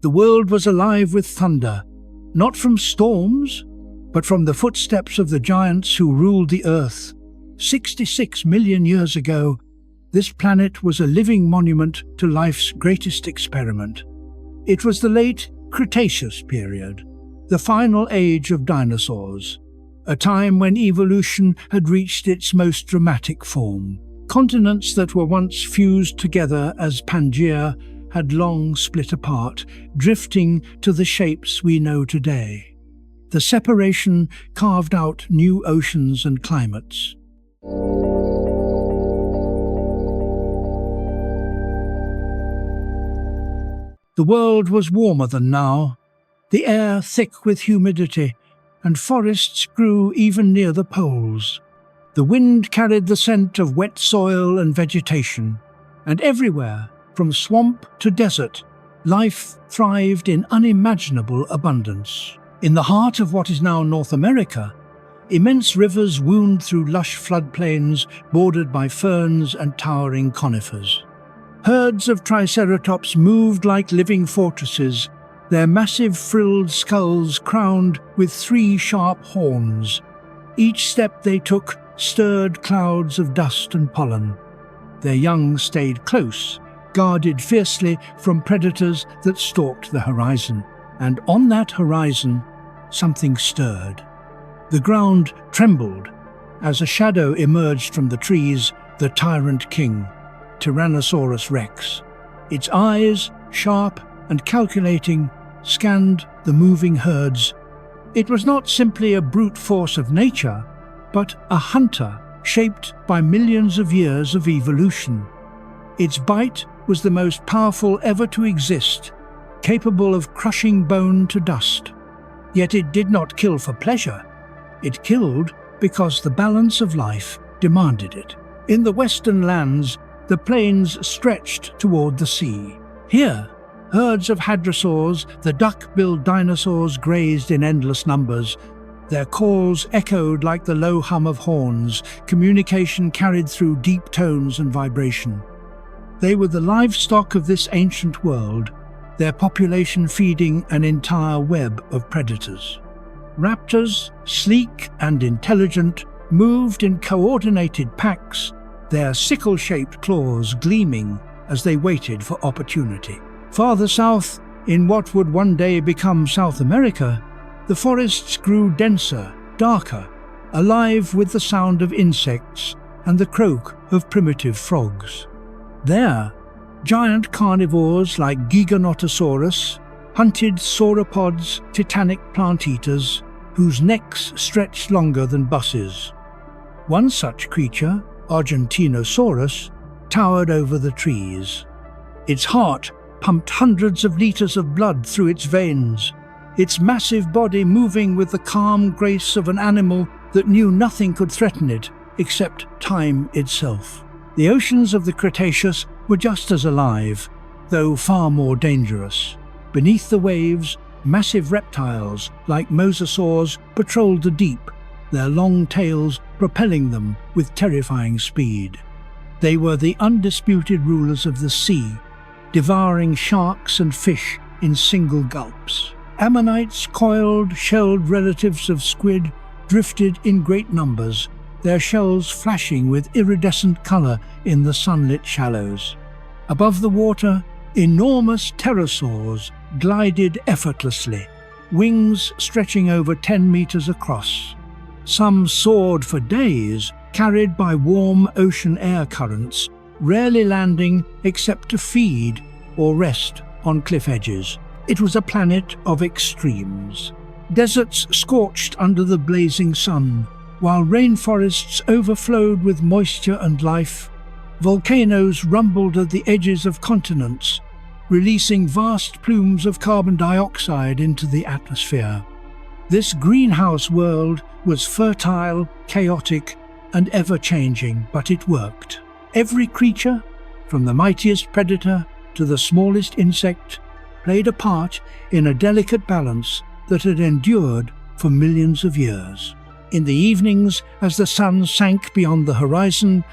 The world was alive with thunder, not from storms, but from the footsteps of the giants who ruled the Earth. 66 million years ago, this planet was a living monument to life's greatest experiment. It was the late Cretaceous period, the final age of dinosaurs, a time when evolution had reached its most dramatic form. Continents that were once fused together as Pangaea had long split apart, drifting to the shapes we know today. The separation carved out new oceans and climates. The world was warmer than now, the air thick with humidity, and forests grew even near the poles. The wind carried the scent of wet soil and vegetation, and everywhere, from swamp to desert, life thrived in unimaginable abundance. In the heart of what is now North America, immense rivers wound through lush floodplains bordered by ferns and towering conifers. Herds of triceratops moved like living fortresses, their massive frilled skulls crowned with 3 sharp horns. Each step they took stirred clouds of dust and pollen. Their young stayed close, guarded fiercely from predators that stalked the horizon. And on that horizon, something stirred. The ground trembled as a shadow emerged from the trees, the tyrant king, Tyrannosaurus rex. Its eyes, sharp and calculating, scanned the moving herds. It was not simply a brute force of nature, but a hunter shaped by millions of years of evolution. Its bite was the most powerful ever to exist, capable of crushing bone to dust. Yet it did not kill for pleasure. It killed because the balance of life demanded it. In the western lands, the plains stretched toward the sea. Here, herds of hadrosaurs, the duck-billed dinosaurs, grazed in endless numbers. Their calls echoed like the low hum of horns, communication carried through deep tones and vibration. They were the livestock of this ancient world, their population feeding an entire web of predators. Raptors, sleek and intelligent, moved in coordinated packs, their sickle-shaped claws gleaming as they waited for opportunity. Farther south, in what would one day become South America, the forests grew denser, darker, alive with the sound of insects and the croak of primitive frogs. There, giant carnivores like Giganotosaurus hunted sauropods, titanic plant-eaters, whose necks stretched longer than buses. One such creature, Argentinosaurus, towered over the trees. Its heart pumped hundreds of liters of blood through its veins, its massive body moving with the calm grace of an animal that knew nothing could threaten it except time itself. The oceans of the Cretaceous were just as alive, though far more dangerous. Beneath the waves, massive reptiles like mosasaurs patrolled the deep, their long tails propelling them with terrifying speed. They were the undisputed rulers of the sea, devouring sharks and fish in single gulps. Ammonites, coiled, shelled relatives of squid, drifted in great numbers, their shells flashing with iridescent color in the sunlit shallows. Above the water, enormous pterosaurs glided effortlessly, wings stretching over 10 meters across. Some soared for days, carried by warm ocean air currents, rarely landing except to feed or rest on cliff edges. It was a planet of extremes. Deserts scorched under the blazing sun, while rainforests overflowed with moisture and life. Volcanoes rumbled at the edges of continents, releasing vast plumes of carbon dioxide into the atmosphere. This greenhouse world was fertile, chaotic, and ever-changing, but it worked. Every creature, from the mightiest predator to the smallest insect, played a part in a delicate balance that had endured for millions of years. In the evenings, as the sun sank beyond the horizon,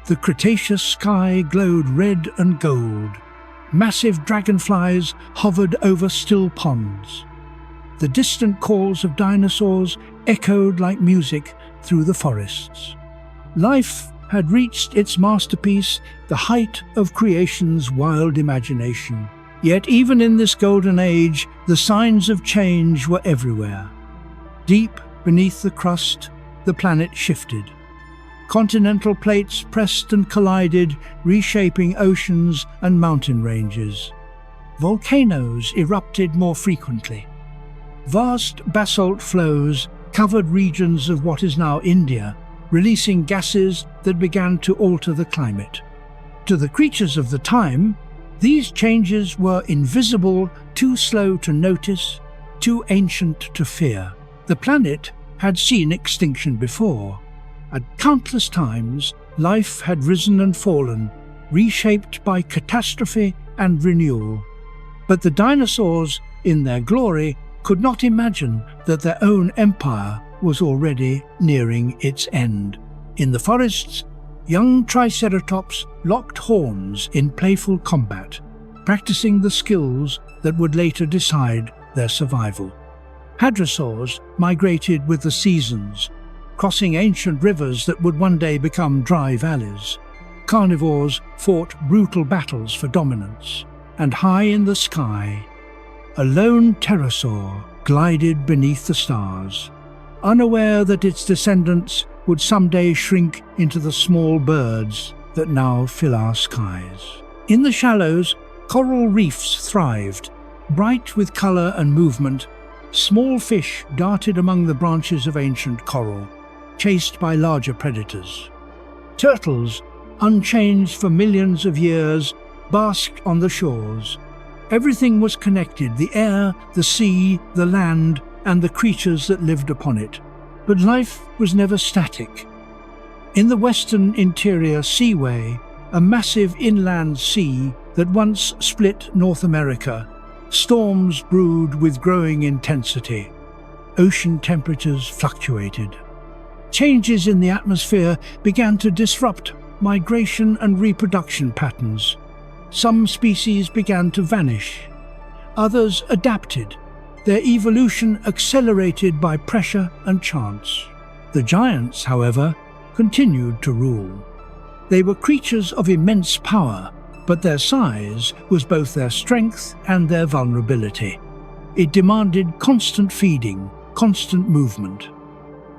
the Cretaceous sky glowed red and gold. Massive dragonflies hovered over still ponds. The distant calls of dinosaurs echoed like music through the forests. Life had reached its masterpiece, the height of creation's wild imagination. Yet even in this golden age, the signs of change were everywhere. Deep beneath the crust, the planet shifted. Continental plates pressed and collided, reshaping oceans and mountain ranges. Volcanoes erupted more frequently. Vast basalt flows covered regions of what is now India, releasing gases that began to alter the climate. To the creatures of the time, these changes were invisible, too slow to notice, too ancient to fear. The planet had seen extinction before. At countless times, life had risen and fallen, reshaped by catastrophe and renewal. But the dinosaurs, in their glory, could not imagine that their own empire was already nearing its end. In the forests, young Triceratops locked horns in playful combat, practicing the skills that would later decide their survival. Hadrosaurs migrated with the seasons, crossing ancient rivers that would one day become dry valleys. Carnivores fought brutal battles for dominance, and high in the sky, a lone pterosaur glided beneath the stars, unaware that its descendants would someday shrink into the small birds that now fill our skies. In the shallows, coral reefs thrived, bright with color and movement. Small fish darted among the branches of ancient coral, chased by larger predators. Turtles, unchanged for millions of years, basked on the shores. Everything was connected: the air, the sea, the land, and the creatures that lived upon it. But life was never static. In the western interior seaway, a massive inland sea that once split North America, storms brewed with growing intensity. Ocean temperatures fluctuated. Changes in the atmosphere began to disrupt migration and reproduction patterns. Some species began to vanish. Others adapted, their evolution accelerated by pressure and chance. The giants, however, continued to rule. They were creatures of immense power, but their size was both their strength and their vulnerability. It demanded constant feeding, constant movement.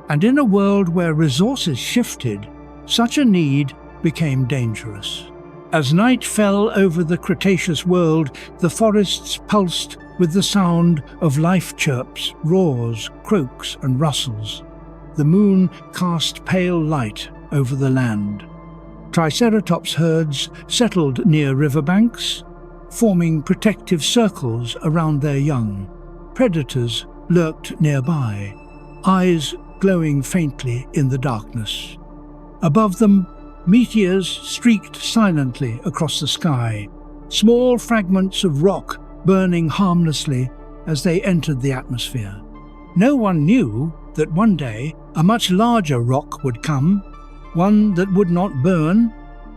And in a world where resources shifted, such a need became dangerous. As night fell over the Cretaceous world, the forests pulsed with the sound of life chirps, roars, croaks, and rustles. The moon cast pale light over the land. Triceratops herds settled near riverbanks, forming protective circles around their young. Predators lurked nearby, eyes glowing faintly in the darkness. Above them, meteors streaked silently across the sky, small fragments of rock burning harmlessly as they entered the atmosphere. No one knew that one day a much larger rock would come, one that would not burn,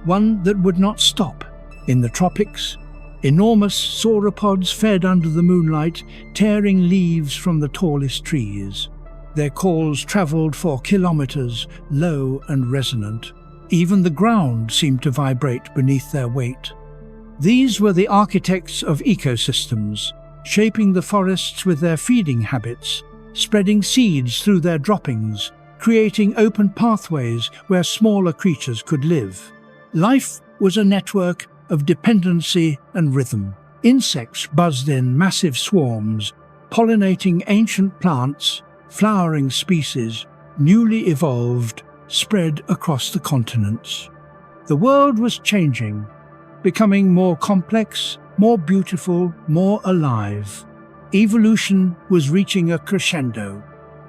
one that would not stop. In the tropics, enormous sauropods fed under the moonlight, tearing leaves from the tallest trees. Their calls travelled for kilometers, low and resonant. Even the ground seemed to vibrate beneath their weight. These were the architects of ecosystems, shaping the forests with their feeding habits, spreading seeds through their droppings, creating open pathways where smaller creatures could live. Life was a network of dependency and rhythm. Insects buzzed in massive swarms, pollinating ancient plants, flowering species, newly evolved, spread across the continents. The world was changing, becoming more complex, more beautiful, more alive. Evolution was reaching a crescendo,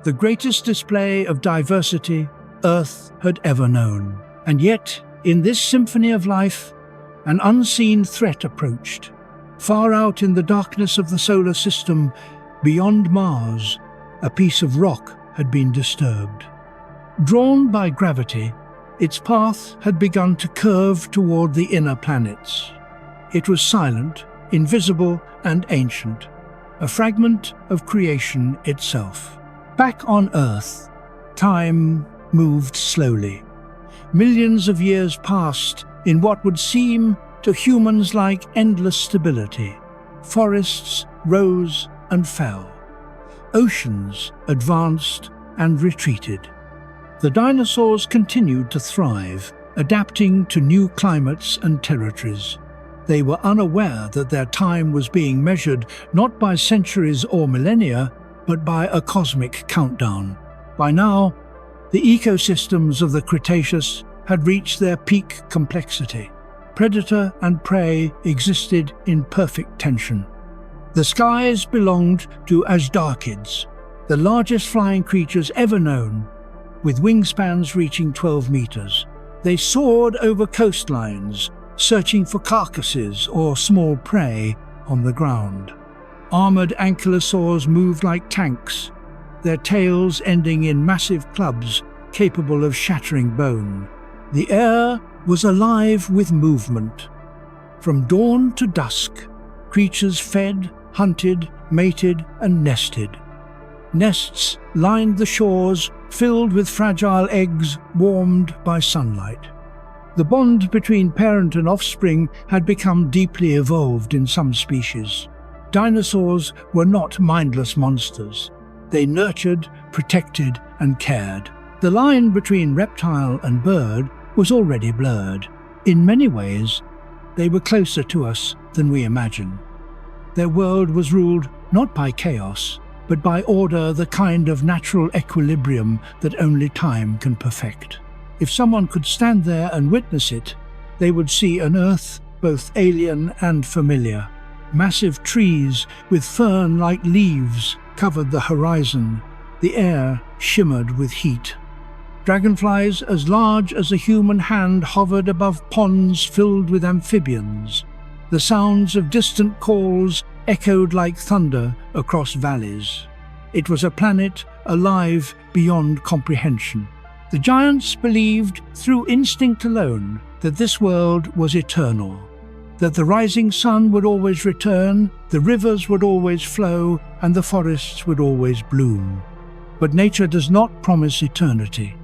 the greatest display of diversity Earth had ever known. And yet, in this symphony of life, an unseen threat approached. Far out in the darkness of the solar system, beyond Mars, a piece of rock had been disturbed. Drawn by gravity, its path had begun to curve toward the inner planets. It was silent, invisible, and ancient, a fragment of creation itself. Back on Earth, time moved slowly. Millions of years passed in what would seem to humans like endless stability. Forests rose and fell. Oceans advanced and retreated. The dinosaurs continued to thrive, adapting to new climates and territories. They were unaware that their time was being measured not by centuries or millennia, but by a cosmic countdown. By now, the ecosystems of the Cretaceous had reached their peak complexity. Predator and prey existed in perfect tension. The skies belonged to Astarchids, the largest flying creatures ever known, with wingspans reaching 12 meters. They soared over coastlines, searching for carcasses or small prey on the ground. Armored ankylosaurs moved like tanks, their tails ending in massive clubs capable of shattering bone. The air was alive with movement. From dawn to dusk, creatures fed, hunted, mated, and nested. Nests lined the shores, filled with fragile eggs warmed by sunlight. The bond between parent and offspring had become deeply evolved in some species. Dinosaurs were not mindless monsters. They nurtured, protected, and cared. The line between reptile and bird was already blurred. In many ways, they were closer to us than we imagine. Their world was ruled not by chaos, but by order, the kind of natural equilibrium that only time can perfect. If someone could stand there and witness it, they would see an Earth both alien and familiar. Massive trees with fern-like leaves covered the horizon. The air shimmered with heat. Dragonflies as large as a human hand hovered above ponds filled with amphibians. The sounds of distant calls echoed like thunder across valleys. It was a planet alive beyond comprehension. The giants believed, through instinct alone, that this world was eternal, that the rising sun would always return, the rivers would always flow, and the forests would always bloom. But nature does not promise eternity.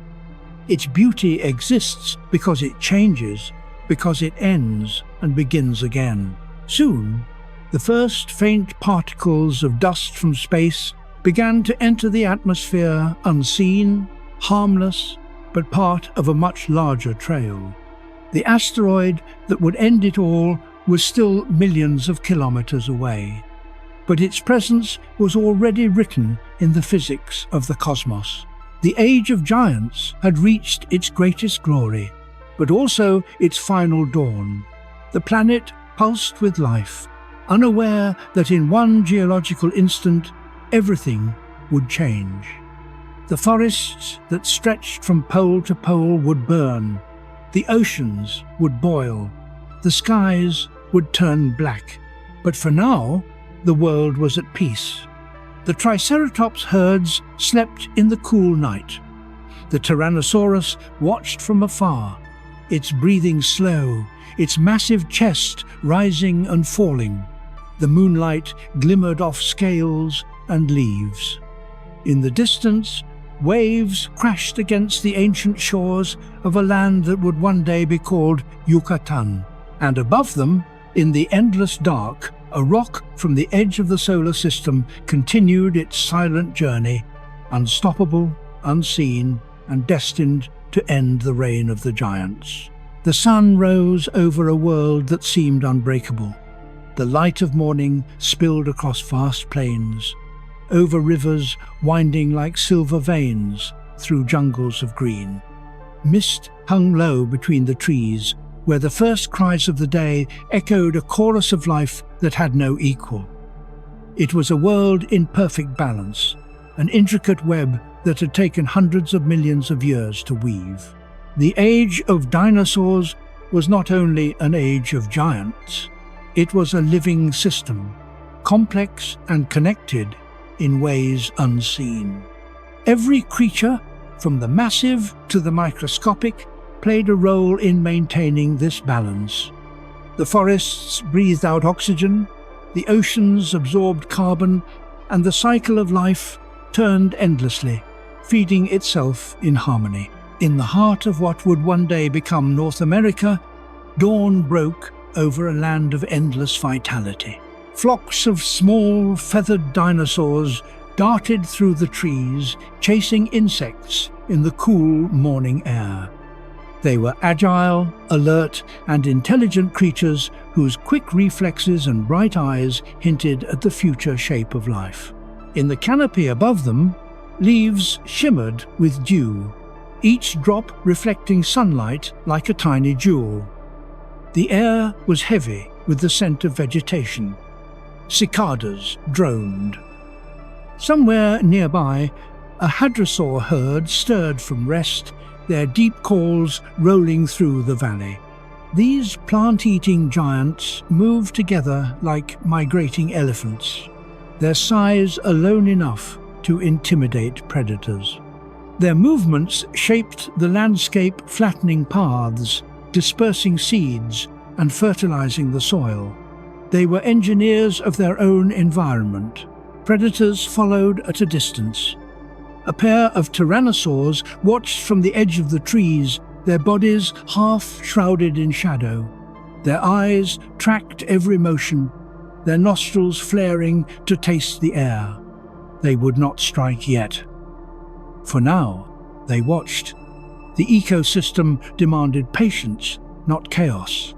Its beauty exists because it changes, because it ends and begins again. Soon, the first faint particles of dust from space began to enter the atmosphere unseen, harmless, but part of a much larger trail. The asteroid that would end it all was still millions of kilometers away, but its presence was already written in the physics of the cosmos. The age of giants had reached its greatest glory, but also its final dawn. The planet pulsed with life, unaware that in one geological instant, everything would change. The forests that stretched from pole to pole would burn, the oceans would boil, the skies would turn black. But for now, the world was at peace. The Triceratops herds slept in the cool night. The Tyrannosaurus watched from afar, its breathing slow, its massive chest rising and falling. The moonlight glimmered off scales and leaves. In the distance, waves crashed against the ancient shores of a land that would one day be called Yucatan. And above them, in the endless dark, a rock from the edge of the solar system continued its silent journey, unstoppable, unseen, and destined to end the reign of the giants. The sun rose over a world that seemed unbreakable. The light of morning spilled across vast plains, over rivers winding like silver veins through jungles of green. Mist hung low between the trees, where the first cries of the day echoed a chorus of life that had no equal. It was a world in perfect balance, an intricate web that had taken hundreds of millions of years to weave. The age of dinosaurs was not only an age of giants, it was a living system, complex and connected in ways unseen. Every creature, from the massive to the microscopic, played a role in maintaining this balance. The forests breathed out oxygen, the oceans absorbed carbon, and the cycle of life turned endlessly, feeding itself in harmony. In the heart of what would one day become North America, dawn broke over a land of endless vitality. Flocks of small, feathered dinosaurs darted through the trees, chasing insects in the cool morning air. They were agile, alert, and intelligent creatures whose quick reflexes and bright eyes hinted at the future shape of life. In the canopy above them, leaves shimmered with dew, each drop reflecting sunlight like a tiny jewel. The air was heavy with the scent of vegetation. Cicadas droned. Somewhere nearby, a hadrosaur herd stirred from rest, their deep calls rolling through the valley. These plant-eating giants moved together like migrating elephants, their size alone enough to intimidate predators. Their movements shaped the landscape, flattening paths, dispersing seeds, and fertilizing the soil. They were engineers of their own environment. Predators followed at a distance. A pair of tyrannosaurs watched from the edge of the trees, their bodies half shrouded in shadow. Their eyes tracked every motion, their nostrils flaring to taste the air. They would not strike yet. For now, they watched. The ecosystem demanded patience, not chaos.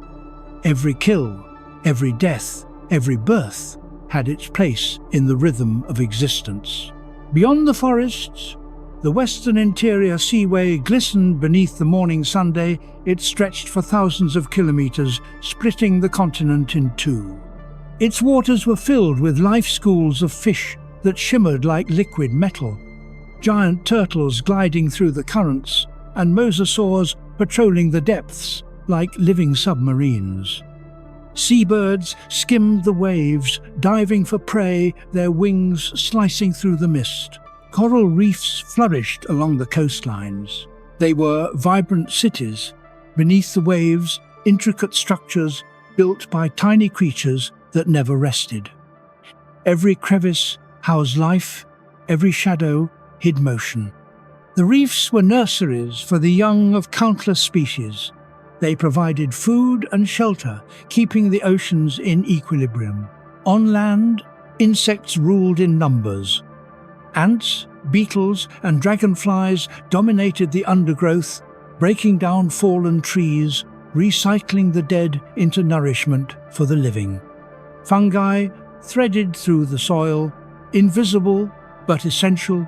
Every kill, every death, every birth had its place in the rhythm of existence. Beyond the forests, the western interior seaway glistened beneath the morning sunday. It stretched for thousands of kilometers, splitting the continent in two. Its waters were filled with life schools of fish that shimmered like liquid metal, giant turtles gliding through the currents, and mosasaurs patrolling the depths like living submarines. Seabirds skimmed the waves, diving for prey, their wings slicing through the mist. Coral reefs flourished along the coastlines. They were vibrant cities. Beneath the waves, intricate structures built by tiny creatures that never rested. Every crevice housed life, every shadow hid motion. The reefs were nurseries for the young of countless species. They provided food and shelter, keeping the oceans in equilibrium. On land, insects ruled in numbers. Ants, beetles, and dragonflies dominated the undergrowth, breaking down fallen trees, recycling the dead into nourishment for the living. Fungi threaded through the soil, invisible but essential,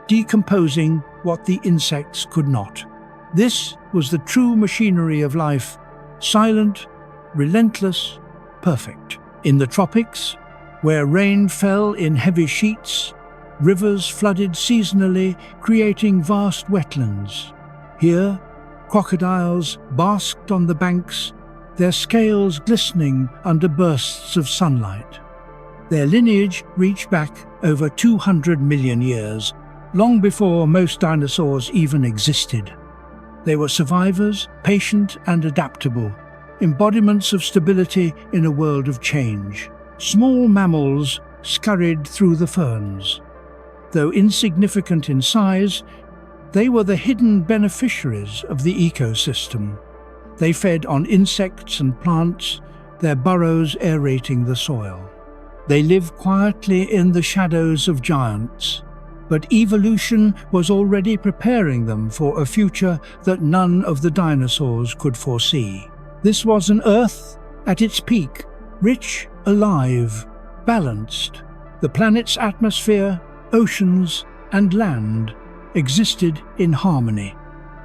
decomposing what the insects could not. This was the true machinery of life, silent, relentless, perfect. In the tropics, where rain fell in heavy sheets, rivers flooded seasonally, creating vast wetlands. Here, crocodiles basked on the banks, their scales glistening under bursts of sunlight. Their lineage reached back over 200 million years, long before most dinosaurs even existed. They were survivors, patient and adaptable, embodiments of stability in a world of change. Small mammals scurried through the ferns. Though insignificant in size, they were the hidden beneficiaries of the ecosystem. They fed on insects and plants, their burrows aerating the soil. They lived quietly in the shadows of giants, but evolution was already preparing them for a future that none of the dinosaurs could foresee. This was an Earth at its peak, rich, alive, balanced. The planet's atmosphere, oceans, and land existed in harmony.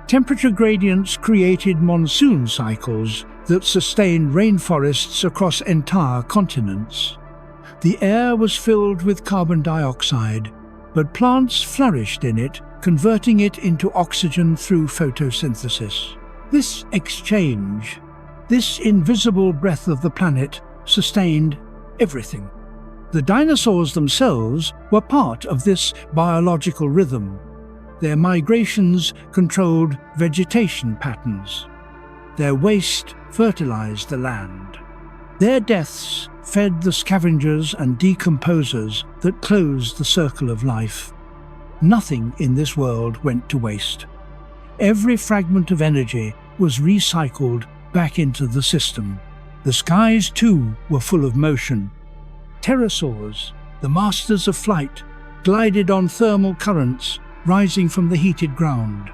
Temperature gradients created monsoon cycles that sustained rainforests across entire continents. The air was filled with carbon dioxide, but plants flourished in it, converting it into oxygen through photosynthesis. This exchange, this invisible breath of the planet, sustained everything. The dinosaurs themselves were part of this biological rhythm. Their migrations controlled vegetation patterns. Their waste fertilized the land. Their deaths fed the scavengers and decomposers that closed the circle of life. Nothing in this world went to waste. Every fragment of energy was recycled back into the system. The skies, too, were full of motion. Pterosaurs, the masters of flight, glided on thermal currents rising from the heated ground.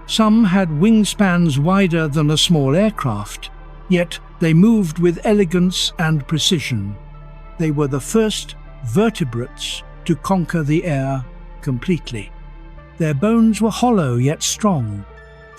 Some had wingspans wider than a small aircraft, yet they moved with elegance and precision. They were the first vertebrates to conquer the air completely. Their bones were hollow yet strong.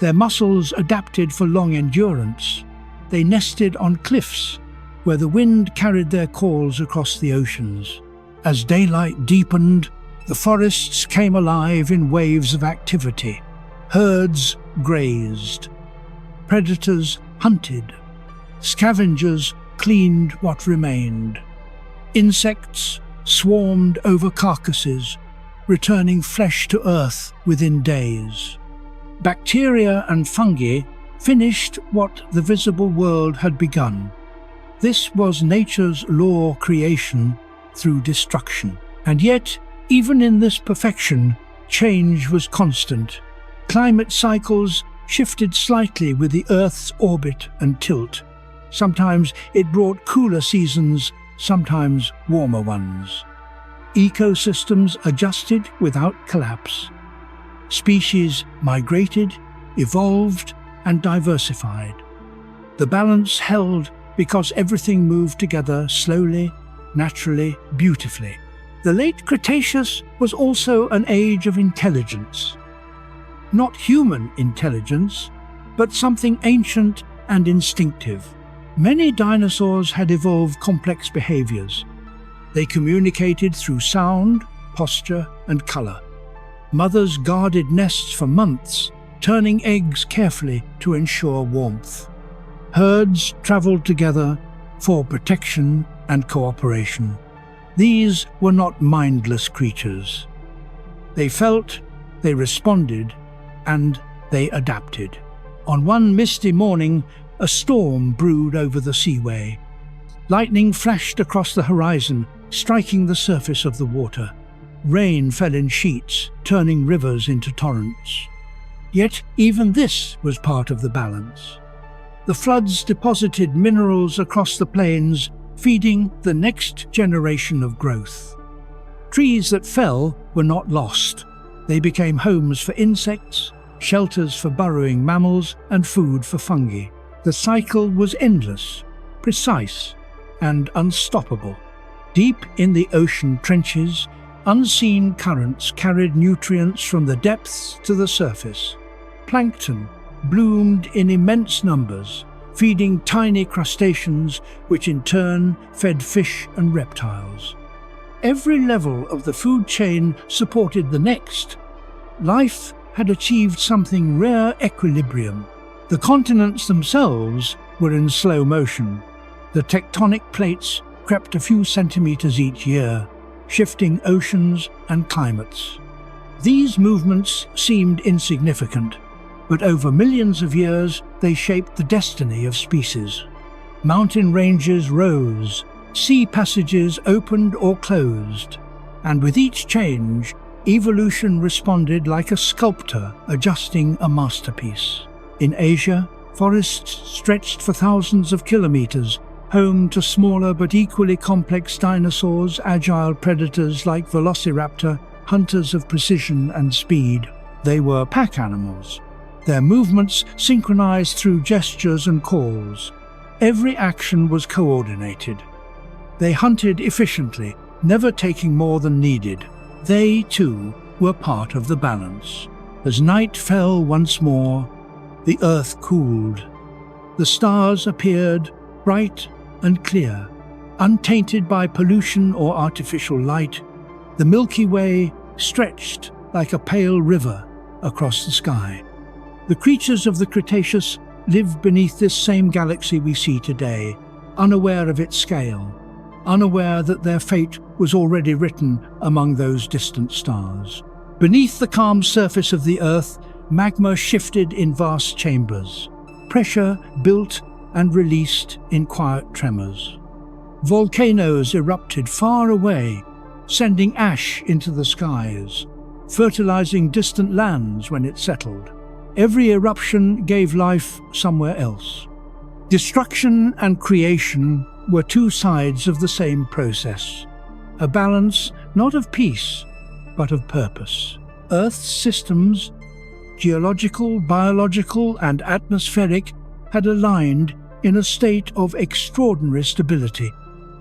Their muscles adapted for long endurance. They nested on cliffs where the wind carried their calls across the oceans. As daylight deepened, the forests came alive in waves of activity. Herds grazed. Predators hunted. Scavengers cleaned what remained. Insects swarmed over carcasses, returning flesh to earth within days. Bacteria and fungi finished what the visible world had begun. This was nature's law creation through destruction. And yet, even in this perfection, change was constant. Climate cycles shifted slightly with the Earth's orbit and tilt. Sometimes it brought cooler seasons, sometimes warmer ones. Ecosystems adjusted without collapse. Species migrated, evolved, and diversified. The balance held because everything moved together slowly, naturally, beautifully. The late Cretaceous was also an age of intelligence. Not human intelligence, but something ancient and instinctive. Many dinosaurs had evolved complex behaviors. They communicated through sound, posture, and color. Mothers guarded nests for months, turning eggs carefully to ensure warmth. Herds traveled together for protection and cooperation. These were not mindless creatures. They felt, they responded, and they adapted. On one misty morning, a storm brewed over the seaway. Lightning flashed across the horizon, striking the surface of the water. Rain fell in sheets, turning rivers into torrents. Yet even this was part of the balance. The floods deposited minerals across the plains, feeding the next generation of growth. Trees that fell were not lost. They became homes for insects, shelters for burrowing mammals, and food for fungi. The cycle was endless, precise, and unstoppable. Deep in the ocean trenches, unseen currents carried nutrients from the depths to the surface. Plankton bloomed in immense numbers, feeding tiny crustaceans, which in turn fed fish and reptiles. Every level of the food chain supported the next. Life had achieved something rare equilibrium. The continents themselves were in slow motion. The tectonic plates crept a few centimeters each year, shifting oceans and climates. These movements seemed insignificant, but over millions of years they shaped the destiny of species. Mountain ranges rose, sea passages opened or closed, and with each change, evolution responded like a sculptor adjusting a masterpiece. In Asia, forests stretched for thousands of kilometers, home to smaller but equally complex dinosaurs, agile predators like velociraptor, hunters of precision and speed. They were pack animals, their movements synchronized through gestures and calls. Every action was coordinated. They hunted efficiently, never taking more than needed. They, too, were part of the balance. As night fell once more, the earth cooled. The stars appeared, bright and clear, untainted by pollution or artificial light. The Milky Way stretched like a pale river across the sky. The creatures of the Cretaceous lived beneath this same galaxy we see today, unaware of its scale, unaware that their fate was already written among those distant stars. Beneath the calm surface of the Earth, magma shifted in vast chambers. Pressure built and released in quiet tremors. Volcanoes erupted far away, sending ash into the skies, fertilizing distant lands when it settled. Every eruption gave life somewhere else. Destruction and creation were two sides of the same process, a balance not of peace, but of purpose. Earth's systems, geological, biological, and atmospheric, had aligned in a state of extraordinary stability.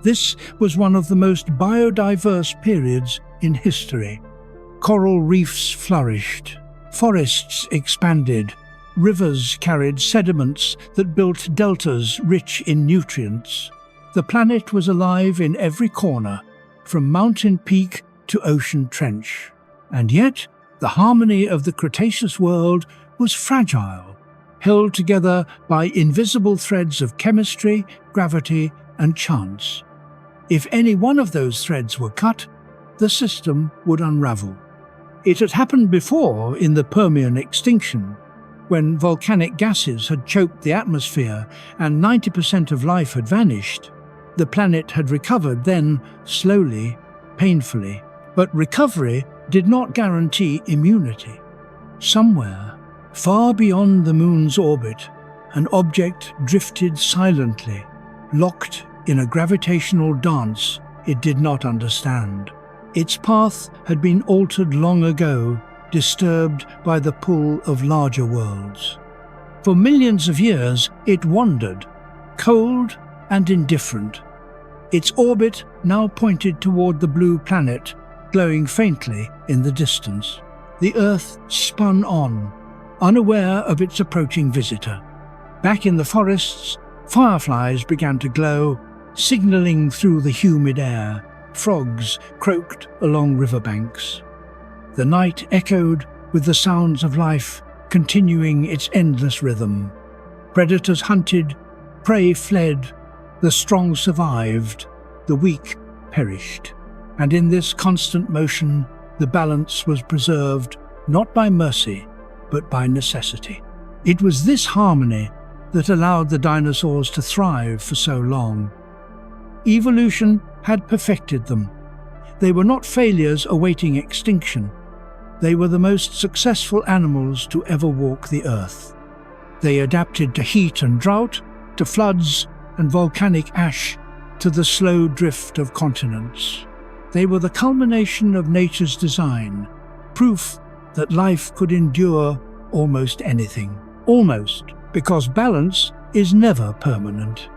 This was one of the most biodiverse periods in history. Coral reefs flourished, forests expanded, rivers carried sediments that built deltas rich in nutrients. The planet was alive in every corner, from mountain peak to ocean trench. And yet, the harmony of the Cretaceous world was fragile, held together by invisible threads of chemistry, gravity, and chance. If any one of those threads were cut, the system would unravel. It had happened before in the Permian extinction, when volcanic gases had choked the atmosphere and 90% of life had vanished. The planet had recovered then, slowly, painfully. But recovery did not guarantee immunity. Somewhere, far beyond the moon's orbit, an object drifted silently, locked in a gravitational dance it did not understand. Its path had been altered long ago, disturbed by the pull of larger worlds. For millions of years, it wandered, cold and indifferent. Its orbit now pointed toward the blue planet, glowing faintly in the distance. The Earth spun on, unaware of its approaching visitor. Back in the forests, fireflies began to glow, signaling through the humid air. Frogs croaked along riverbanks. The night echoed with the sounds of life, continuing its endless rhythm. Predators hunted, prey fled, the strong survived, the weak perished. And in this constant motion, the balance was preserved not by mercy, but by necessity. It was this harmony that allowed the dinosaurs to thrive for so long. Evolution had perfected them. They were not failures awaiting extinction. They were the most successful animals to ever walk the earth. They adapted to heat and drought, to floods and volcanic ash, to the slow drift of continents. They were the culmination of nature's design, proof that life could endure almost anything. Almost, because balance is never permanent.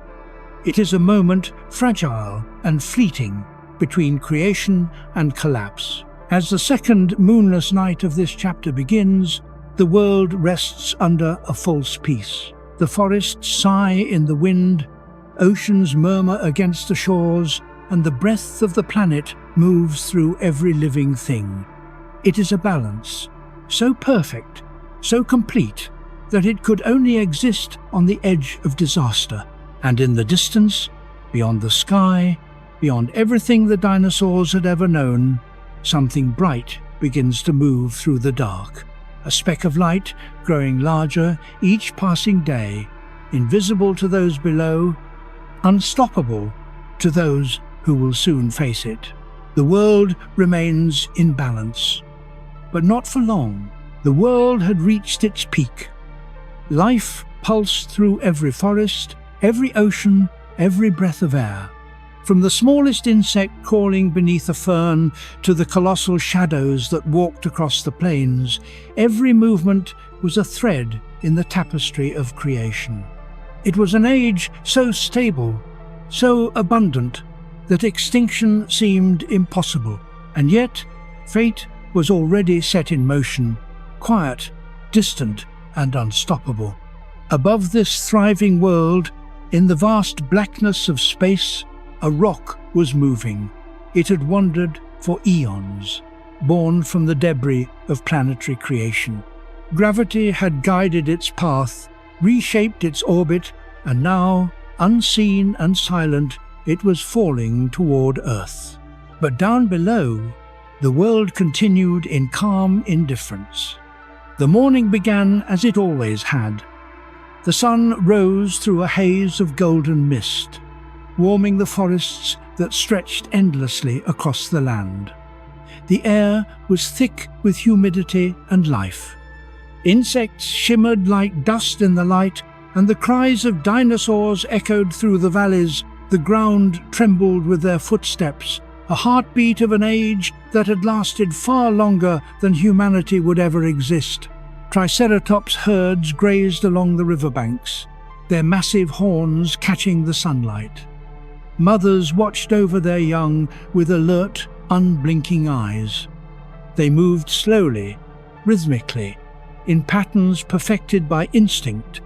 It is a moment fragile and fleeting between creation and collapse. As the second moonless night of this chapter begins, the world rests under a false peace. The forests sigh in the wind, oceans murmur against the shores, and the breath of the planet moves through every living thing. It is a balance, so perfect, so complete, that it could only exist on the edge of disaster. And in the distance, beyond the sky, beyond everything the dinosaurs had ever known, something bright begins to move through the dark. A speck of light growing larger each passing day, invisible to those below, unstoppable to those who will soon face it. The world remains in balance. But not for long. The world had reached its peak. Life pulsed through every forest, every ocean, every breath of air. From the smallest insect crawling beneath a fern to the colossal shadows that walked across the plains, every movement was a thread in the tapestry of creation. It was an age so stable, so abundant, that extinction seemed impossible. And yet, fate was already set in motion, quiet, distant, and unstoppable. Above this thriving world, in the vast blackness of space, a rock was moving. It had wandered for eons, born from the debris of planetary creation. Gravity had guided its path, reshaped its orbit, and now, unseen and silent, it was falling toward Earth. But down below, the world continued in calm indifference. The morning began as it always had. The sun rose through a haze of golden mist, warming the forests that stretched endlessly across the land. The air was thick with humidity and life. Insects shimmered like dust in the light, and the cries of dinosaurs echoed through the valleys. The ground trembled with their footsteps, a heartbeat of an age that had lasted far longer than humanity would ever exist. Triceratops herds grazed along the riverbanks, their massive horns catching the sunlight. Mothers watched over their young with alert, unblinking eyes. They moved slowly, rhythmically, in patterns perfected by instinct.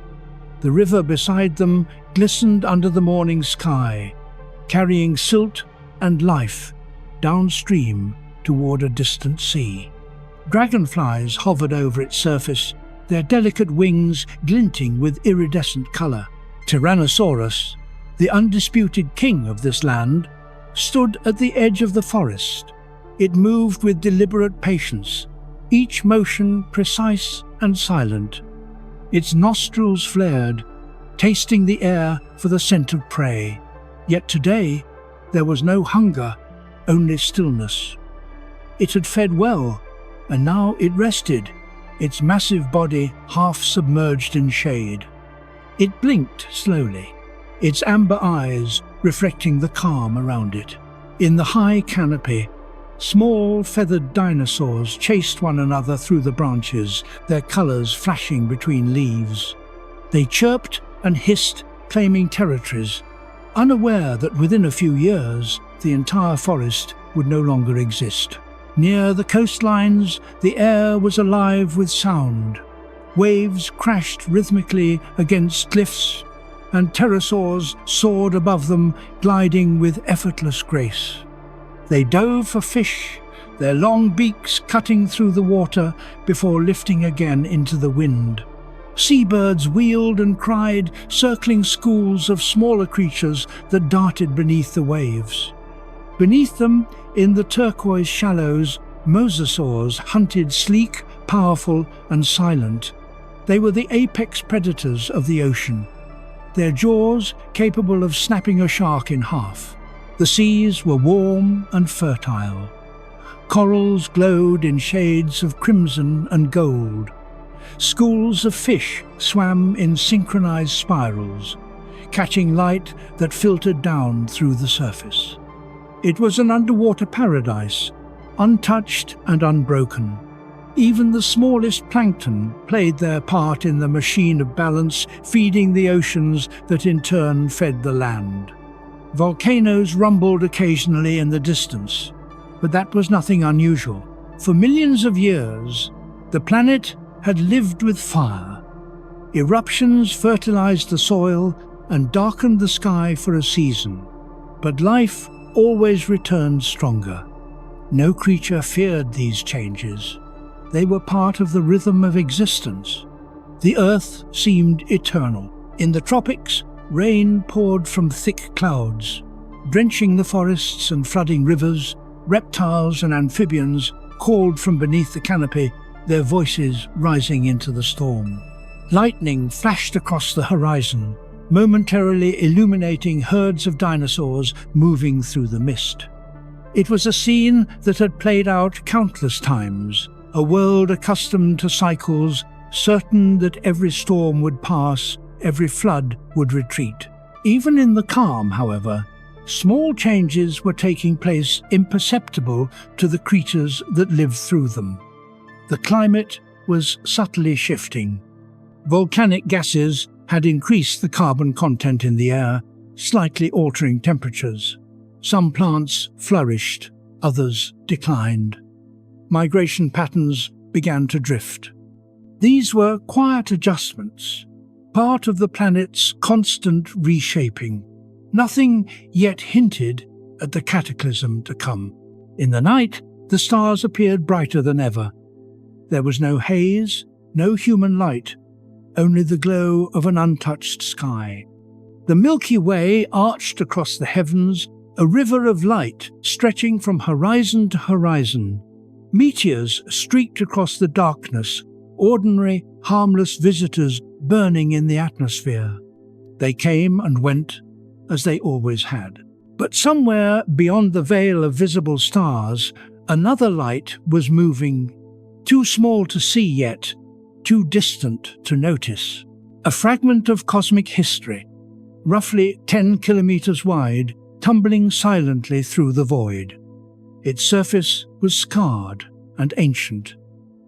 The river beside them glistened under the morning sky, carrying silt and life downstream toward a distant sea. Dragonflies hovered over its surface, their delicate wings glinting with iridescent color. Tyrannosaurus, the undisputed king of this land, stood at the edge of the forest. It moved with deliberate patience, each motion precise and silent. Its nostrils flared, tasting the air for the scent of prey. Yet today, there was no hunger, only stillness. It had fed well, and now it rested, its massive body half submerged in shade. It blinked slowly, its amber eyes reflecting the calm around it. In the high canopy, small feathered dinosaurs chased one another through the branches, their colors flashing between leaves. They chirped and hissed, claiming territories, unaware that within a few years the entire forest would no longer exist. Near the coastlines, the air was alive with sound. Waves crashed rhythmically against cliffs, and pterosaurs soared above them, gliding with effortless grace. They dove for fish, their long beaks cutting through the water before lifting again into the wind. Seabirds wheeled and cried, circling schools of smaller creatures that darted beneath the waves. Beneath them, in the turquoise shallows, mosasaurs hunted, sleek, powerful, and silent. They were the apex predators of the ocean, their jaws capable of snapping a shark in half. The seas were warm and fertile. Corals glowed in shades of crimson and gold. Schools of fish swam in synchronized spirals, catching light that filtered down through the surface. It was an underwater paradise, untouched and unbroken. Even the smallest plankton played their part in the machine of balance, feeding the oceans that in turn fed the land. Volcanoes rumbled occasionally in the distance, but that was nothing unusual. For millions of years, the planet had lived with fire. Eruptions fertilized the soil and darkened the sky for a season. But life always returned stronger. No creature feared these changes. They were part of the rhythm of existence. The earth seemed eternal. In the tropics, rain poured from thick clouds, drenching the forests and flooding rivers. Reptiles and amphibians called from beneath the canopy, their voices rising into the storm. Lightning flashed across the horizon, momentarily illuminating herds of dinosaurs moving through the mist. It was a scene that had played out countless times, a world accustomed to cycles, certain that every storm would pass, every flood would retreat. Even in the calm, however, small changes were taking place imperceptible to the creatures that lived through them. The climate was subtly shifting. Volcanic gases had increased the carbon content in the air, slightly altering temperatures. Some plants flourished, others declined. Migration patterns began to drift. These were quiet adjustments, part of the planet's constant reshaping. Nothing yet hinted at the cataclysm to come. In the night, the stars appeared brighter than ever. There was no haze, no human light, only the glow of an untouched sky. The Milky Way arched across the heavens, a river of light stretching from horizon to horizon. Meteors streaked across the darkness, ordinary, harmless visitors burning in the atmosphere. They came and went, as they always had. But somewhere beyond the veil of visible stars, another light was moving, too small to see yet, too distant to notice. A fragment of cosmic history, roughly 10 kilometers wide, tumbling silently through the void. Its surface was scarred and ancient,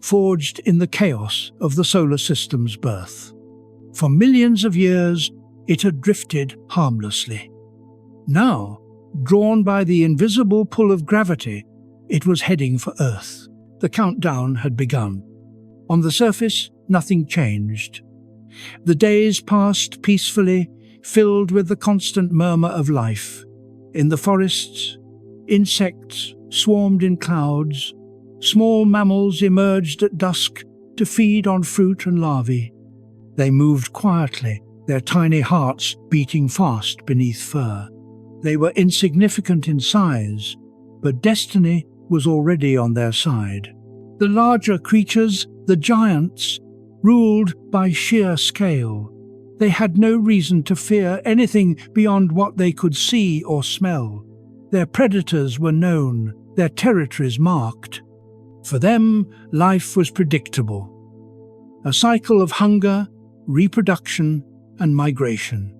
forged in the chaos of the solar system's birth. For millions of years, it had drifted harmlessly. Now, drawn by the invisible pull of gravity, it was heading for Earth. The countdown had begun. On the surface, nothing changed. The days passed peacefully, filled with the constant murmur of life. In the forests, insects swarmed in clouds. Small mammals emerged at dusk to feed on fruit and larvae. They moved quietly, their tiny hearts beating fast beneath fur. They were insignificant in size, but destiny was already on their side. The larger creatures, the giants, ruled by sheer scale. They had no reason to fear anything beyond what they could see or smell. Their predators were known, their territories marked. For them, life was predictable. A cycle of hunger, reproduction, and migration.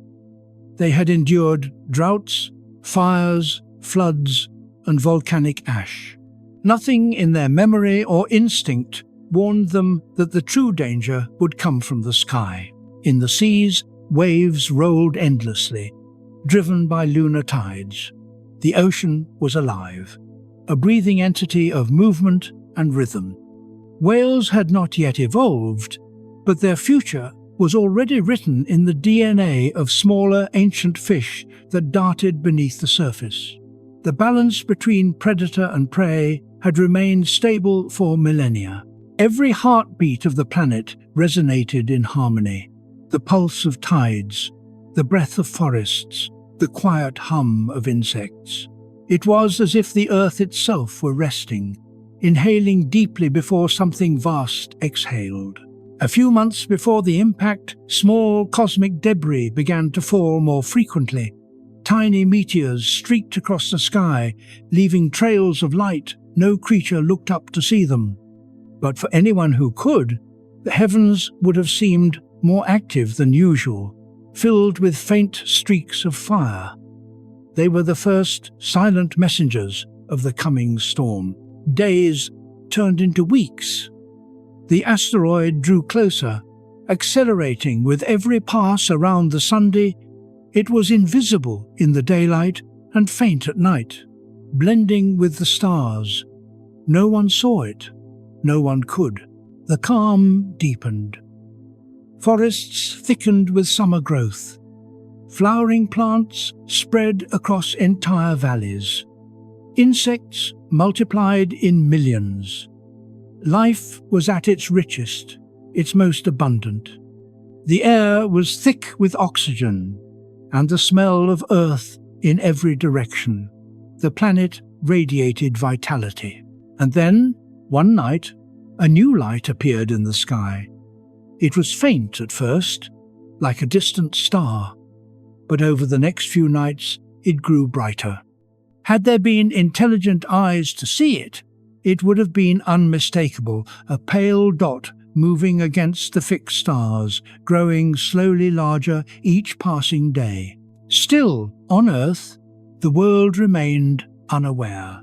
They had endured droughts, fires, floods, and volcanic ash. Nothing in their memory or instinct warned them that the true danger would come from the sky. In the seas, waves rolled endlessly, driven by lunar tides. The ocean was alive, a breathing entity of movement and rhythm. Whales had not yet evolved, but their future was already written in the DNA of smaller ancient fish that darted beneath the surface. The balance between predator and prey had remained stable for millennia. Every heartbeat of the planet resonated in harmony. The pulse of tides, the breath of forests, the quiet hum of insects. It was as if the earth itself were resting, inhaling deeply before something vast exhaled. A few months before the impact, small cosmic debris began to fall more frequently. Tiny meteors streaked across the sky, leaving trails of light. No creature looked up to see them. But for anyone who could, the heavens would have seemed more active than usual, filled with faint streaks of fire. They were the first silent messengers of the coming storm. Days turned into weeks. The asteroid drew closer, accelerating with every pass around the Sunday. It was invisible in the daylight and faint at night, blending with the stars. No one saw it. No one could. The calm deepened. Forests thickened with summer growth. Flowering plants spread across entire valleys. Insects multiplied in millions. Life was at its richest, its most abundant. The air was thick with oxygen, and the smell of earth in every direction. The planet radiated vitality. And then, one night, a new light appeared in the sky. It was faint at first, like a distant star, but over the next few nights it grew brighter. Had there been intelligent eyes to see it, it would have been unmistakable, a pale dot moving against the fixed stars, growing slowly larger each passing day. Still, on Earth, the world remained unaware.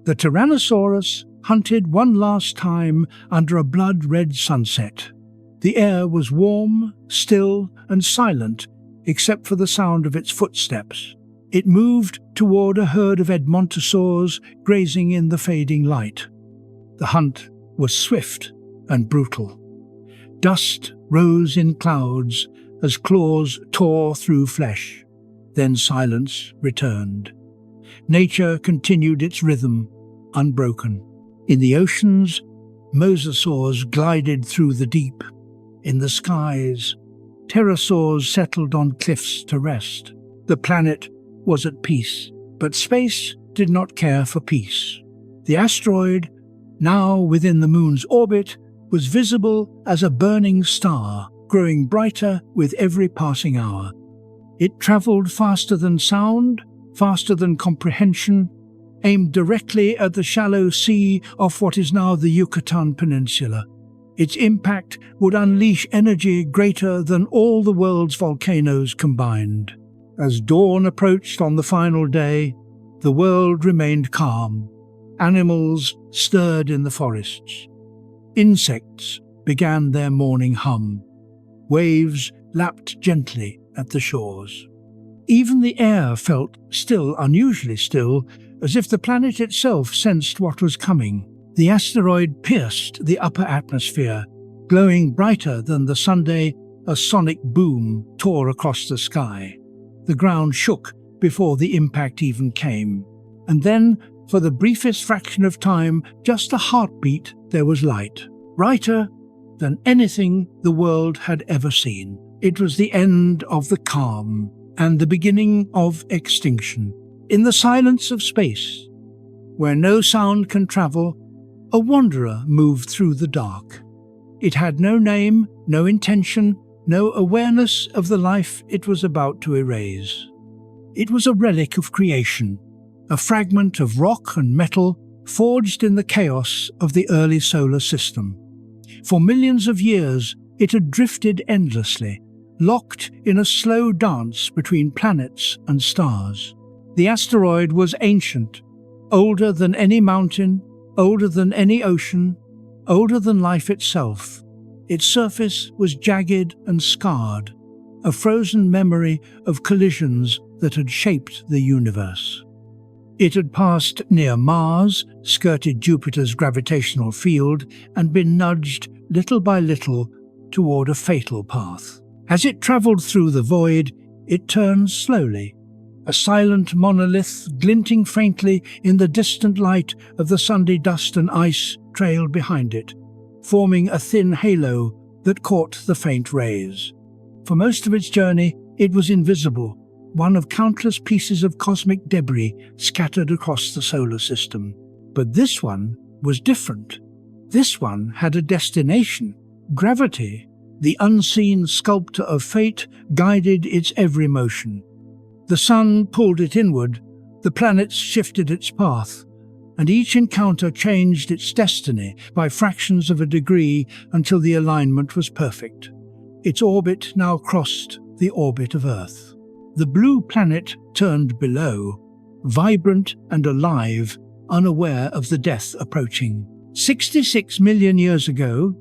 The Tyrannosaurus hunted one last time under a blood-red sunset. The air was warm, still, and silent, except for the sound of its footsteps. It moved toward a herd of Edmontosaurs grazing in the fading light. The hunt was swift and brutal. Dust rose in clouds as claws tore through flesh. Then silence returned. Nature continued its rhythm, unbroken. In the oceans, mosasaurs glided through the deep. In the skies, pterosaurs settled on cliffs to rest. The planet was at peace, but space did not care for peace. The asteroid, now within the moon's orbit, was visible as a burning star, growing brighter with every passing hour. It travelled faster than sound, faster than comprehension, aimed directly at the shallow sea off what is now the Yucatan Peninsula. Its impact would unleash energy greater than all the world's volcanoes combined. As dawn approached on the final day, the world remained calm. Animals stirred in the forests. Insects began their morning hum. Waves lapped gently at the shores. Even the air felt still, unusually still, as if the planet itself sensed what was coming. The asteroid pierced the upper atmosphere, glowing brighter than the Sunday. A sonic boom tore across the sky. The ground shook before the impact even came. And then, for the briefest fraction of time, just a heartbeat, there was light. Brighter than anything the world had ever seen. It was the end of the calm and the beginning of extinction. In the silence of space, where no sound can travel, a wanderer moved through the dark. It had no name, no intention, no awareness of the life it was about to erase. It was a relic of creation, a fragment of rock and metal forged in the chaos of the early solar system. For millions of years, it had drifted endlessly, locked in a slow dance between planets and stars. The asteroid was ancient, older than any mountain, older than any ocean, older than life itself. Its surface was jagged and scarred, a frozen memory of collisions that had shaped the universe. It had passed near Mars, skirted Jupiter's gravitational field, and been nudged little by little toward a fatal path. As it travelled through the void, it turned slowly, a silent monolith glinting faintly in the distant light of the Sunday dust and ice trailed behind it, forming a thin halo that caught the faint rays. For most of its journey, it was invisible, one of countless pieces of cosmic debris scattered across the solar system. But this one was different. This one had a destination. Gravity, the unseen sculptor of fate, guided its every motion. The sun pulled it inward, the planets shifted its path, and each encounter changed its destiny by fractions of a degree until the alignment was perfect. Its orbit now crossed the orbit of Earth. The blue planet turned below, vibrant and alive, unaware of the death approaching. 66 million years ago,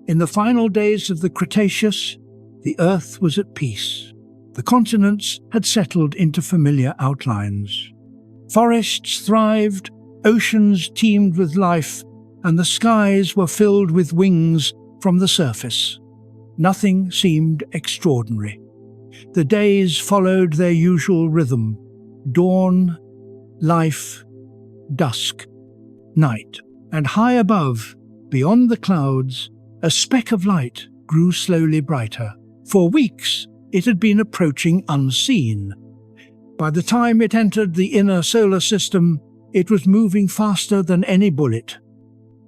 in the final days of the Cretaceous, the Earth was at peace. The continents had settled into familiar outlines. Forests thrived, oceans teemed with life, and the skies were filled with wings from the surface. Nothing seemed extraordinary. The days followed their usual rhythm: dawn, life, dusk, night. And high above, beyond the clouds, a speck of light grew slowly brighter. For weeks, it had been approaching unseen. By the time it entered the inner solar system, it was moving faster than any bullet.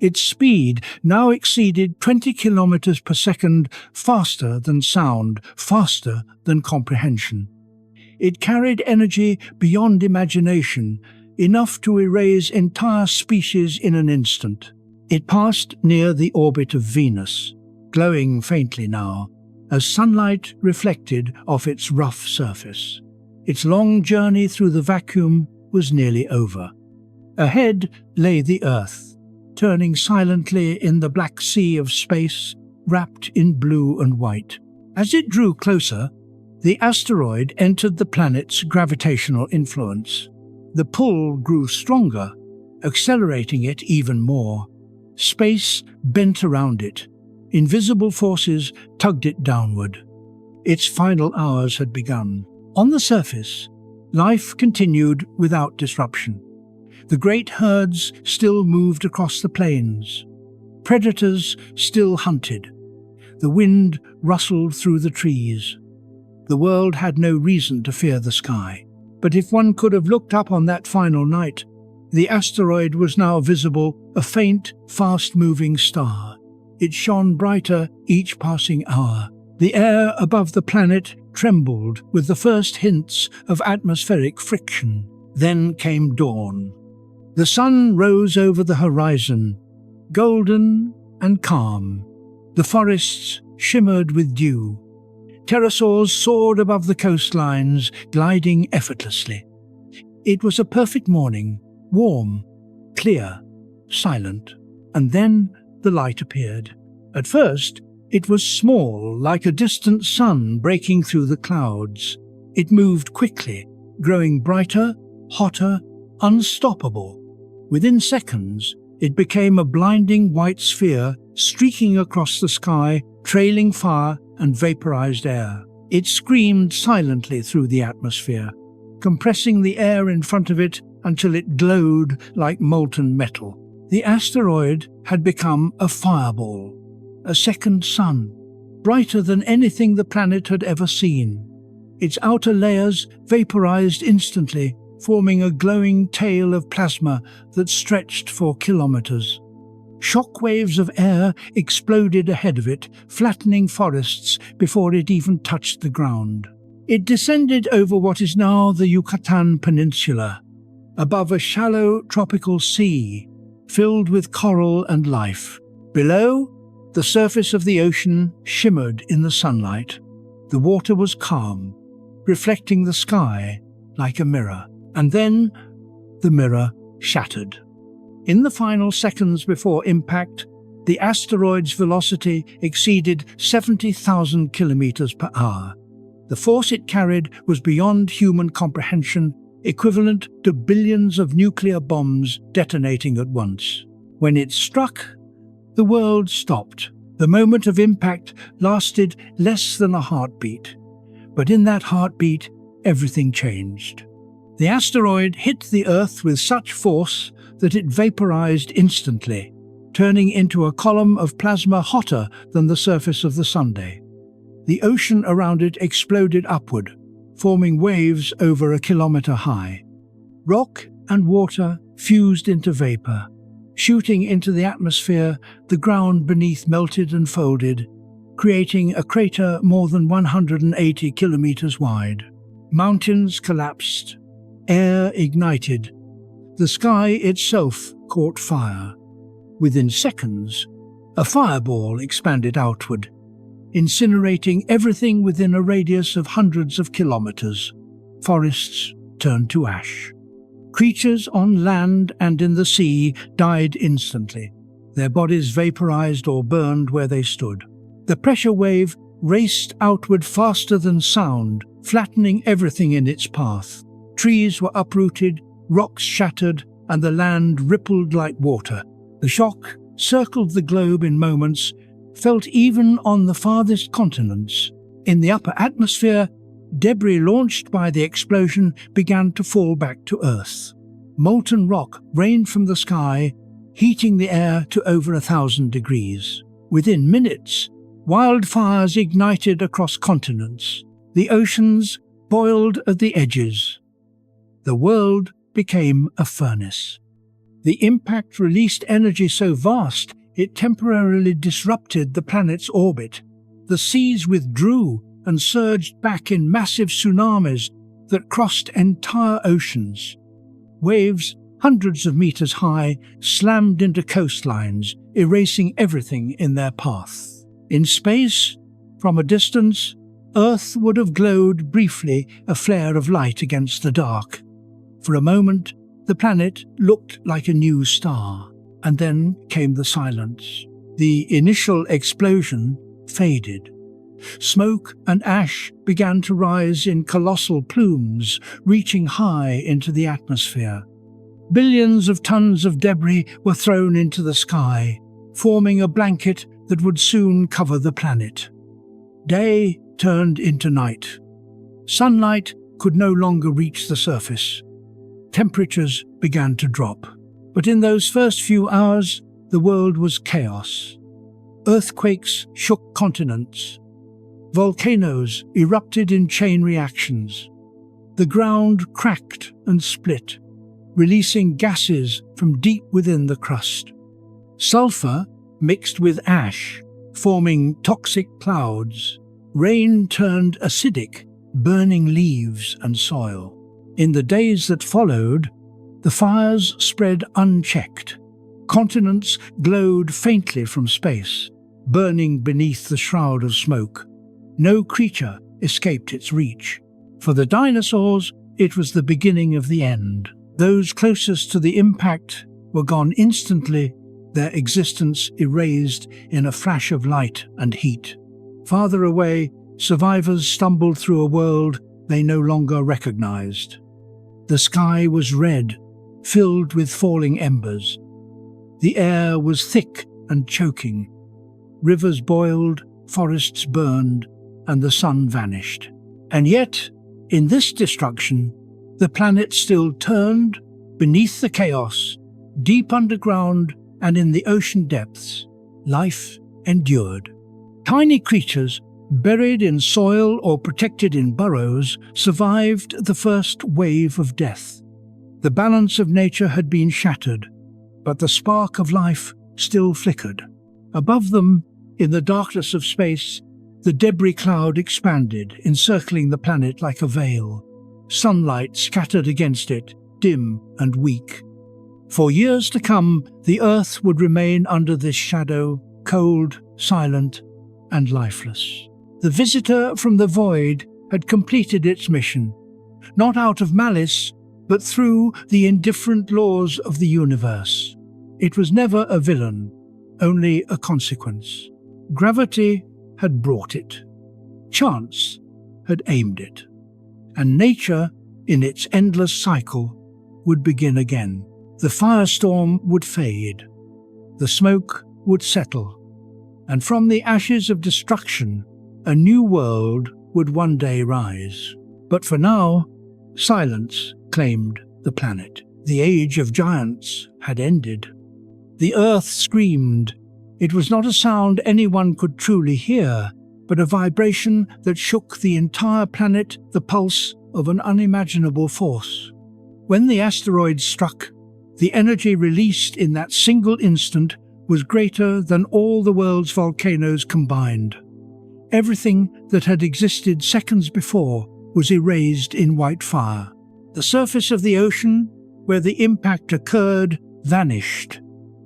Its speed now exceeded 20 kilometers per second, faster than sound, faster than comprehension. It carried energy beyond imagination, enough to erase entire species in an instant. It passed near the orbit of Venus, glowing faintly now, as sunlight reflected off its rough surface. Its long journey through the vacuum was nearly over. Ahead lay the Earth, turning silently in the black sea of space, wrapped in blue and white. As it drew closer, the asteroid entered the planet's gravitational influence. The pull grew stronger, accelerating it even more. Space bent around it. Invisible forces tugged it downward. Its final hours had begun. On the surface, life continued without disruption. The great herds still moved across the plains. Predators still hunted. The wind rustled through the trees. The world had no reason to fear the sky. But if one could have looked up on that final night, the asteroid was now visible, a faint, fast-moving star. It shone brighter each passing hour. The air above the planet trembled with the first hints of atmospheric friction. Then came dawn. The sun rose over the horizon, golden and calm. The forests shimmered with dew. Pterosaurs soared above the coastlines, gliding effortlessly. It was a perfect morning, warm, clear, silent. And then the light appeared. At first, it was small, like a distant sun breaking through the clouds. It moved quickly, growing brighter, hotter, unstoppable. Within seconds, it became a blinding white sphere streaking across the sky, trailing fire and vaporized air. It screamed silently through the atmosphere, compressing the air in front of it until it glowed like molten metal. The asteroid had become a fireball, a second sun, brighter than anything the planet had ever seen. Its outer layers vaporized instantly, forming a glowing tail of plasma that stretched for kilometers. Shock waves of air exploded ahead of it, flattening forests before it even touched the ground. It descended over what is now the Yucatan Peninsula, above a shallow tropical sea filled with coral and life. Below, the surface of the ocean shimmered in the sunlight. The water was calm, reflecting the sky like a mirror. And then the mirror shattered. In the final seconds before impact, the asteroid's velocity exceeded 70,000 kilometers per hour. The force it carried was beyond human comprehension, equivalent to billions of nuclear bombs detonating at once. When it struck, the world stopped. The moment of impact lasted less than a heartbeat. But in that heartbeat, everything changed. The asteroid hit the Earth with such force that it vaporized instantly, turning into a column of plasma hotter than the surface of the Sunday. The ocean around it exploded upward, forming waves over a kilometer high. Rock and water fused into vapor. Shooting into the atmosphere, the ground beneath melted and folded, creating a crater more than 180 kilometers wide. Mountains collapsed. Air ignited. The sky itself caught fire. Within seconds, a fireball expanded outward, incinerating everything within a radius of hundreds of kilometers. Forests turned to ash. Creatures on land and in the sea died instantly, their bodies vaporized or burned where they stood. The pressure wave raced outward faster than sound, flattening everything in its path. Trees were uprooted, rocks shattered, and the land rippled like water. The shock circled the globe in moments, felt even on the farthest continents. In the upper atmosphere, debris launched by the explosion began to fall back to Earth. Molten rock rained from the sky, heating the air to over 1,000 degrees. Within minutes, wildfires ignited across continents. The oceans boiled at the edges. The world became a furnace. The impact released energy so vast it temporarily disrupted the planet's orbit. The seas withdrew and surged back in massive tsunamis that crossed entire oceans. Waves, hundreds of meters high, slammed into coastlines, erasing everything in their path. In space, from a distance, Earth would have glowed briefly, a flare of light against the dark. For a moment, the planet looked like a new star, and then came the silence. The initial explosion faded. Smoke and ash began to rise in colossal plumes, reaching high into the atmosphere. Billions of tons of debris were thrown into the sky, forming a blanket that would soon cover the planet. Day turned into night. Sunlight could no longer reach the surface. Temperatures began to drop. But in those first few hours, the world was chaos. Earthquakes shook continents. Volcanoes erupted in chain reactions. The ground cracked and split, releasing gases from deep within the crust. Sulfur, mixed with ash, forming toxic clouds. Rain turned acidic, burning leaves and soil. In the days that followed, the fires spread unchecked. Continents glowed faintly from space, burning beneath the shroud of smoke. No creature escaped its reach. For the dinosaurs, it was the beginning of the end. Those closest to the impact were gone instantly, their existence erased in a flash of light and heat. Farther away, survivors stumbled through a world they no longer recognized. The sky was red, filled with falling embers. The air was thick and choking. Rivers boiled, forests burned, and the sun vanished. And yet, in this destruction, the planet still turned. Beneath the chaos, deep underground and in the ocean depths, life endured. Tiny creatures, buried in soil or protected in burrows, survived the first wave of death. The balance of nature had been shattered, but the spark of life still flickered. Above them, in the darkness of space, the debris cloud expanded, encircling the planet like a veil. Sunlight scattered against it, dim and weak. For years to come, the Earth would remain under this shadow, cold, silent, and lifeless. The visitor from the void had completed its mission, not out of malice, but through the indifferent laws of the universe. It was never a villain, only a consequence. Gravity had brought it. Chance had aimed it. And nature, in its endless cycle, would begin again. The firestorm would fade. The smoke would settle. And from the ashes of destruction, a new world would one day rise. But for now, silence claimed the planet. The age of giants had ended. The earth screamed. It was not a sound anyone could truly hear, but a vibration that shook the entire planet, the pulse of an unimaginable force. When the asteroid struck, the energy released in that single instant was greater than all the world's volcanoes combined. Everything that had existed seconds before was erased in white fire. The surface of the ocean, where the impact occurred, vanished.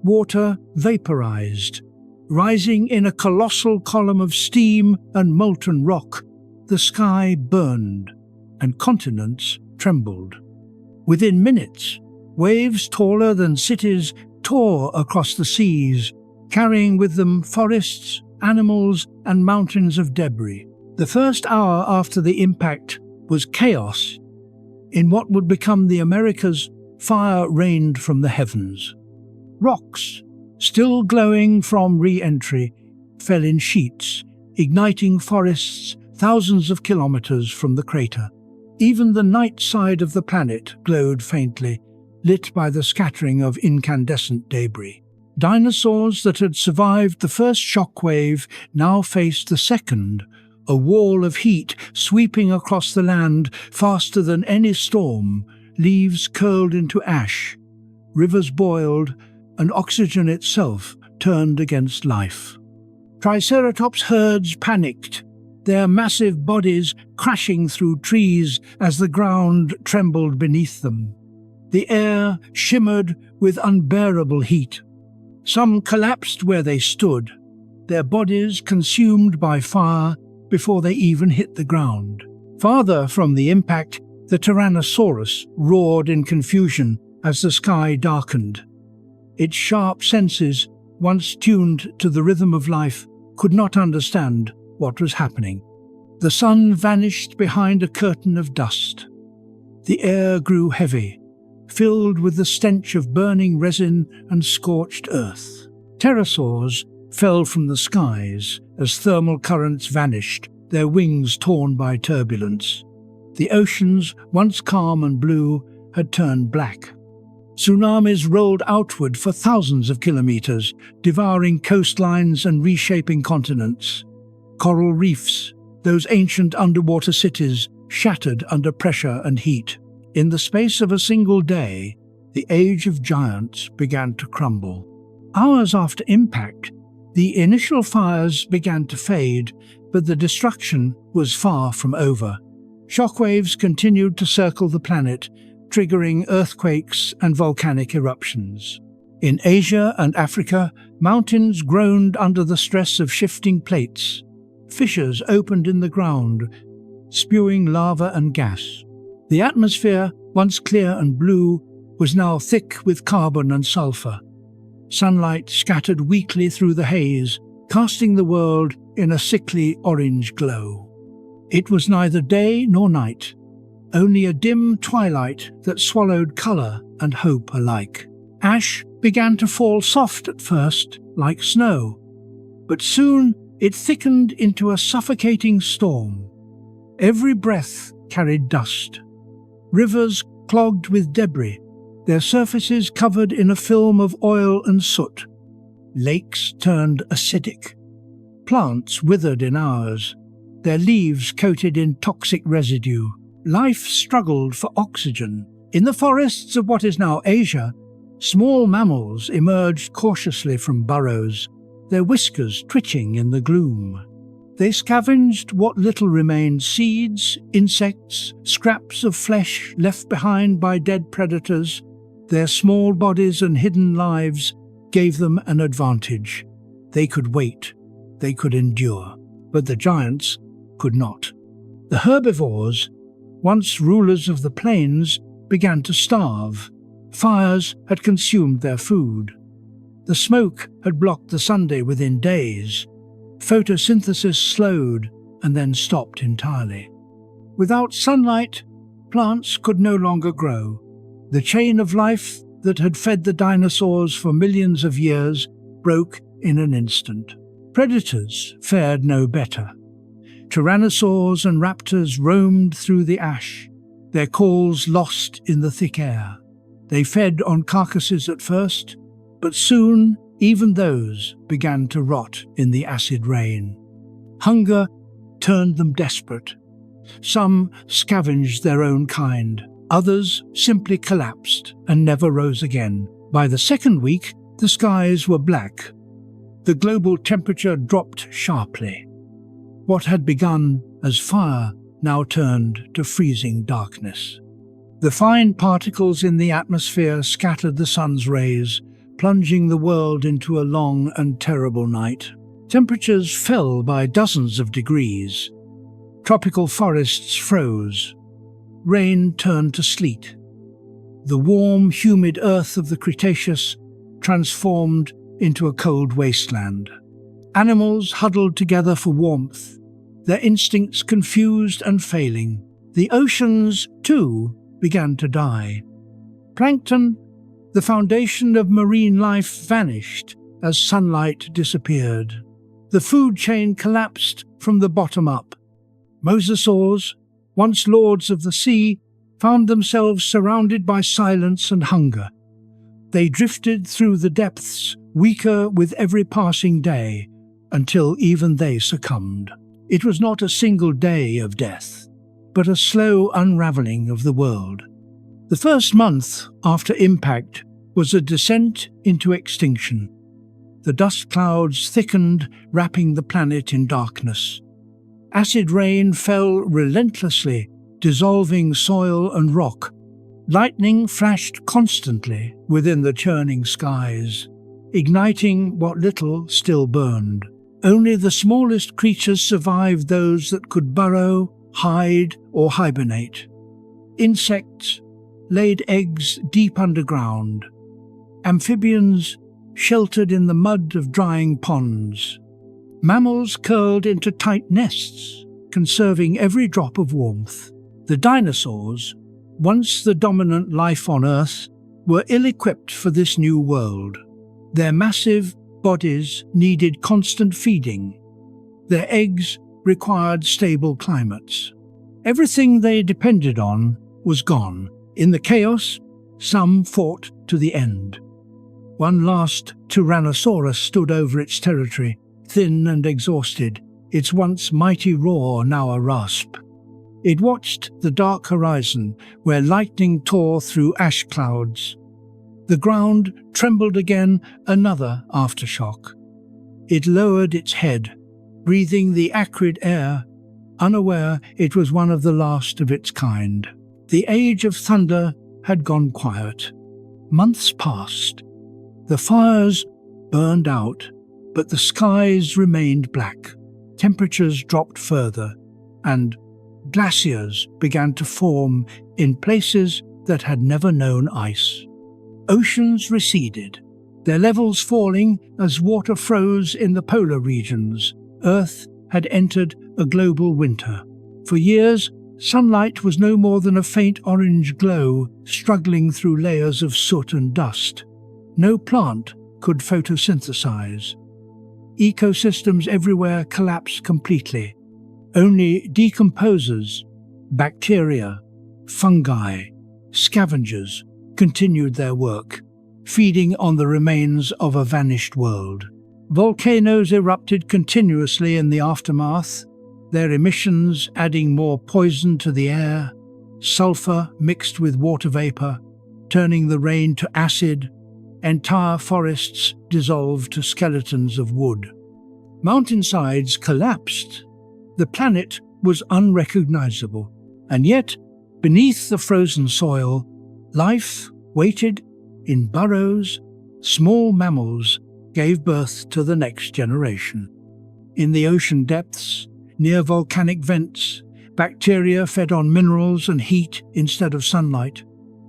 Water vaporized. Rising in a colossal column of steam and molten rock, the sky burned, and continents trembled. Within minutes, waves taller than cities tore across the seas, carrying with them forests, animals, and mountains of debris. The first hour after the impact was chaos. In what would become the Americas, fire rained from the heavens. Rocks, still glowing from re-entry, fell in sheets, igniting forests thousands of kilometers from the crater. Even the night side of the planet glowed faintly, lit by the scattering of incandescent debris. Dinosaurs that had survived the first shockwave now faced the second, a wall of heat sweeping across the land faster than any storm. Leaves curled into ash, rivers boiled, and oxygen itself turned against life. Triceratops herds panicked, their massive bodies crashing through trees as the ground trembled beneath them. The air shimmered with unbearable heat. Some collapsed where they stood, their bodies consumed by fire before they even hit the ground. Farther from the impact, the Tyrannosaurus roared in confusion as the sky darkened. Its sharp senses, once tuned to the rhythm of life, could not understand what was happening. The sun vanished behind a curtain of dust. The air grew heavy, filled with the stench of burning resin and scorched earth. Pterosaurs fell from the skies as thermal currents vanished, their wings torn by turbulence. The oceans, once calm and blue, had turned black. Tsunamis rolled outward for thousands of kilometers, devouring coastlines and reshaping continents. Coral reefs, those ancient underwater cities, shattered under pressure and heat. In the space of a single day, the age of giants began to crumble. Hours after impact, The initial fires began to fade, but the destruction was far from over. Shockwaves continued to circle the planet, triggering earthquakes and volcanic eruptions. In Asia and Africa, mountains groaned under the stress of shifting plates. Fissures opened in the ground, spewing lava and gas. The atmosphere, once clear and blue, was now thick with carbon and sulfur. Sunlight scattered weakly through the haze, casting the world in a sickly orange glow. It was neither day nor night, only a dim twilight that swallowed colour and hope alike. Ash began to fall soft at first, like snow, but soon it thickened into a suffocating storm. Every breath carried dust. Rivers clogged with debris, their surfaces covered in a film of oil and soot. Lakes turned acidic. Plants withered in hours, their leaves coated in toxic residue. Life struggled for oxygen. In the forests of what is now Asia, small mammals emerged cautiously from burrows, their whiskers twitching in the gloom. They scavenged what little remained: seeds, insects, scraps of flesh left behind by dead predators. Their small bodies and hidden lives gave them an advantage. They could wait, they could endure, but the giants could not. The herbivores, once rulers of the plains, began to starve. Fires had consumed their food. The smoke had blocked the sunday within days. Photosynthesis slowed and then stopped entirely. Without sunlight, plants could no longer grow. The chain of life that had fed the dinosaurs for millions of years broke in an instant. Predators fared no better. Tyrannosaurs and raptors roamed through the ash, their calls lost in the thick air. They fed on carcasses at first, but soon even those began to rot in the acid rain. Hunger turned them desperate. Some scavenged their own kind. Others simply collapsed and never rose again. By the second week, the skies were black. The global temperature dropped sharply. What had begun as fire now turned to freezing darkness. The fine particles in the atmosphere scattered the sun's rays, plunging the world into a long and terrible night. Temperatures fell by dozens of degrees. Tropical forests froze. Rain turned to sleet. The warm, humid earth of the Cretaceous transformed into a cold wasteland. Animals huddled together for warmth, their instincts confused and failing. The oceans, too, began to die. Plankton, the foundation of marine life, vanished as sunlight disappeared. The food chain collapsed from the bottom up. Mosasaurs, once lords of the sea, found themselves surrounded by silence and hunger. They drifted through the depths, weaker with every passing day, until even they succumbed. It was not a single day of death, but a slow unraveling of the world. The first month after impact was a descent into extinction. The dust clouds thickened, wrapping the planet in darkness. Acid rain fell relentlessly, dissolving soil and rock. Lightning flashed constantly within the churning skies, igniting what little still burned. Only the smallest creatures survived, those that could burrow, hide, or hibernate. Insects laid eggs deep underground. Amphibians sheltered in the mud of drying ponds. Mammals curled into tight nests, conserving every drop of warmth. The dinosaurs, once the dominant life on Earth, were ill-equipped for this new world. Their massive bodies needed constant feeding. Their eggs required stable climates. Everything they depended on was gone. In the chaos, some fought to the end. One last Tyrannosaurus stood over its territory, thin and exhausted, its once mighty roar now a rasp. It watched the dark horizon, where lightning tore through ash clouds. The ground trembled again, another aftershock. It lowered its head, breathing the acrid air, unaware it was one of the last of its kind. The age of thunder had gone quiet. Months passed. The fires burned out, but the skies remained black. Temperatures dropped further, and glaciers began to form in places that had never known ice. Oceans receded, their levels falling as water froze in the polar regions. Earth had entered a global winter. For years, sunlight was no more than a faint orange glow struggling through layers of soot and dust. No plant could photosynthesize. Ecosystems everywhere collapsed completely. Only decomposers, bacteria, fungi, scavengers continued their work, feeding on the remains of a vanished world. Volcanoes erupted continuously in the aftermath, their emissions adding more poison to the air, sulfur mixed with water vapor, turning the rain to acid. Entire forests dissolved to skeletons of wood. Mountainsides collapsed. The planet was unrecognizable, and yet, beneath the frozen soil, life waited in burrows. Small mammals gave birth to the next generation. In the ocean depths, near volcanic vents, bacteria fed on minerals and heat instead of sunlight.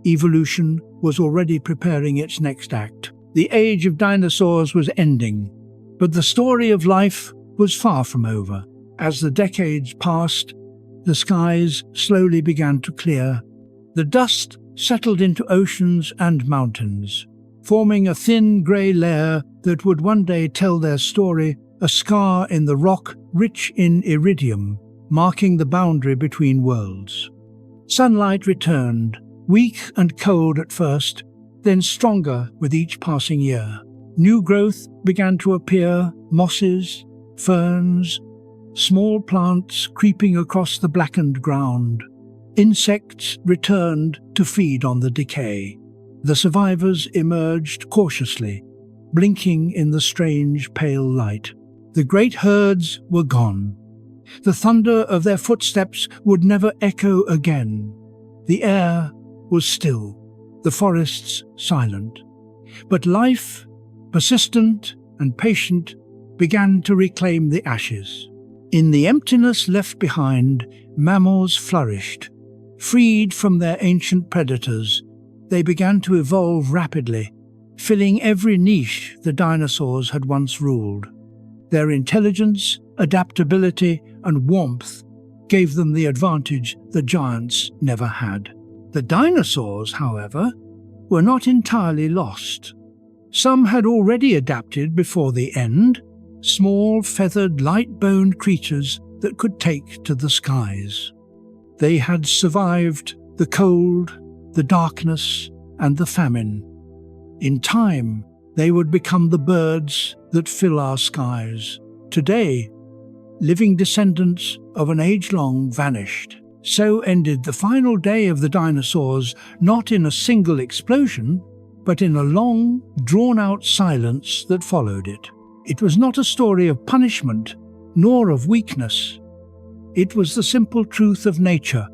Evolution was already preparing its next act. The age of dinosaurs was ending, but the story of life was far from over. As the decades passed, the skies slowly began to clear. The dust settled into oceans and mountains, forming a thin grey layer that would one day tell their story, a scar in the rock rich in iridium, marking the boundary between worlds. Sunlight returned, weak and cold at first, then stronger with each passing year. New growth began to appear, mosses, ferns, small plants creeping across the blackened ground. Insects returned to feed on the decay. The survivors emerged cautiously, blinking in the strange pale light. The great herds were gone. The thunder of their footsteps would never echo again. The air was still, the forests silent. But life, persistent and patient, began to reclaim the ashes. In the emptiness left behind, mammals flourished. Freed from their ancient predators, they began to evolve rapidly, filling every niche the dinosaurs had once ruled. Their intelligence, adaptability, and warmth gave them the advantage the giants never had. The dinosaurs, however, were not entirely lost. Some had already adapted before the end, small, feathered, light-boned creatures that could take to the skies. They had survived the cold, the darkness, and the famine. In time, they would become the birds that fill our skies. Today, living descendants of an age long vanished. So ended the final day of the dinosaurs, not in a single explosion, but in a long, drawn-out silence that followed it. It was not a story of punishment, nor of weakness. It was the simple truth of nature,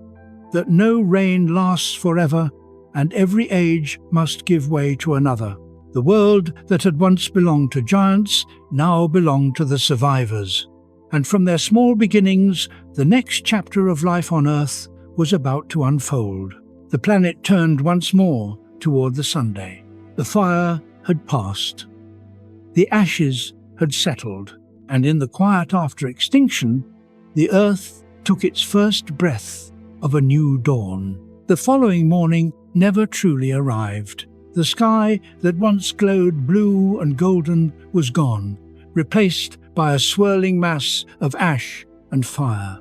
that no reign lasts forever, and every age must give way to another. The world that had once belonged to giants now belonged to the survivors. And from their small beginnings, the next chapter of life on Earth was about to unfold. The planet turned once more toward the Sunday. The fire had passed. The ashes had settled, and in the quiet after extinction, the Earth took its first breath of a new dawn. The following morning never truly arrived. The sky that once glowed blue and golden was gone, replaced by a swirling mass of ash and fire.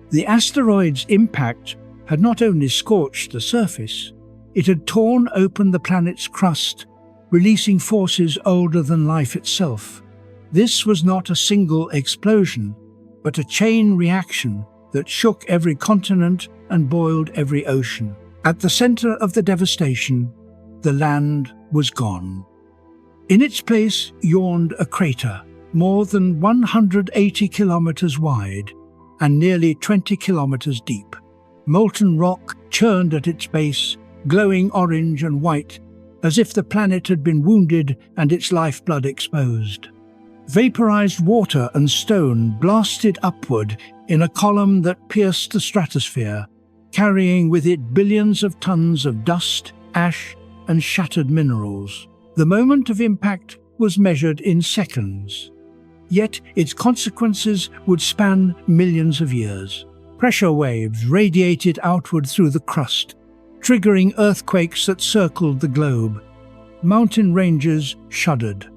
The asteroid's impact had not only scorched the surface, it had torn open the planet's crust, releasing forces older than life itself. This was not a single explosion, but a chain reaction that shook every continent and boiled every ocean. At the center of the devastation, the land was gone. In its place yawned a crater, more than 180 kilometers wide and nearly 20 kilometers deep. Molten rock churned at its base, glowing orange and white, as if the planet had been wounded and its lifeblood exposed. Vaporized water and stone blasted upward in a column that pierced the stratosphere, carrying with it billions of tons of dust, ash, and shattered minerals. The moment of impact was measured in seconds, yet its consequences would span millions of years. Pressure waves radiated outward through the crust, triggering earthquakes that circled the globe. Mountain ranges shuddered.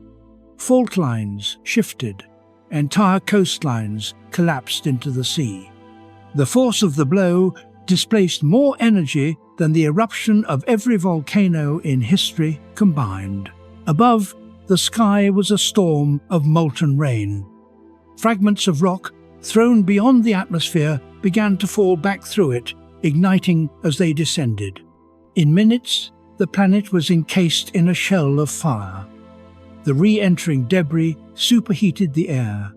Fault lines shifted. Entire coastlines collapsed into the sea. The force of the blow displaced more energy than the eruption of every volcano in history combined. Above, the sky was a storm of molten rain. Fragments of rock, thrown beyond the atmosphere, began to fall back through it, igniting as they descended. In minutes, the planet was encased in a shell of fire. The re-entering debris superheated the air,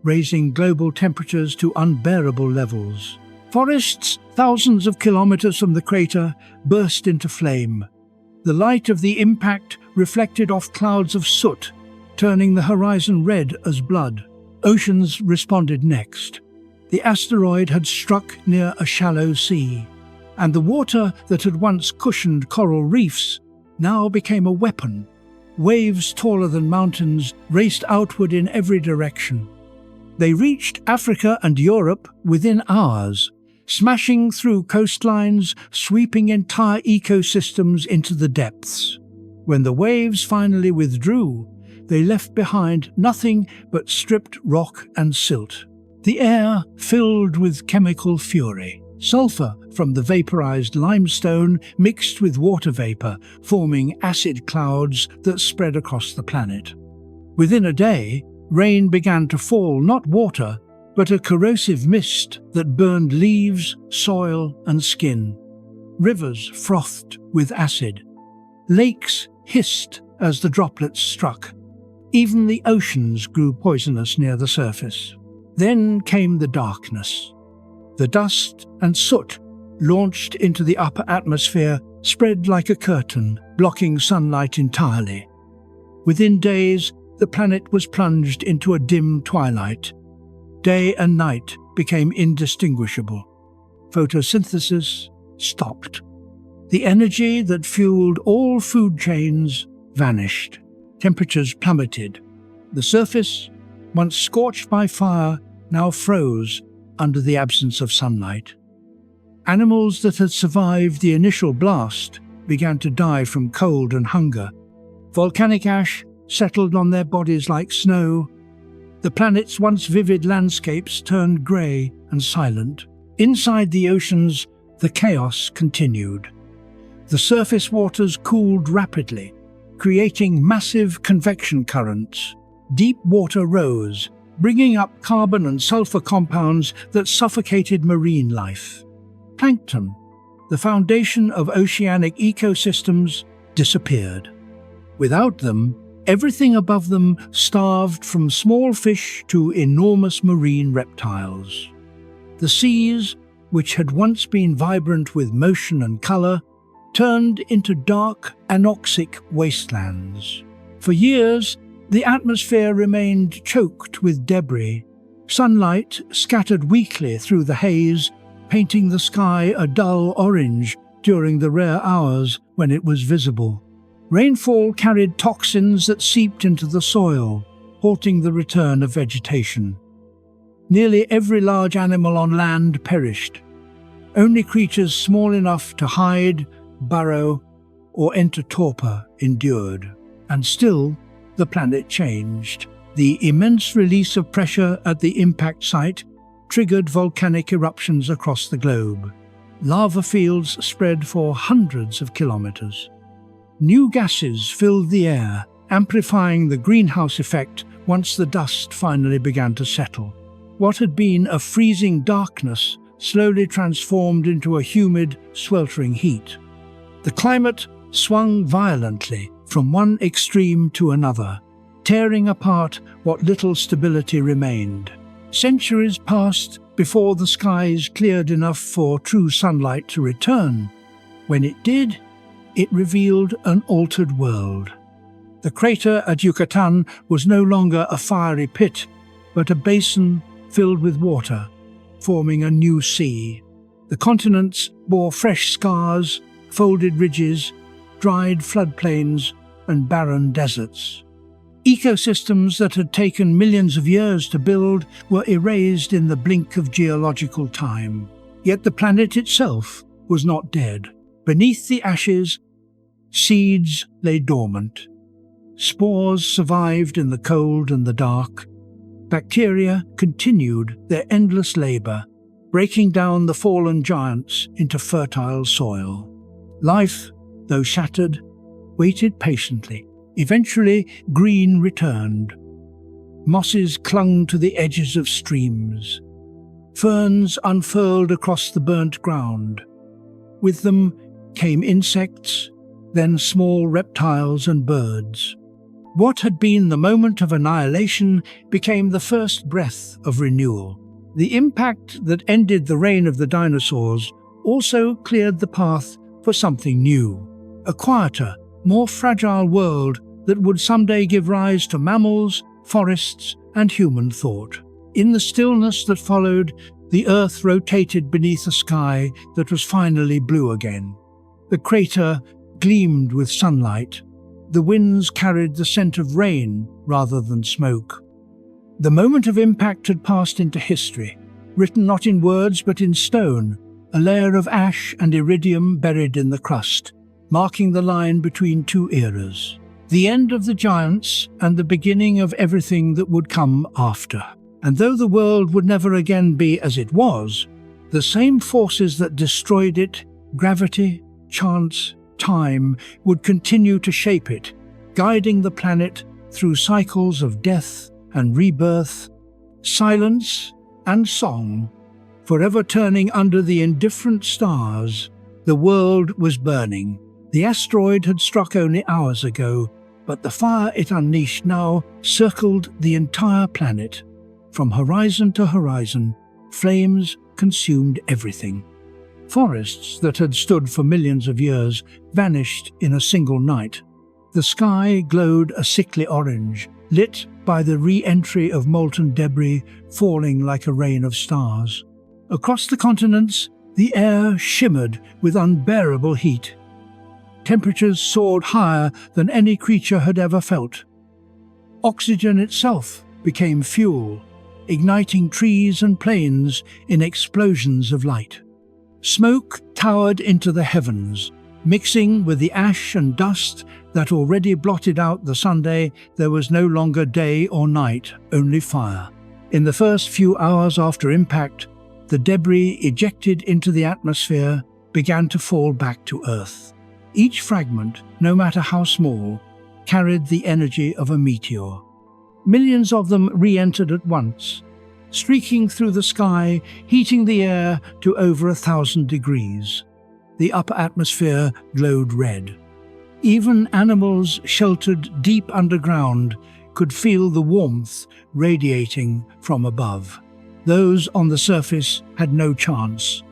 raising global temperatures to unbearable levels. Forests thousands of kilometers from the crater burst into flame. The light of the impact reflected off clouds of soot, turning the horizon red as blood. Oceans responded next. The asteroid had struck near a shallow sea, and the water that had once cushioned coral reefs now became a weapon. Waves taller than mountains raced outward in every direction. They reached Africa and Europe within hours, smashing through coastlines, sweeping entire ecosystems into the depths. When the waves finally withdrew, they left behind nothing but stripped rock and silt. The air filled with chemical fury. Sulfur from the vaporized limestone mixed with water vapor, forming acid clouds that spread across the planet. Within a day, rain began to fall, not water, but a corrosive mist that burned leaves, soil, and skin. Rivers frothed with acid. Lakes hissed as the droplets struck. Even the oceans grew poisonous near the surface. Then came the darkness. The dust and soot, launched into the upper atmosphere, spread like a curtain, blocking sunlight entirely. Within days, the planet was plunged into a dim twilight. Day and night became indistinguishable. Photosynthesis stopped. The energy that fueled all food chains vanished. Temperatures plummeted. The surface, once scorched by fire, now froze under the absence of sunlight. Animals that had survived the initial blast began to die from cold and hunger. Volcanic ash settled on their bodies like snow. The planet's once vivid landscapes turned grey and silent. Inside the oceans, the chaos continued. The surface waters cooled rapidly, creating massive convection currents. Deep water rose, bringing up carbon and sulfur compounds that suffocated marine life. Plankton, the foundation of oceanic ecosystems, disappeared. Without them, everything above them starved, from small fish to enormous marine reptiles. The seas, which had once been vibrant with motion and color, turned into dark, anoxic wastelands. For years, the atmosphere remained choked with debris. Sunlight scattered weakly through the haze, painting the sky a dull orange during the rare hours when it was visible. Rainfall carried toxins that seeped into the soil, halting the return of vegetation. Nearly every large animal on land perished. Only creatures small enough to hide, burrow, or enter torpor endured. And still, the planet changed. The immense release of pressure at the impact site triggered volcanic eruptions across the globe. Lava fields spread for hundreds of kilometers. New gases filled the air, amplifying the greenhouse effect once the dust finally began to settle. What had been a freezing darkness slowly transformed into a humid, sweltering heat. The climate swung violently from one extreme to another. tearing apart what little stability remained. Centuries passed before the skies cleared enough for true sunlight to return. When it did, it revealed an altered world. The crater at Yucatan was no longer a fiery pit, but a basin filled with water, forming a new sea. The continents bore fresh scars, folded ridges, dried floodplains, and barren deserts. Ecosystems that had taken millions of years to build were erased in the blink of geological time. Yet the planet itself was not dead. Beneath the ashes, seeds lay dormant. Spores survived in the cold and the dark. Bacteria continued their endless labor, breaking down the fallen giants into fertile soil. Life, though shattered, waited patiently. Eventually, green returned. Mosses clung to the edges of streams. Ferns unfurled across the burnt ground. With them came insects, then small reptiles and birds. What had been the moment of annihilation became the first breath of renewal. The impact that ended the reign of the dinosaurs also cleared the path for something new, a quieter, more fragile world that would someday give rise to mammals, forests, and human thought. In the stillness that followed, the Earth rotated beneath a sky that was finally blue again. The crater gleamed with sunlight. The winds carried the scent of rain rather than smoke. The moment of impact had passed into history, written not in words but in stone, a layer of ash and iridium buried in the crust, marking the line between two eras. The end of the giants and the beginning of everything that would come after. And though the world would never again be as it was, the same forces that destroyed it, gravity, chance, time, would continue to shape it, guiding the planet through cycles of death and rebirth, silence and song. Forever turning under the indifferent stars, the world was burning. The asteroid had struck only hours ago, but the fire it unleashed now circled the entire planet. From horizon to horizon, flames consumed everything. Forests that had stood for millions of years vanished in a single night. The sky glowed a sickly orange, lit by the re-entry of molten debris falling like a rain of stars. Across the continents, the air shimmered with unbearable heat. Temperatures soared higher than any creature had ever felt. Oxygen itself became fuel, igniting trees and plains in explosions of light. Smoke towered into the heavens. Mixing with the ash and dust that already blotted out the Sunday, there was no longer day or night, only fire. In the first few hours after impact, the debris ejected into the atmosphere began to fall back to Earth. Each fragment, no matter how small, carried the energy of a meteor. Millions of them re-entered at once, streaking through the sky, heating the air to over 1,000 degrees. The upper atmosphere glowed red. Even animals sheltered deep underground could feel the warmth radiating from above. Those on the surface had no chance.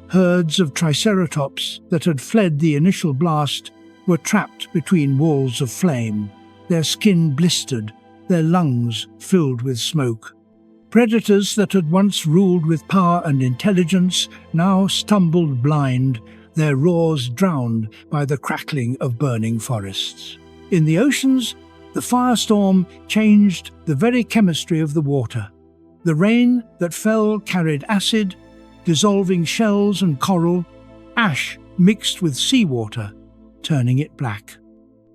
Herds of triceratops that had fled the initial blast were trapped between walls of flame, their skin blistered, their lungs filled with smoke. Predators that had once ruled with power and intelligence now stumbled blind, their roars drowned by the crackling of burning forests. In the oceans, the firestorm changed the very chemistry of the water. The rain that fell carried acid, dissolving shells and coral, ash mixed with seawater, turning it black.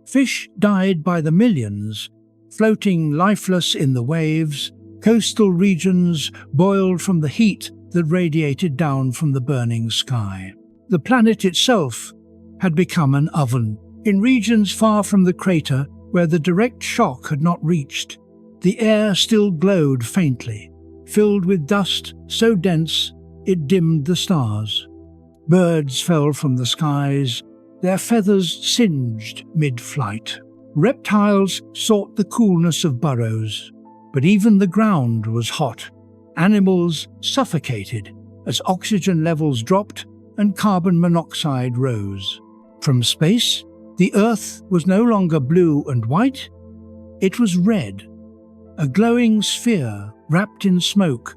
Fish died by the millions, floating lifeless in the waves. Coastal regions boiled from the heat that radiated down from the burning sky. The planet itself had become an oven. In regions far from the crater, where the direct shock had not reached, the air still glowed faintly, filled with dust so dense it dimmed the stars. Birds fell from the skies, their feathers singed mid-flight. Reptiles sought the coolness of burrows, but even the ground was hot. Animals suffocated as oxygen levels dropped and carbon monoxide rose. From space, the Earth was no longer blue and white, it was red, a glowing sphere wrapped in smoke.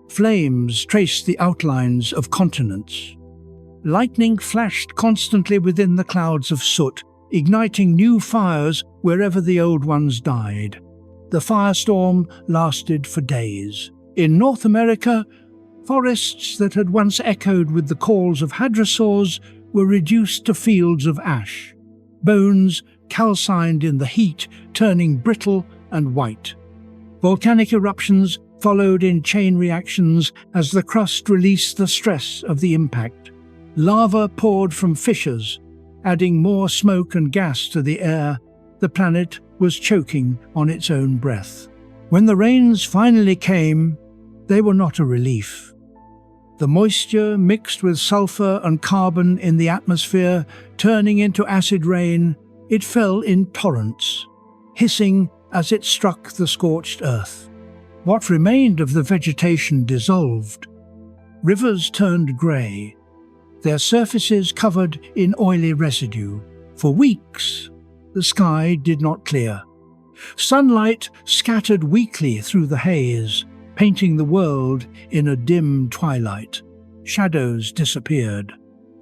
Flames traced the outlines of continents. Lightning flashed constantly within the clouds of soot, igniting new fires wherever the old ones died. The firestorm lasted for days. In North America, forests that had once echoed with the calls of hadrosaurs were reduced to fields of ash, bones calcined in the heat, turning brittle and white. Volcanic eruptions followed in chain reactions as the crust released the stress of the impact. Lava poured from fissures, adding more smoke and gas to the air. The planet was choking on its own breath. When the rains finally came, they were not a relief. The moisture mixed with sulfur and carbon in the atmosphere, turning into acid rain, it fell in torrents, hissing as it struck the scorched earth. What remained of the vegetation dissolved. Rivers turned grey, their surfaces covered in oily residue. For weeks, the sky did not clear. Sunlight scattered weakly through the haze, painting the world in a dim twilight. Shadows disappeared,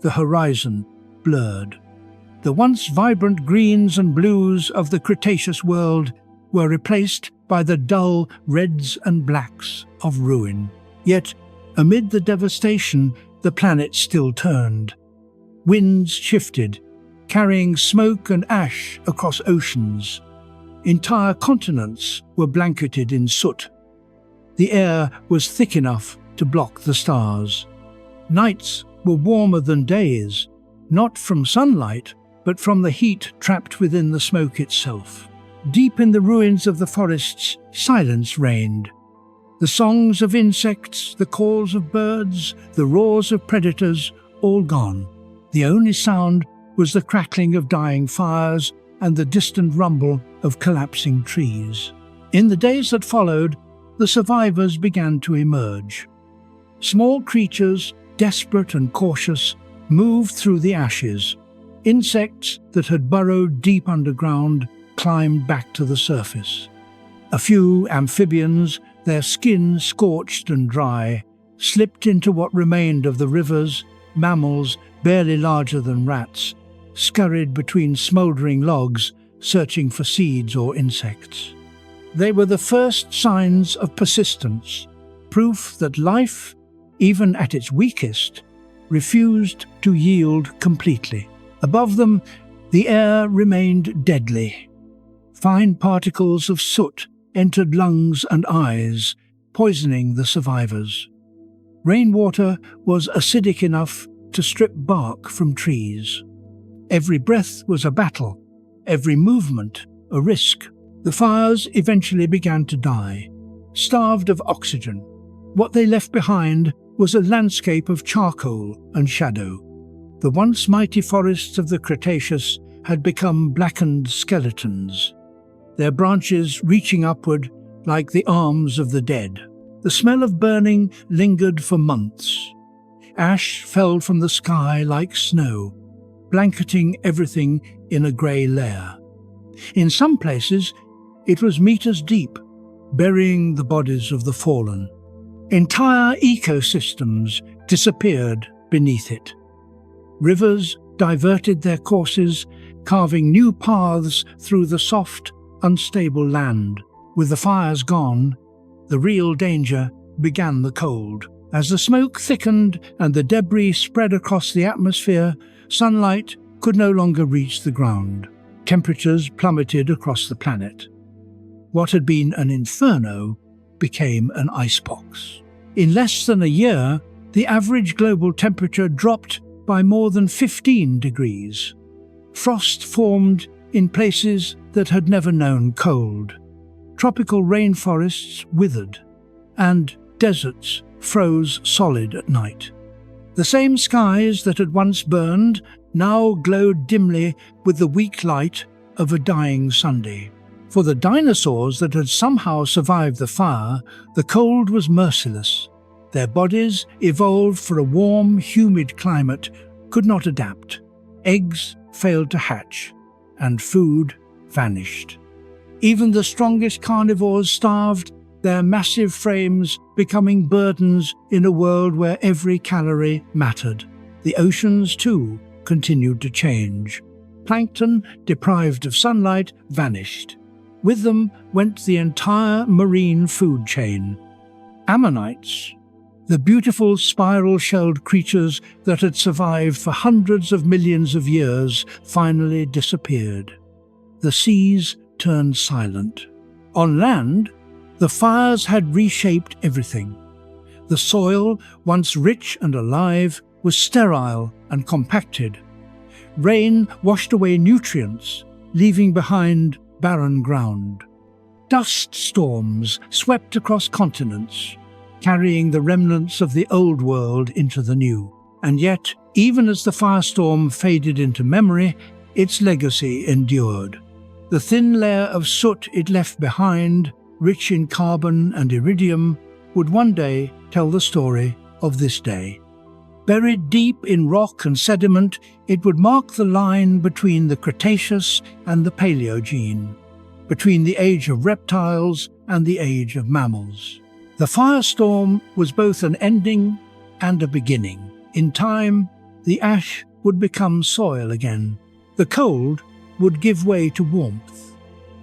the horizon blurred. The once vibrant greens and blues of the Cretaceous world were replaced by the dull reds and blacks of ruin. Yet, amid the devastation, the planet still turned. Winds shifted, carrying smoke and ash across oceans. Entire continents were blanketed in soot. The air was thick enough to block the stars. Nights were warmer than days, not from sunlight, but from the heat trapped within the smoke itself. Deep in the ruins of the forests, silence reigned. The songs of insects, the calls of birds, the roars of predators, all gone. The only sound was the crackling of dying fires and the distant rumble of collapsing trees. In the days that followed, the survivors began to emerge. Small creatures, desperate and cautious, moved through the ashes. Insects that had burrowed deep underground climbed back to the surface. A few amphibians, their skin scorched and dry, slipped into what remained of the rivers. Mammals, barely larger than rats, scurried between smouldering logs, searching for seeds or insects. They were the first signs of persistence, proof that life, even at its weakest, refused to yield completely. Above them, the air remained deadly. Fine particles of soot entered lungs and eyes, poisoning the survivors. Rainwater was acidic enough to strip bark from trees. Every breath was a battle, every movement a risk. The fires eventually began to die, starved of oxygen. What they left behind was a landscape of charcoal and shadow. The once mighty forests of the Cretaceous had become blackened skeletons, their branches reaching upward like the arms of the dead. The smell of burning lingered for months. Ash fell from the sky like snow, blanketing everything in a grey layer. In some places, it was meters deep, burying the bodies of the fallen. Entire ecosystems disappeared beneath it. Rivers diverted their courses, carving new paths through the soft, unstable land. With the fires gone, the real danger began the cold. As the smoke thickened and the debris spread across the atmosphere, sunlight could no longer reach the ground. Temperatures plummeted across the planet. What had been an inferno became an icebox. In less than a year, the average global temperature dropped by more than 15 degrees. Frost formed in places that had never known cold. Tropical rainforests withered, and deserts froze solid at night. The same skies that had once burned now glowed dimly with the weak light of a dying Sunday. For the dinosaurs that had somehow survived the fire, the cold was merciless. Their bodies, evolved for a warm, humid climate, could not adapt. Eggs failed to hatch, and food vanished. Even the strongest carnivores starved, their massive frames becoming burdens in a world where every calorie mattered. The oceans, too, continued to change. Plankton, deprived of sunlight, vanished. With them went the entire marine food chain. Ammonites, the beautiful spiral-shelled creatures that had survived for hundreds of millions of years, finally disappeared. The seas turned silent. On land, the fires had reshaped everything. The soil, once rich and alive, was sterile and compacted. Rain washed away nutrients, leaving behind barren ground. Dust storms swept across continents, carrying the remnants of the old world into the new. And yet, even as the firestorm faded into memory, its legacy endured. The thin layer of soot it left behind, rich in carbon and iridium, would one day tell the story of this day. Buried deep in rock and sediment, it would mark the line between the Cretaceous and the Paleogene, between the age of reptiles and the age of mammals. The firestorm was both an ending and a beginning. In time, the ash would become soil again. The cold would give way to warmth.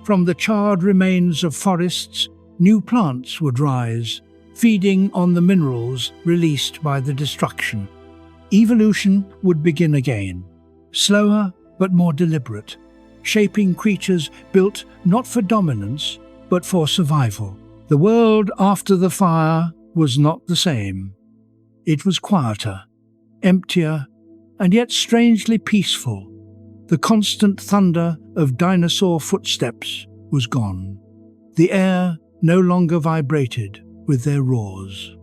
From the charred remains of forests, new plants would rise, feeding on the minerals released by the destruction. Evolution would begin again, slower but more deliberate, shaping creatures built not for dominance but for survival. The world after the fire was not the same. It was quieter, emptier, and yet strangely peaceful. The constant thunder of dinosaur footsteps was gone. The air no longer vibrated with their roars.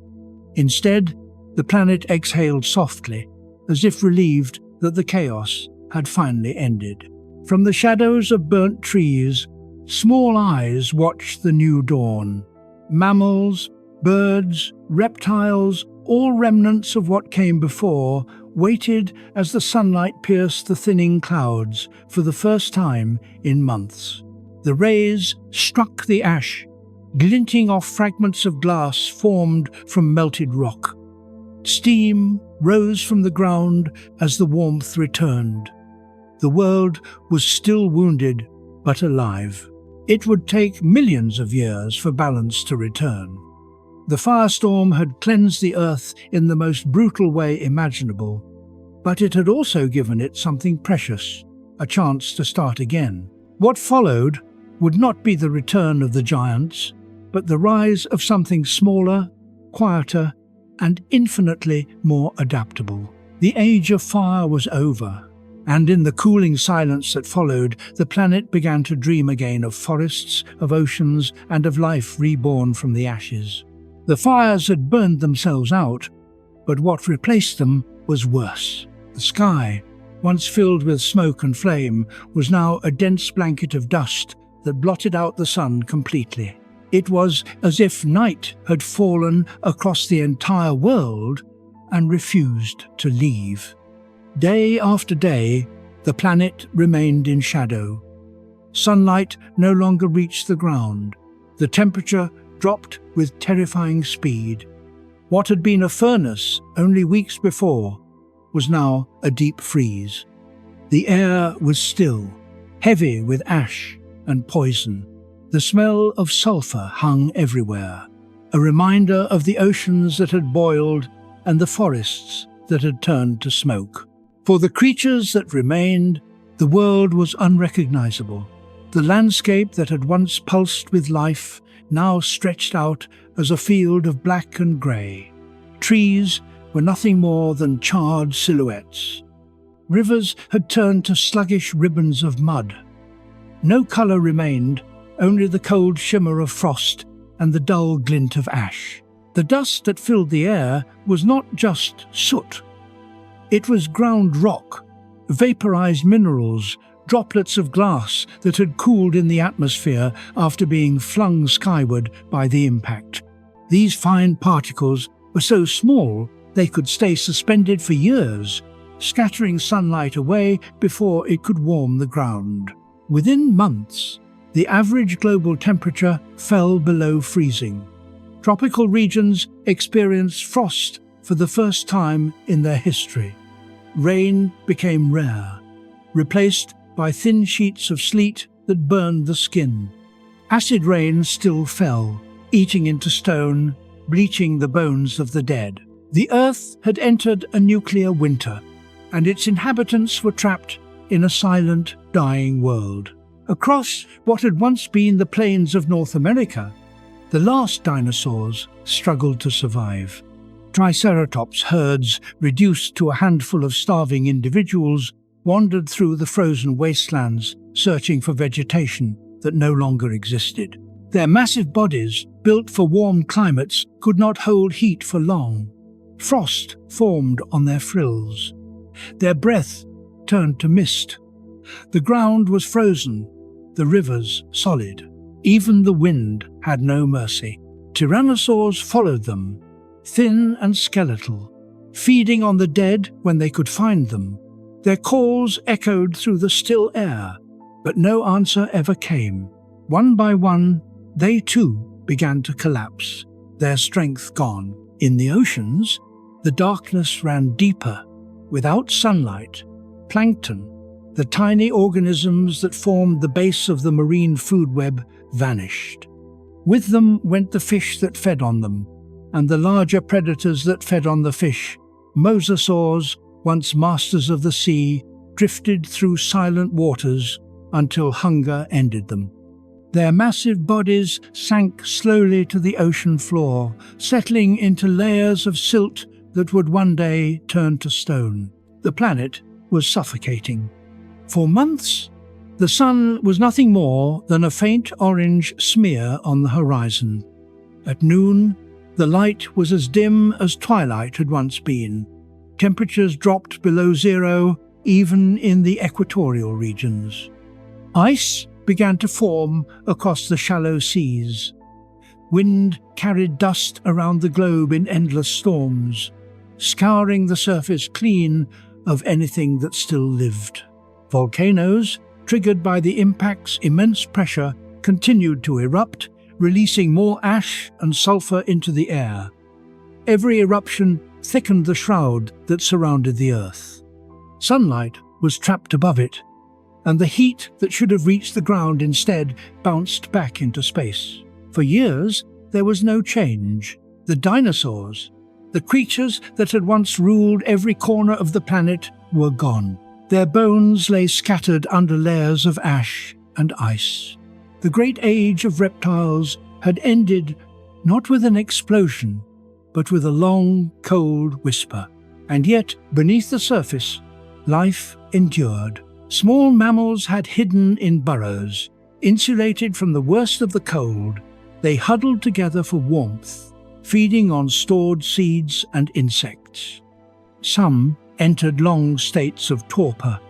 Instead, the planet exhaled softly, as if relieved that the chaos had finally ended. From the shadows of burnt trees, small eyes watched the new dawn. Mammals, birds, reptiles, all remnants of what came before, waited as the sunlight pierced the thinning clouds for the first time in months. The rays struck the ash, glinting off fragments of glass formed from melted rock. Steam rose from the ground as the warmth returned. The world was still wounded, but alive. It would take millions of years for balance to return. The firestorm had cleansed the earth in the most brutal way imaginable, but it had also given it something precious, a chance to start again. What followed would not be the return of the giants, but the rise of something smaller, quieter, and infinitely more adaptable. The age of fire was over, and in the cooling silence that followed, the planet began to dream again of forests, of oceans, and of life reborn from the ashes. The fires had burned themselves out, but what replaced them was worse. The sky, once filled with smoke and flame, was now a dense blanket of dust that blotted out the sun completely. It was as if night had fallen across the entire world and refused to leave. Day after day, the planet remained in shadow. Sunlight no longer reached the ground. The temperature dropped with terrifying speed. What had been a furnace only weeks before was now a deep freeze. The air was still, heavy with ash and poison. The smell of sulfur hung everywhere, a reminder of the oceans that had boiled and the forests that had turned to smoke. For the creatures that remained, the world was unrecognizable. The landscape that had once pulsed with life now stretched out as a field of black and grey. Trees were nothing more than charred silhouettes. Rivers had turned to sluggish ribbons of mud. No colour remained, only the cold shimmer of frost and the dull glint of ash. The dust that filled the air was not just soot. It was ground rock, vaporized minerals, droplets of glass that had cooled in the atmosphere after being flung skyward by the impact. These fine particles were so small they could stay suspended for years, scattering sunlight away before it could warm the ground. Within months, the average global temperature fell below freezing. Tropical regions experienced frost for the first time in their history. Rain became rare, replaced by thin sheets of sleet that burned the skin. Acid rain still fell, eating into stone, bleaching the bones of the dead. The Earth had entered a nuclear winter, and its inhabitants were trapped in a silent, dying world. Across what had once been the plains of North America, the last dinosaurs struggled to survive. Triceratops herds, reduced to a handful of starving individuals, wandered through the frozen wastelands, searching for vegetation that no longer existed. Their massive bodies, built for warm climates, could not hold heat for long. Frost formed on their frills. Their breath turned to mist. The ground was frozen, the rivers solid. Even the wind had no mercy. Tyrannosaurs followed them, thin and skeletal, feeding on the dead when they could find them. Their calls echoed through the still air, but no answer ever came. One by one, they too began to collapse, their strength gone. In the oceans, the darkness ran deeper. Without sunlight, plankton, the tiny organisms that formed the base of the marine food web, vanished. With them went the fish that fed on them, and the larger predators that fed on the fish. Mosasaurs, once masters of the sea, drifted through silent waters until hunger ended them. Their massive bodies sank slowly to the ocean floor, settling into layers of silt that would one day turn to stone. The planet was suffocating. For months, the sun was nothing more than a faint orange smear on the horizon. At noon, the light was as dim as twilight had once been. Temperatures dropped below zero, even in the equatorial regions. Ice began to form across the shallow seas. Wind carried dust around the globe in endless storms, scouring the surface clean of anything that still lived. Volcanoes, triggered by the impact's immense pressure, continued to erupt, releasing more ash and sulfur into the air. Every eruption thickened the shroud that surrounded the Earth. Sunlight was trapped above it, and the heat that should have reached the ground instead bounced back into space. For years, there was no change. The dinosaurs, the creatures that had once ruled every corner of the planet, were gone. Their bones lay scattered under layers of ash and ice. The great age of reptiles had ended not with an explosion, but with a long, cold whisper. And yet, beneath the surface, life endured. Small mammals had hidden in burrows. Insulated from the worst of the cold, they huddled together for warmth, feeding on stored seeds and insects. Some entered long states of torpor,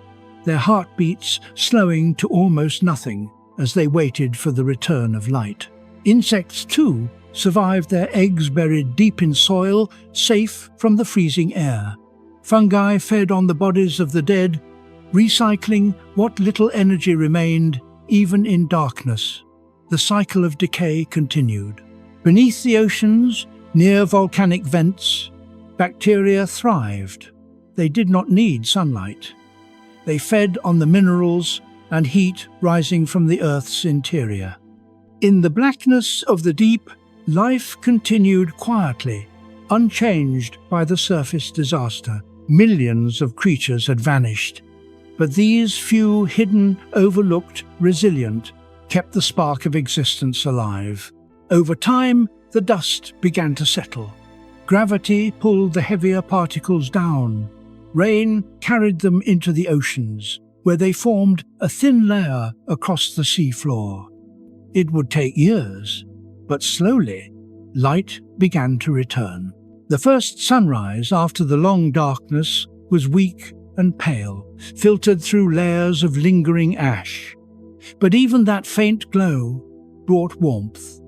their heartbeats slowing to almost nothing as they waited for the return of light. Insects, too, survived their eggs buried deep in soil, safe from the freezing air. Fungi fed on the bodies of the dead, recycling what little energy remained, even in darkness. The cycle of decay continued. Beneath the oceans, near volcanic vents, bacteria thrived. They did not need sunlight. They fed on the minerals and heat rising from the Earth's interior. In the blackness of the deep, life continued quietly, unchanged by the surface disaster. Millions of creatures had vanished, but these few, hidden, overlooked, resilient, kept the spark of existence alive. Over time, the dust began to settle. Gravity pulled the heavier particles down. Rain carried them into the oceans, where they formed a thin layer across the seafloor. It would take years, but slowly, light began to return. The first sunrise after the long darkness was weak and pale, filtered through layers of lingering ash. But even that faint glow brought warmth.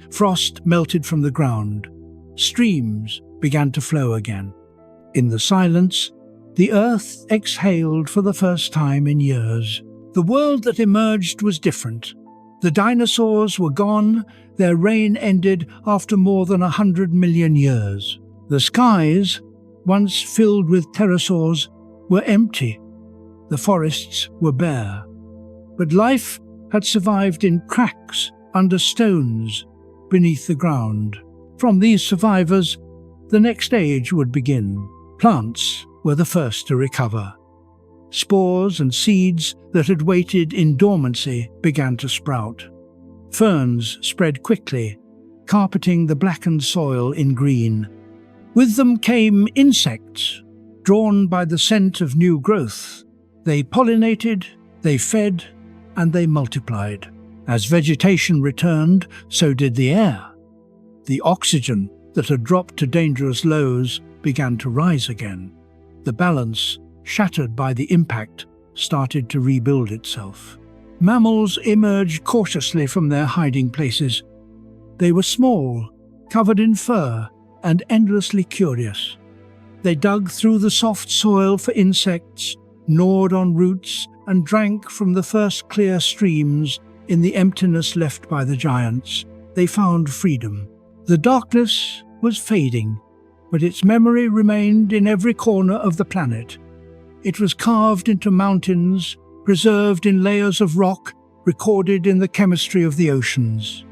Frost melted from the ground. Streams began to flow again. In the silence, the earth exhaled for the first time in years. The world that emerged was different. The dinosaurs were gone, their reign ended after more than 100 million years. The skies, once filled with pterosaurs, were empty. The forests were bare. But life had survived in cracks, under stones, beneath the ground. From these survivors, the next age would begin. Plants were the first to recover. Spores and seeds that had waited in dormancy began to sprout. Ferns spread quickly, carpeting the blackened soil in green. With them came insects, drawn by the scent of new growth. They pollinated, they fed, and they multiplied. As vegetation returned, so did the air. The oxygen that had dropped to dangerous lows began to rise again. The balance, shattered by the impact, started to rebuild itself. Mammals emerged cautiously from their hiding places. They were small, covered in fur, and endlessly curious. They dug through the soft soil for insects, gnawed on roots, and drank from the first clear streams in the emptiness left by the giants. They found freedom. The darkness was fading, but its memory remained in every corner of the planet. It was carved into mountains, preserved in layers of rock, recorded in the chemistry of the oceans.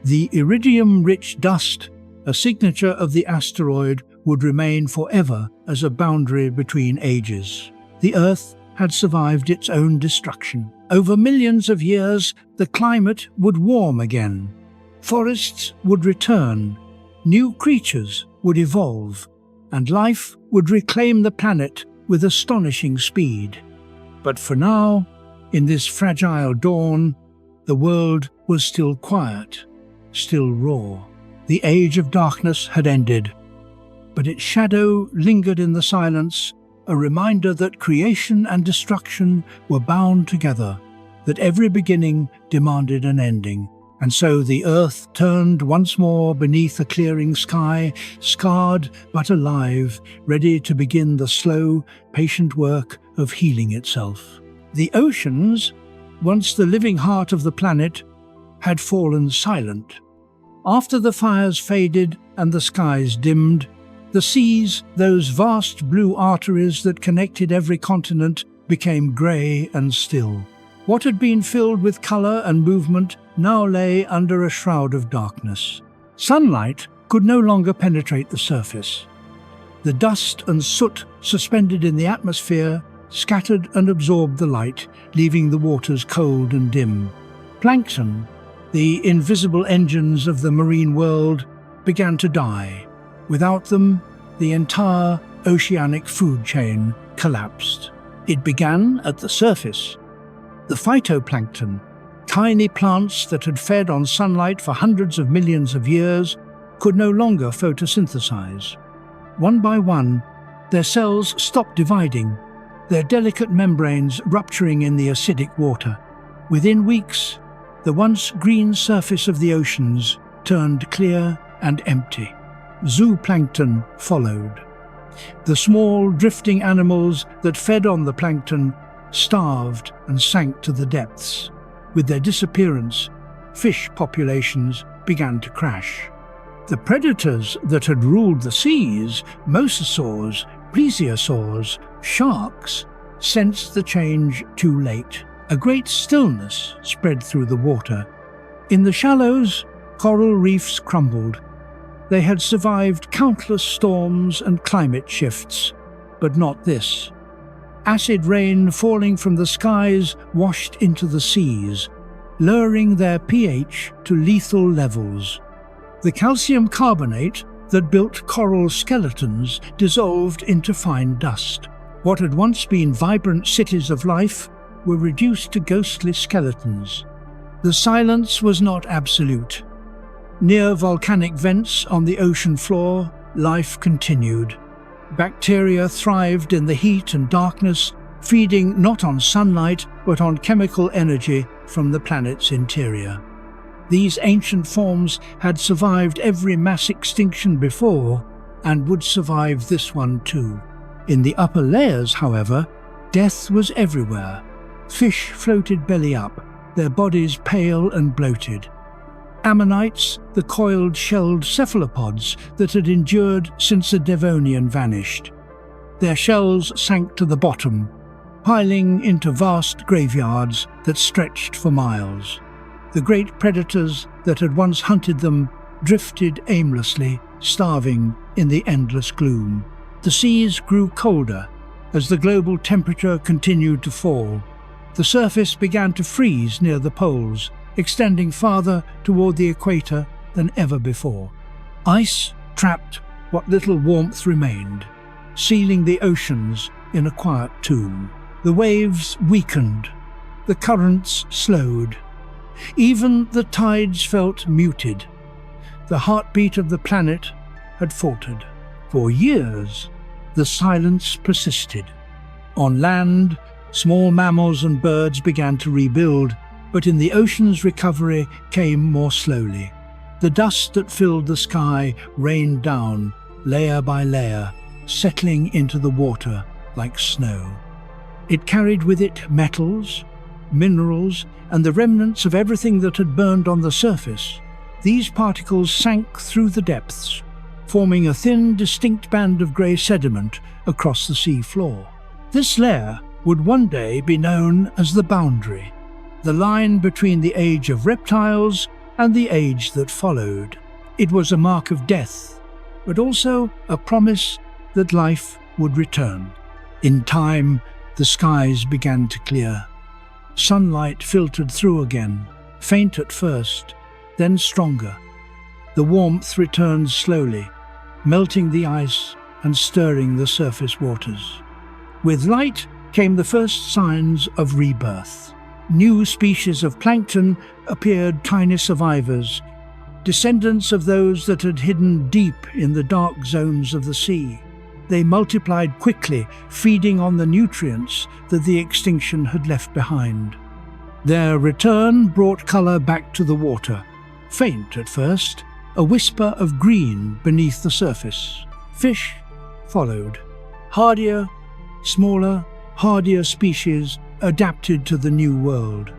The iridium-rich dust, a signature of the asteroid, would remain forever as a boundary between ages. The Earth had survived its own destruction. Over millions of years, the climate would warm again. Forests would return, new creatures would evolve, and life would reclaim the planet with astonishing speed. But for now, in this fragile dawn, the world was still quiet, still raw. The age of darkness had ended, but its shadow lingered in the silence, a reminder that creation and destruction were bound together, that every beginning demanded an ending. And so the earth turned once more beneath a clearing sky, scarred but alive, ready to begin the slow, patient work of healing itself. The oceans, once the living heart of the planet, had fallen silent. After the fires faded and the skies dimmed, the seas, those vast blue arteries that connected every continent, became grey and still. What had been filled with colour and movement now lay under a shroud of darkness. Sunlight could no longer penetrate the surface. The dust and soot suspended in the atmosphere scattered and absorbed the light, leaving the waters cold and dim. Plankton, the invisible engines of the marine world, began to die. Without them, the entire oceanic food chain collapsed. It began at the surface. The phytoplankton, tiny plants that had fed on sunlight for hundreds of millions of years, could no longer photosynthesize. One by one, their cells stopped dividing, their delicate membranes rupturing in the acidic water. Within weeks, the once green surface of the oceans turned clear and empty. Zooplankton followed. The small, drifting animals that fed on the plankton starved and sank to the depths. With their disappearance, fish populations began to crash. The predators that had ruled the seas, mosasaurs, plesiosaurs, sharks, sensed the change too late. A great stillness spread through the water. In the shallows, coral reefs crumbled. They had survived countless storms and climate shifts, but not this. Acid rain falling from the skies washed into the seas, lowering their pH to lethal levels. The calcium carbonate that built coral skeletons dissolved into fine dust. What had once been vibrant cities of life were reduced to ghostly skeletons. The silence was not absolute. Near volcanic vents on the ocean floor, life continued. Bacteria thrived in the heat and darkness, feeding not on sunlight but on chemical energy from the planet's interior. These ancient forms had survived every mass extinction before and would survive this one too. In the upper layers, however, death was everywhere. Fish floated belly up, their bodies pale and bloated. Ammonites, the coiled shelled cephalopods that had endured since the Devonian vanished. Their shells sank to the bottom, piling into vast graveyards that stretched for miles. The great predators that had once hunted them drifted aimlessly, starving in the endless gloom. The seas grew colder as the global temperature continued to fall. The surface began to freeze near the poles, extending farther toward the equator than ever before. Ice trapped what little warmth remained, sealing the oceans in a quiet tomb. The waves weakened, the currents slowed. Even the tides felt muted. The heartbeat of the planet had faltered. For years, the silence persisted. On land, small mammals and birds began to rebuild, but in the ocean's recovery came more slowly. The dust that filled the sky rained down, layer by layer, settling into the water like snow. It carried with it metals, minerals, and the remnants of everything that had burned on the surface. These particles sank through the depths, forming a thin, distinct band of grey sediment across the sea floor. This layer would one day be known as the boundary, the line between the age of reptiles and the age that followed. It was a mark of death, but also a promise that life would return. In time, the skies began to clear. Sunlight filtered through again, faint at first, then stronger. The warmth returned slowly, melting the ice and stirring the surface waters. With light came the first signs of rebirth. New species of plankton appeared, tiny survivors, descendants of those that had hidden deep in the dark zones of the sea. They multiplied quickly, feeding on the nutrients that the extinction had left behind. Their return brought colour back to the water, faint at first, a whisper of green beneath the surface. Fish followed. Hardier, smaller, hardier species adapted to the new world.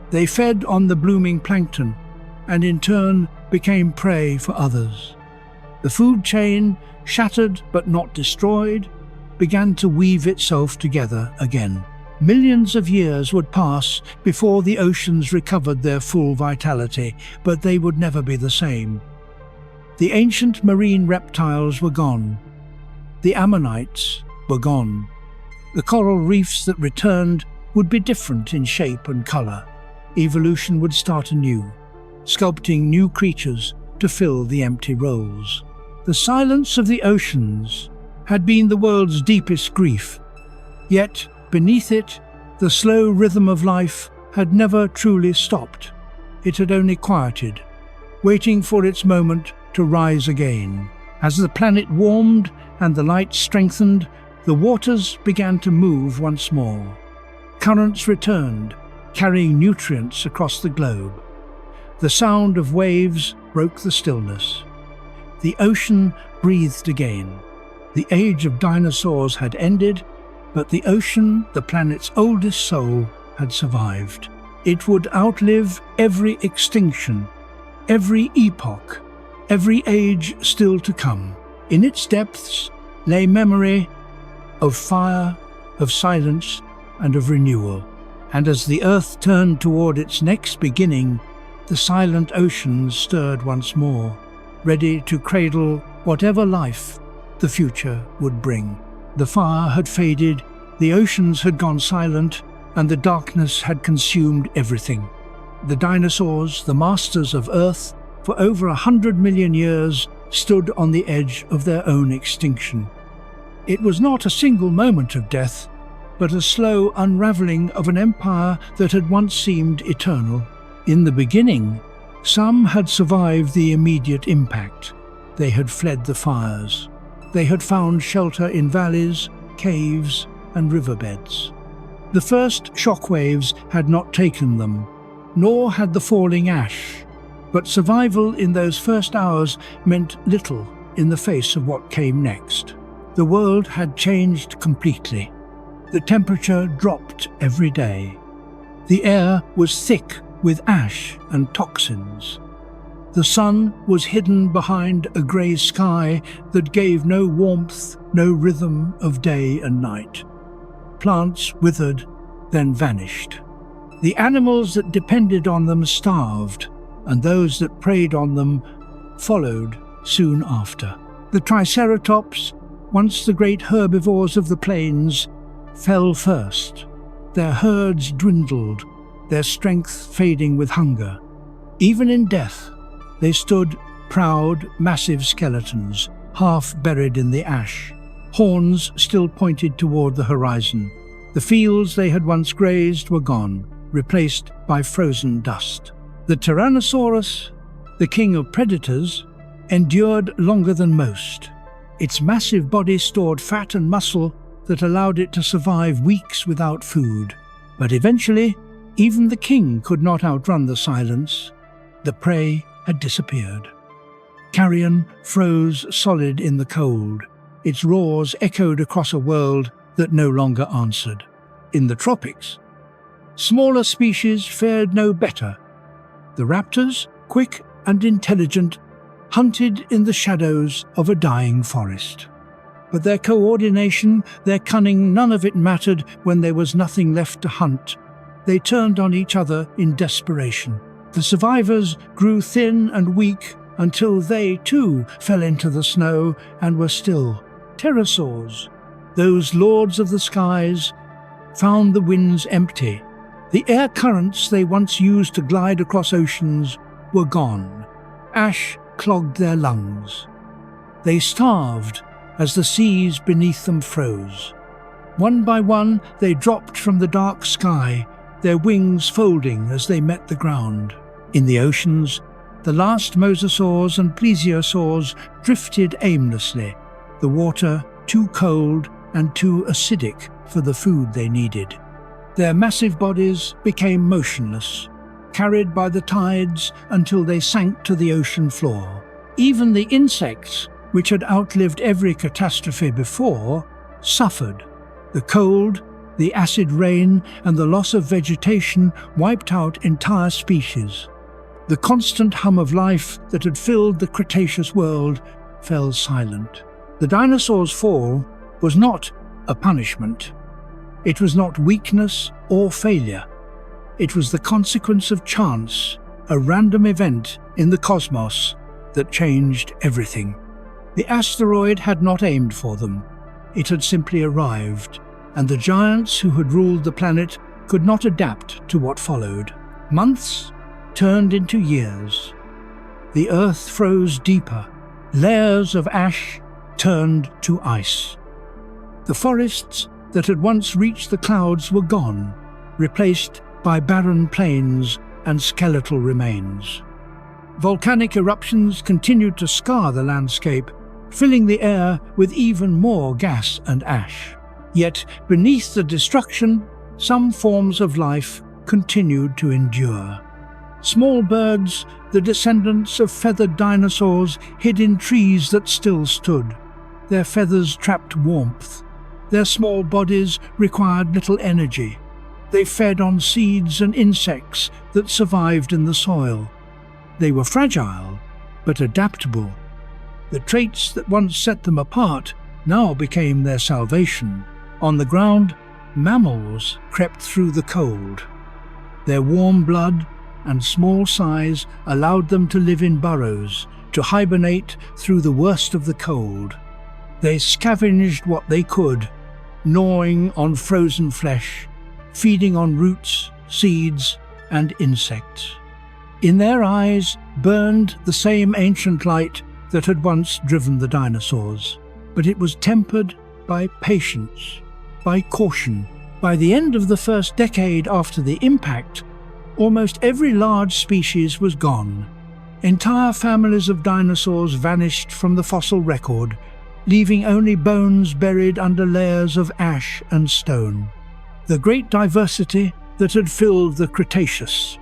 They fed on the blooming plankton and in turn became prey for others. The food chain, shattered but not destroyed, began to weave itself together again. Millions of years would pass before the oceans recovered their full vitality, but they would never be the same. The ancient marine reptiles were gone. The ammonites were gone. The coral reefs that returned would be different in shape and colour. Evolution would start anew, sculpting new creatures to fill the empty roles. The silence of the oceans had been the world's deepest grief, yet beneath it, the slow rhythm of life had never truly stopped. It had only quieted, waiting for its moment to rise again. As the planet warmed and the light strengthened, the waters began to move once more. Currents returned, carrying nutrients across the globe. The sound of waves broke the stillness. The ocean breathed again. The age of dinosaurs had ended, but the ocean, the planet's oldest soul, had survived. It would outlive every extinction, every epoch, every age still to come. In its depths lay memory of fire, of silence, and of renewal. And as the earth turned toward its next beginning, the silent oceans stirred once more, ready to cradle whatever life the future would bring. The fire had faded, the oceans had gone silent, and the darkness had consumed everything. The dinosaurs, the masters of Earth, for over 100 million years, stood on the edge of their own extinction. It was not a single moment of death, but a slow unraveling of an empire that had once seemed eternal. In the beginning, some had survived the immediate impact. They had fled the fires. they had found shelter in valleys, caves, and riverbeds. The first shockwaves had not taken them, nor had the falling ash, but survival in those first hours meant little in the face of what came next. The world had changed completely. The temperature dropped every day. The air was thick with ash and toxins. The sun was hidden behind a grey sky that gave no warmth, no rhythm of day and night. Plants withered, then vanished. The animals that depended on them starved, and those that preyed on them followed soon after. The Triceratops, once the great herbivores of the plains, fell first. Their herds dwindled, their strength fading with hunger. Even in death, they stood proud, massive skeletons, half buried in the ash. Horns still pointed toward the horizon. The fields they had once grazed were gone, replaced by frozen dust. The Tyrannosaurus, the king of predators, endured longer than most. Its massive body stored fat and muscle that allowed it to survive weeks without food. But eventually, even the king could not outrun the silence. The prey had disappeared. Carrion froze solid in the cold. Its roars echoed across a world that no longer answered. In the tropics, smaller species fared no better. The raptors, quick and intelligent, hunted in the shadows of a dying forest. But their coordination, their cunning, none of it mattered when there was nothing left to hunt. They turned on each other in desperation. The survivors grew thin and weak until they, too, fell into the snow and were still. Pterosaurs, those lords of the skies, found the winds empty. The air currents they once used to glide across oceans were gone. Ash clogged their lungs. They starved as the seas beneath them froze. One by one, they dropped from the dark sky, their wings folding as they met the ground. In the oceans, the last mosasaurs and plesiosaurs drifted aimlessly, the water too cold and too acidic for the food they needed. Their massive bodies became motionless, carried by the tides until they sank to the ocean floor. Even the insects, which had outlived every catastrophe before, suffered. The cold, the acid rain, and the loss of vegetation wiped out entire species. The constant hum of life that had filled the Cretaceous world fell silent. The dinosaurs' fall was not a punishment. It was not weakness or failure. It was the consequence of chance, a random event in the cosmos that changed everything. The asteroid had not aimed for them. It had simply arrived, and the giants who had ruled the planet could not adapt to what followed. Months turned into years. The earth froze deeper. Layers of ash turned to ice. The forests that had once reached the clouds were gone, replaced by barren plains and skeletal remains. Volcanic eruptions continued to scar the landscape, filling the air with even more gas and ash. Yet, beneath the destruction, some forms of life continued to endure. Small birds, the descendants of feathered dinosaurs, hid in trees that still stood. Their feathers trapped warmth. Their small bodies required little energy. They fed on seeds and insects that survived in the soil. They were fragile, but adaptable. The traits that once set them apart now became their salvation. On the ground, mammals crept through the cold. Their warm blood and small size allowed them to live in burrows, to hibernate through the worst of the cold. They scavenged what they could, gnawing on frozen flesh, feeding on roots, seeds, and insects. In their eyes burned the same ancient light that had once driven the dinosaurs, but it was tempered by patience, by caution. By the end of the first decade after the impact, almost every large species was gone. Entire families of dinosaurs vanished from the fossil record, leaving only bones buried under layers of ash and stone. The great diversity that had filled the Cretaceous.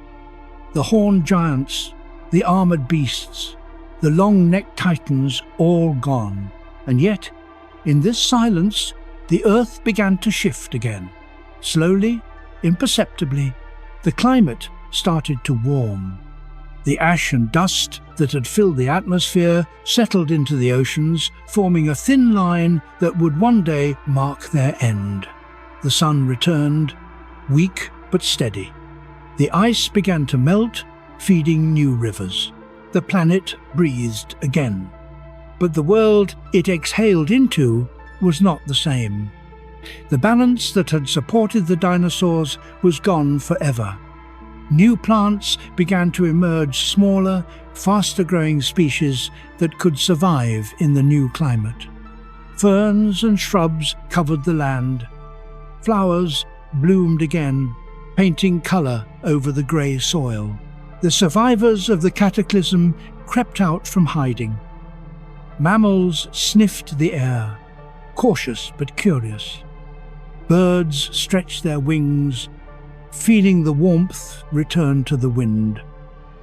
The horned giants, the armored beasts, the long-necked titans, all gone. And yet, in this silence, the earth began to shift again. Slowly, imperceptibly, the climate started to warm. The ash and dust that had filled the atmosphere settled into the oceans, forming a thin line that would one day mark their end. The sun returned, weak but steady. The ice began to melt, feeding new rivers. The planet breathed again. But the world it exhaled into was not the same. The balance that had supported the dinosaurs was gone forever. New plants began to emerge, smaller, faster-growing species that could survive in the new climate. Ferns and shrubs covered the land. Flowers bloomed again, painting colour over the grey soil. The survivors of the cataclysm crept out from hiding. Mammals sniffed the air, cautious but curious. Birds stretched their wings, feeling the warmth return to the wind.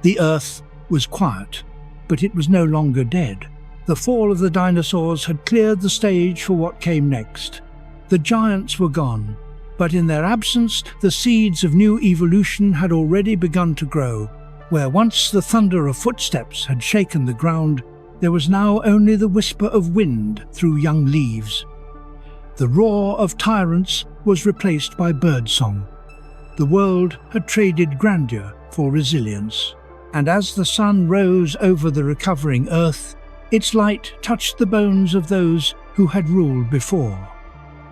The earth was quiet, but it was no longer dead. The fall of the dinosaurs had cleared the stage for what came next. The giants were gone, but in their absence, the seeds of new evolution had already begun to grow. Where once the thunder of footsteps had shaken the ground, there was now only the whisper of wind through young leaves. The roar of tyrants was replaced by birdsong. The world had traded grandeur for resilience, and as the sun rose over the recovering earth, its light touched the bones of those who had ruled before.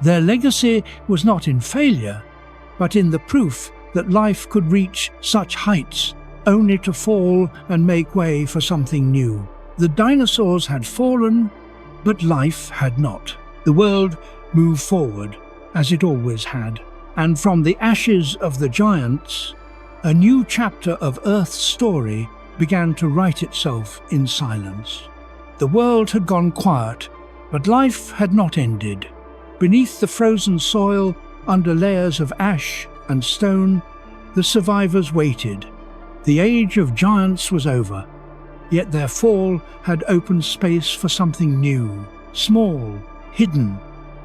Their legacy was not in failure, but in the proof that life could reach such heights only to fall and make way for something new. The dinosaurs had fallen, but life had not. The world moved forward, as it always had, and from the ashes of the giants, a new chapter of Earth's story began to write itself in silence. The world had gone quiet, but life had not ended. Beneath the frozen soil, under layers of ash and stone, the survivors waited. The age of giants was over, yet their fall had opened space for something new, small, hidden,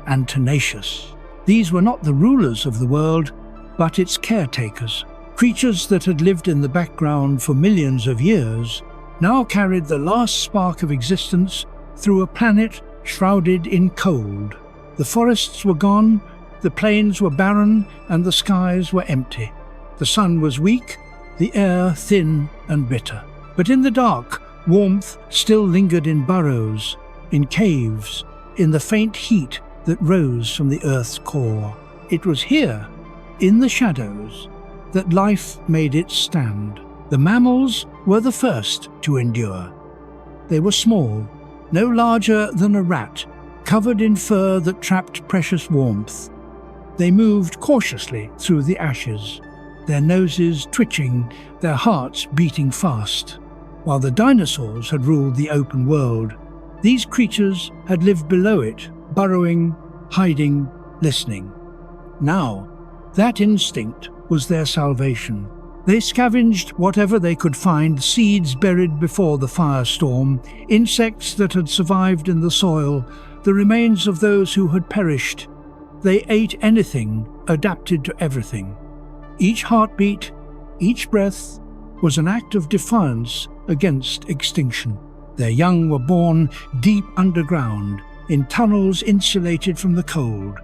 and tenacious. These were not the rulers of the world, but its caretakers. Creatures that had lived in the background for millions of years now carried the last spark of existence through a planet shrouded in cold. The forests were gone, the plains were barren, and the skies were empty. The sun was weak, the air thin and bitter. But in the dark, warmth still lingered in burrows, in caves, in the faint heat that rose from the earth's core. It was here, in the shadows, that life made its stand. The mammals were the first to endure. They were small, no larger than a rat, covered in fur that trapped precious warmth. They moved cautiously through the ashes, their noses twitching, their hearts beating fast. While the dinosaurs had ruled the open world, these creatures had lived below it, burrowing, hiding, listening. Now, that instinct was their salvation. They scavenged whatever they could find, seeds buried before the firestorm, insects that had survived in the soil, the remains of those who had perished. They ate anything, adapted to everything. Each heartbeat, each breath, was an act of defiance against extinction. Their young were born deep underground, in tunnels insulated from the cold.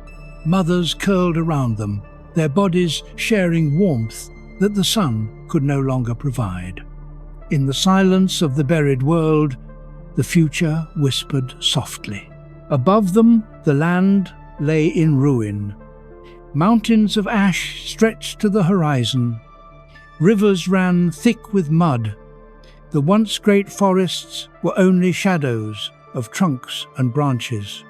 Mothers curled around them, their bodies sharing warmth that the sun could no longer provide. In the silence of the buried world, the future whispered softly. Above them, the land lay in ruin. Mountains of ash stretched to the horizon. Rivers ran thick with mud. The once great forests were only shadows of trunks and branches.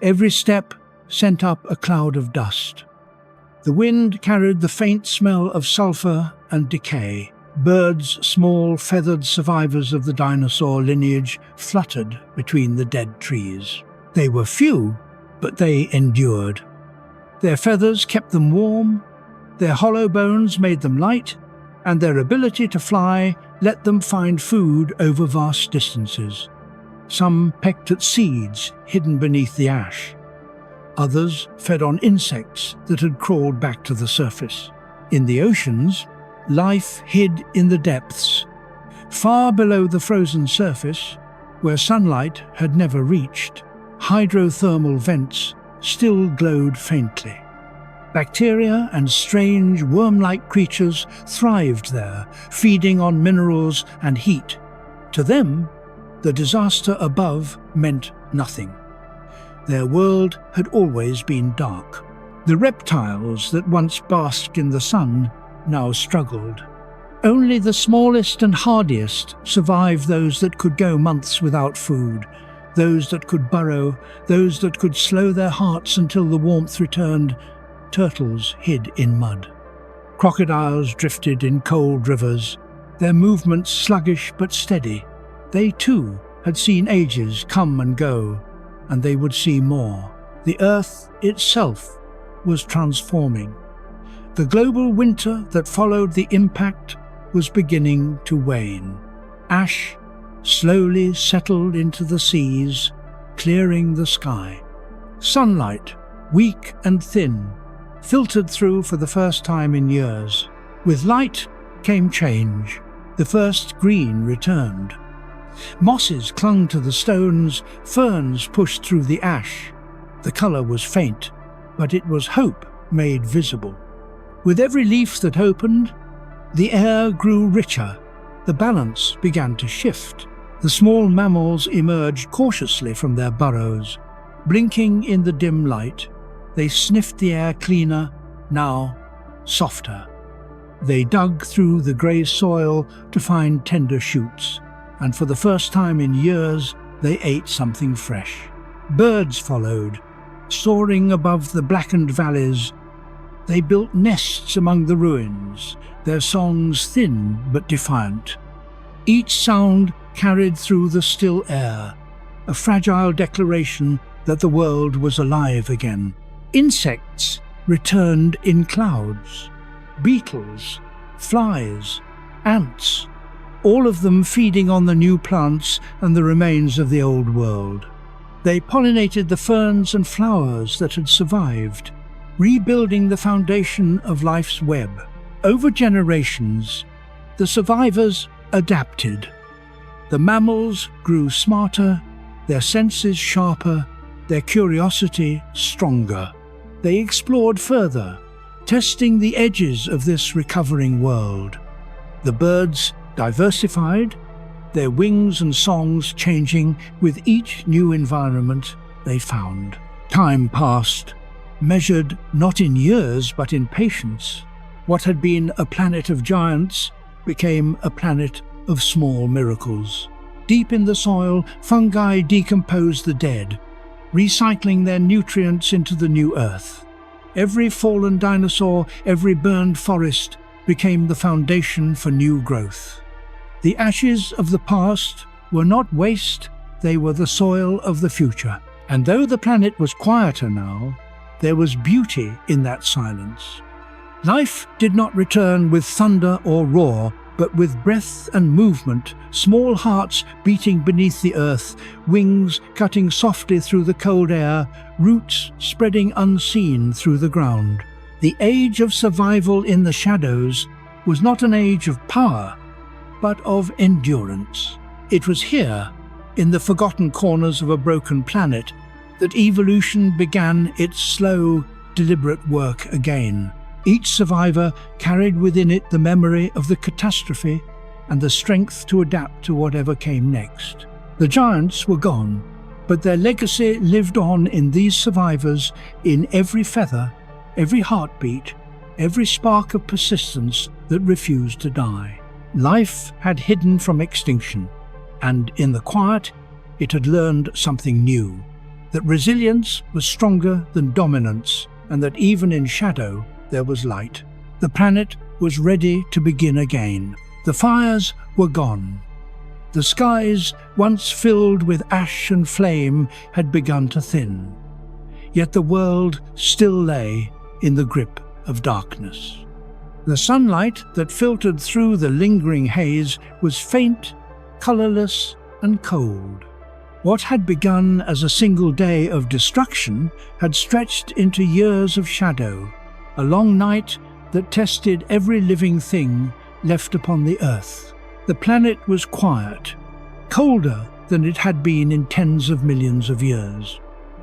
Every step sent up a cloud of dust. The wind carried the faint smell of sulfur and decay. Birds, small feathered survivors of the dinosaur lineage, fluttered between the dead trees. They were few, but they endured. Their feathers kept them warm, their hollow bones made them light, and their ability to fly let them find food over vast distances. Some pecked at seeds hidden beneath the ash. Others fed on insects that had crawled back to the surface. In the oceans, life hid in the depths, far below the frozen surface, where sunlight had never reached. Hydrothermal vents still glowed faintly. Bacteria and strange worm-like creatures thrived there, feeding on minerals and heat. To them, the disaster above meant nothing. Their world had always been dark. The reptiles that once basked in the sun now struggled. Only the smallest and hardiest survived, those that could go months without food, those that could burrow, those that could slow their hearts until the warmth returned. Turtles hid in mud. Crocodiles drifted in cold rivers, their movements sluggish but steady. They too had seen ages come and go, and they would see more. The earth itself was transforming. The global winter that followed the impact was beginning to wane. Ash slowly settled into the seas, clearing the sky. Sunlight, weak and thin, filtered through for the first time in years. With light came change. The first green returned. Mosses clung to the stones, ferns pushed through the ash. The colour was faint, but it was hope made visible. With every leaf that opened, the air grew richer. The balance began to shift. The small mammals emerged cautiously from their burrows. Blinking in the dim light, they sniffed the air cleaner, now softer. They dug through the grey soil to find tender shoots, and for the first time in years, they ate something fresh. Birds followed, soaring above the blackened valleys. They built nests among the ruins, their songs thin but defiant. Each sound carried through the still air, a fragile declaration that the world was alive again. Insects returned in clouds. Beetles, flies, ants, all of them feeding on the new plants and the remains of the old world. They pollinated the ferns and flowers that had survived, rebuilding the foundation of life's web. Over generations, the survivors adapted. The mammals grew smarter, their senses sharper, their curiosity stronger. They explored further, testing the edges of this recovering world. The birds diversified, their wings and songs changing with each new environment they found. Time passed, measured not in years but in patience. What had been a planet of giants became a planet of small miracles. Deep in the soil, fungi decomposed the dead, recycling their nutrients into the new earth. Every fallen dinosaur, every burned forest became the foundation for new growth. The ashes of the past were not waste, they were the soil of the future. And though the planet was quieter now, there was beauty in that silence. Life did not return with thunder or roar, but with breath and movement, small hearts beating beneath the earth, wings cutting softly through the cold air, roots spreading unseen through the ground. The age of survival in the shadows was not an age of power, but of endurance. It was here, in the forgotten corners of a broken planet, that evolution began its slow, deliberate work again. Each survivor carried within it the memory of the catastrophe and the strength to adapt to whatever came next. The giants were gone, but their legacy lived on in these survivors, in every feather, every heartbeat, every spark of persistence that refused to die. Life had hidden from extinction, and in the quiet, it had learned something new, that resilience was stronger than dominance, and that even in shadow, there was light. The planet was ready to begin again. The fires were gone. The skies, once filled with ash and flame, had begun to thin. Yet the world still lay in the grip of darkness. The sunlight that filtered through the lingering haze was faint, colourless, and cold. What had begun as a single day of destruction had stretched into years of shadow, a long night that tested every living thing left upon the earth. The planet was quiet, colder than it had been in tens of millions of years.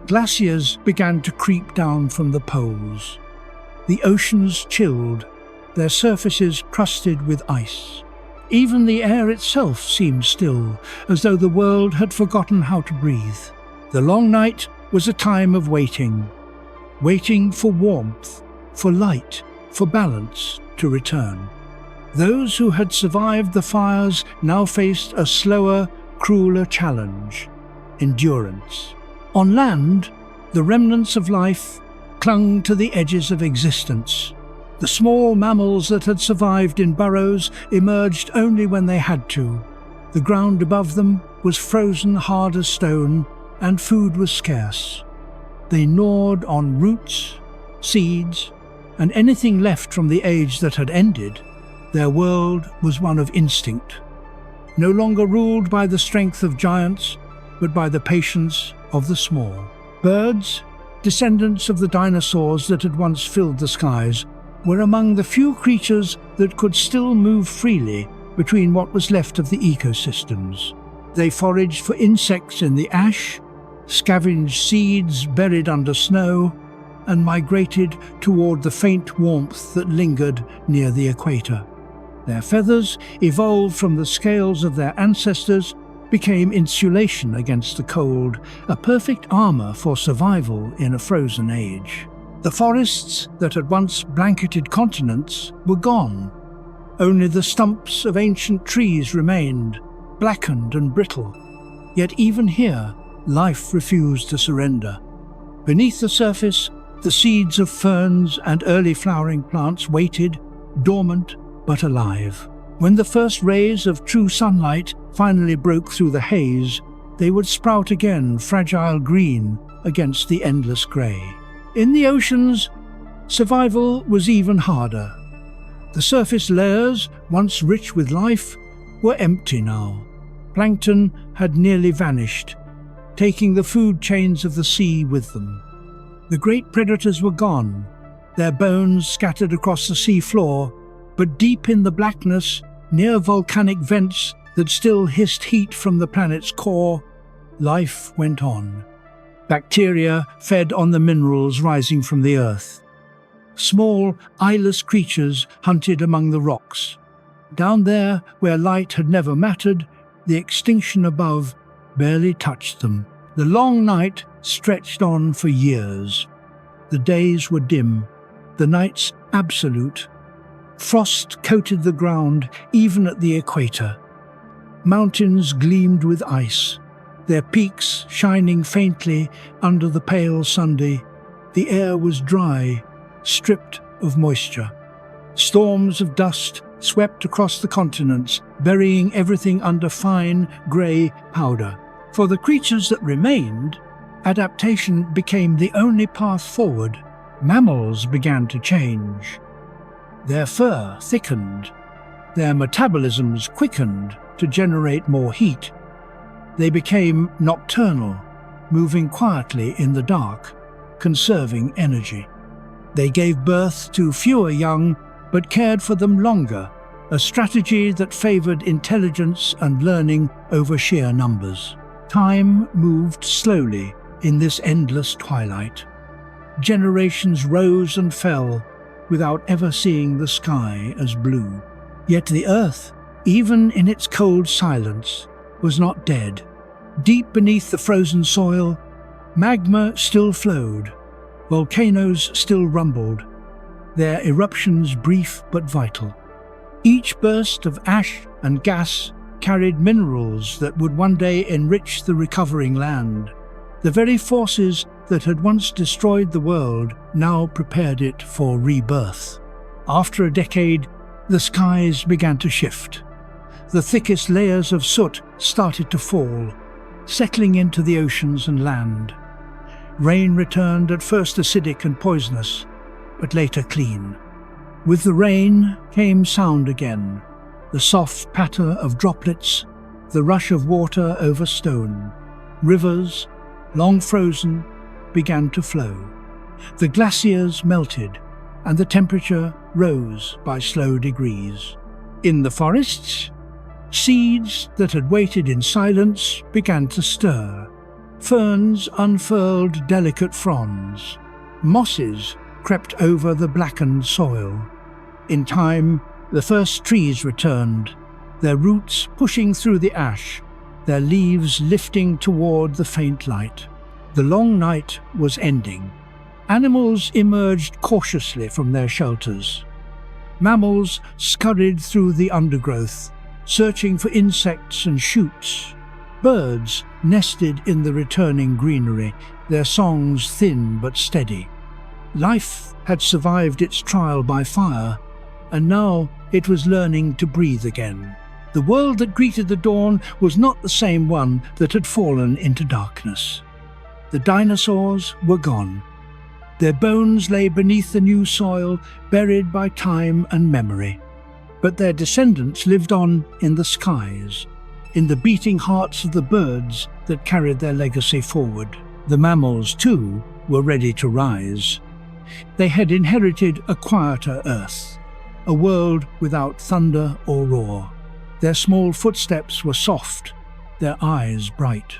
Glaciers began to creep down from the poles. The oceans chilled, their surfaces crusted with ice. Even the air itself seemed still, as though the world had forgotten how to breathe. The long night was a time of waiting for warmth, for light, for balance to return. Those who had survived the fires now faced a slower, crueler challenge: endurance. On land, the remnants of life clung to the edges of existence. The small mammals that had survived in burrows emerged only when they had to. The ground above them was frozen hard as stone, and food was scarce. They gnawed on roots, seeds, and anything left from the age that had ended. Their world was one of instinct, no longer ruled by the strength of giants, but by the patience of the small. Birds, descendants of the dinosaurs that had once filled the skies, were among the few creatures that could still move freely between what was left of the ecosystems. They foraged for insects in the ash, scavenged seeds buried under snow, and migrated toward the faint warmth that lingered near the equator. Their feathers, evolved from the scales of their ancestors, became insulation against the cold, a perfect armor for survival in a frozen age. The forests that had once blanketed continents were gone. Only the stumps of ancient trees remained, blackened and brittle. Yet even here, life refused to surrender. Beneath the surface, the seeds of ferns and early flowering plants waited, dormant but alive. When the first rays of true sunlight finally broke through the haze, they would sprout again, fragile green against the endless grey. In the oceans, survival was even harder. The surface layers, once rich with life, were empty now. Plankton had nearly vanished, taking the food chains of the sea with them. The great predators were gone, their bones scattered across the sea floor, but deep in the blackness, near volcanic vents that still hissed heat from the planet's core, life went on. Bacteria fed on the minerals rising from the earth. Small, eyeless creatures hunted among the rocks. Down there, where light had never mattered, the extinction above barely touched them. The long night stretched on for years. The days were dim, the nights absolute. Frost coated the ground even at the equator. Mountains gleamed with ice, their peaks shining faintly under the pale Sunday. The air was dry, stripped of moisture. Storms of dust swept across the continents, burying everything under fine, grey powder. For the creatures that remained, adaptation became the only path forward. Mammals began to change. Their fur thickened, their metabolisms quickened to generate more heat. They became nocturnal, moving quietly in the dark, conserving energy. They gave birth to fewer young, but cared for them longer, a strategy that favored intelligence and learning over sheer numbers. Time moved slowly in this endless twilight. Generations rose and fell without ever seeing the sky as blue. Yet the earth, even in its cold silence, was not dead. Deep beneath the frozen soil, magma still flowed, volcanoes still rumbled, their eruptions brief but vital. Each burst of ash and gas carried minerals that would one day enrich the recovering land. The very forces that had once destroyed the world now prepared it for rebirth. After a decade, the skies began to shift. the thickest layers of soot started to fall, settling into the oceans and land. Rain returned, at first acidic and poisonous, but later clean. With the rain came sound again, the soft patter of droplets, the rush of water over stone. Rivers, long frozen, began to flow. The glaciers melted, and the temperature rose by slow degrees. In the forests, seeds that had waited in silence began to stir. Ferns unfurled delicate fronds. Mosses crept over the blackened soil. In time, the first trees returned, their roots pushing through the ash, their leaves lifting toward the faint light. The long night was ending. Animals emerged cautiously from their shelters. Mammals scurried through the undergrowth, searching for insects and shoots. Birds nested in the returning greenery, their songs thin but steady. Life had survived its trial by fire, and now it was learning to breathe again. The world that greeted the dawn was not the same one that had fallen into darkness. The dinosaurs were gone. Their bones lay beneath the new soil, buried by time and memory. But their descendants lived on in the skies, in the beating hearts of the birds that carried their legacy forward. The mammals, too, were ready to rise. They had inherited a quieter earth, a world without thunder or roar. Their small footsteps were soft, their eyes bright.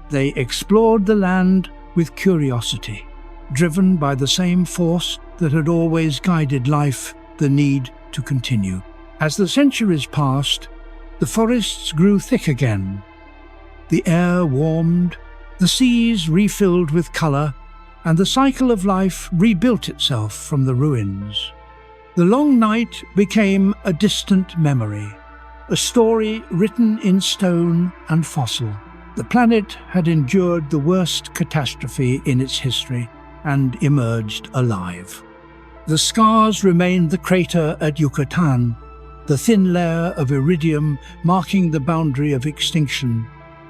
They explored the land with curiosity, driven by the same force that had always guided life, the need to continue. As the centuries passed, the forests grew thick again. The air warmed, the seas refilled with colour, and the cycle of life rebuilt itself from the ruins. The long night became a distant memory, a story written in stone and fossil. The planet had endured the worst catastrophe in its history and emerged alive. The scars remained the crater at Yucatan, the thin layer of iridium marking the boundary of extinction,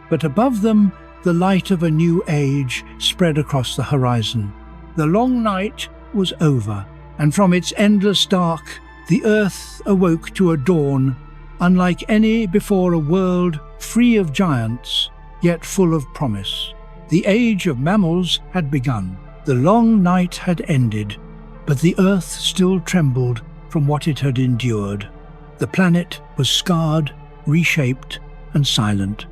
but above them the light of a new age spread across the horizon. The long night was over, and from its endless dark, the Earth awoke to a dawn unlike any before, a world free of giants, yet full of promise. The age of mammals had begun. The long night had ended, but the Earth still trembled from what it had endured. The planet was scarred, reshaped, and silent.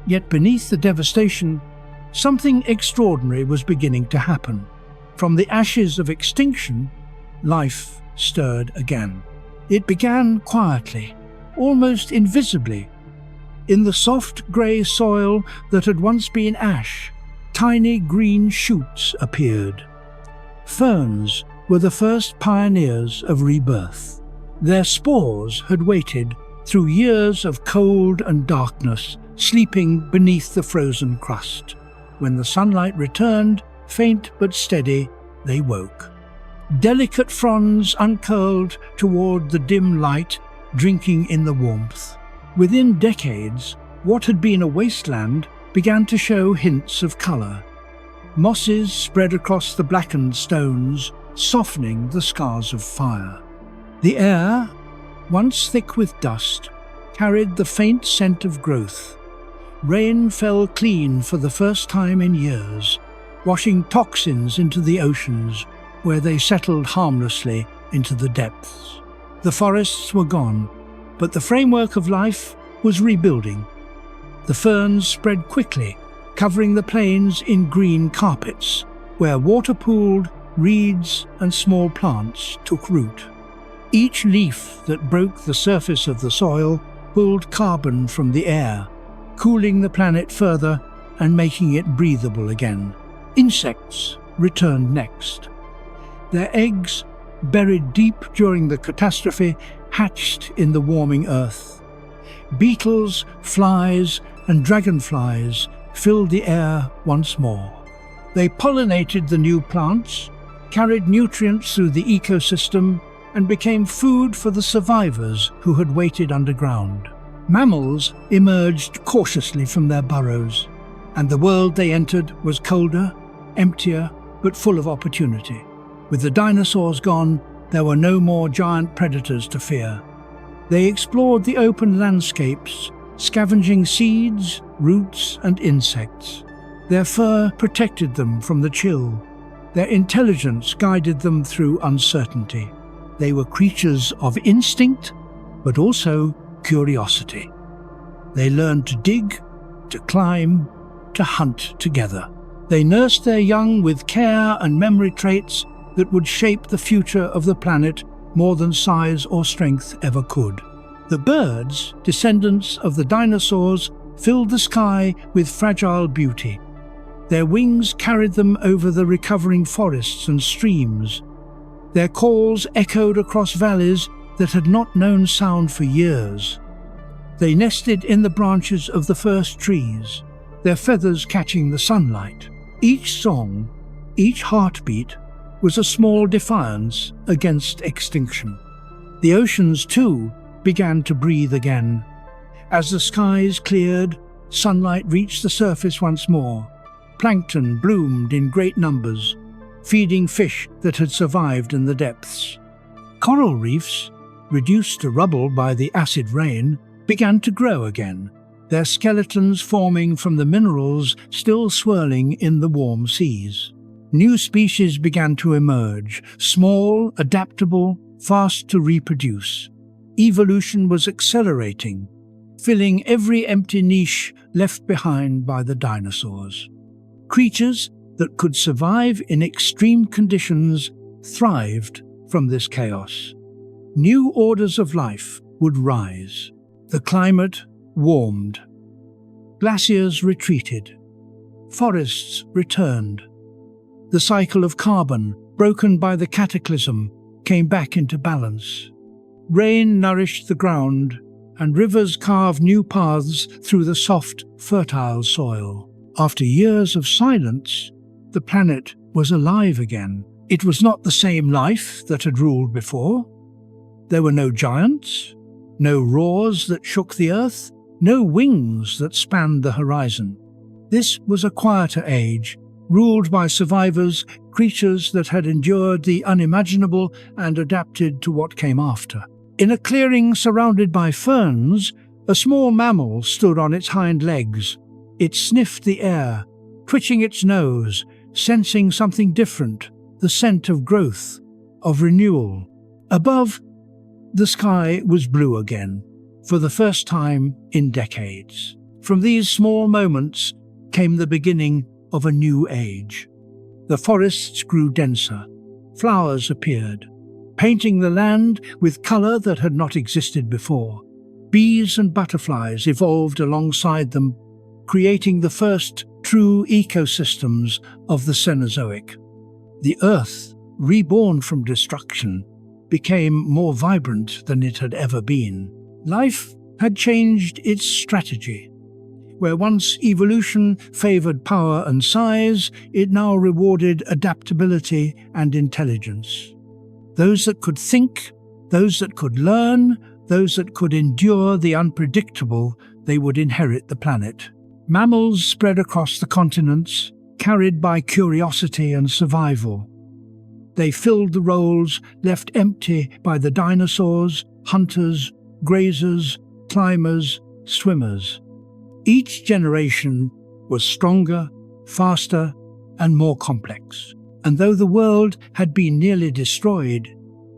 Yet beneath the devastation, something extraordinary was beginning to happen. From the ashes of extinction, life stirred again. It began quietly, almost invisibly. In the soft grey soil that had once been ash, tiny green shoots appeared. Ferns were the first pioneers of rebirth. Their spores had waited through years of cold and darkness, sleeping beneath the frozen crust. When the sunlight returned, faint but steady, they woke. Delicate fronds uncurled toward the dim light, drinking in the warmth. Within decades, what had been a wasteland began to show hints of colour. Mosses spread across the blackened stones, softening the scars of fire. The air, once thick with dust, carried the faint scent of growth. Rain fell clean for the first time in years, washing toxins into the oceans, where they settled harmlessly into the depths. The forests were gone, but the framework of life was rebuilding. The ferns spread quickly, covering the plains in green carpets, where water pooled, reeds and small plants took root. Each leaf that broke the surface of the soil pulled carbon from the air, cooling the planet further and making it breathable again. Insects returned next. Their eggs, buried deep during the catastrophe, hatched in the warming earth. Beetles, flies, and dragonflies filled the air once more. They pollinated the new plants, carried nutrients through the ecosystem, and became food for the survivors who had waited underground. Mammals emerged cautiously from their burrows, and the world they entered was colder, emptier, but full of opportunity. With the dinosaurs gone, there were no more giant predators to fear. They explored the open landscapes, scavenging seeds, roots, and insects. Their fur protected them from the chill. Their intelligence guided them through uncertainty. They were creatures of instinct, but also curiosity. They learned to dig, to climb, to hunt together. They nursed their young with care and memory traits that would shape the future of the planet more than size or strength ever could. The birds, descendants of the dinosaurs, filled the sky with fragile beauty. Their wings carried them over the recovering forests and streams. Their calls echoed across valleys that had not known sound for years. They nested in the branches of the first trees, their feathers catching the sunlight. Each song, each heartbeat, was a small defiance against extinction. The oceans, too, began to breathe again. As the skies cleared, sunlight reached the surface once more. Plankton bloomed in great numbers, feeding fish that had survived in the depths. Coral reefs, reduced to rubble by the acid rain, began to grow again, their skeletons forming from the minerals still swirling in the warm seas. New species began to emerge, small, adaptable, fast to reproduce. Evolution was accelerating, filling every empty niche left behind by the dinosaurs. Creatures that could survive in extreme conditions thrived from this chaos. New orders of life would rise. The climate warmed. Glaciers retreated. Forests returned. The cycle of carbon, broken by the cataclysm, came back into balance. Rain nourished the ground, and rivers carved new paths through the soft, fertile soil. After years of silence, the planet was alive again. It was not the same life that had ruled before. There were no giants, no roars that shook the earth, no wings that spanned the horizon. This was a quieter age, ruled by survivors, creatures that had endured the unimaginable and adapted to what came after. In a clearing surrounded by ferns, a small mammal stood on its hind legs. It sniffed the air, twitching its nose, sensing something different, the scent of growth, of renewal. Above, the sky was blue again, for the first time in decades. From these small moments came the beginning of a new age. The forests grew denser. Flowers appeared, painting the land with color that had not existed before. Bees and butterflies evolved alongside them, creating the first true ecosystems of the Cenozoic. The Earth, reborn from destruction, became more vibrant than it had ever been. Life had changed its strategy. Where once evolution favored power and size, it now rewarded adaptability and intelligence. Those that could think, those that could learn, those that could endure the unpredictable, they would inherit the planet. Mammals spread across the continents, carried by curiosity and survival. They filled the roles left empty by the dinosaurs, hunters, grazers, climbers, swimmers. Each generation was stronger, faster, and more complex. And though the world had been nearly destroyed,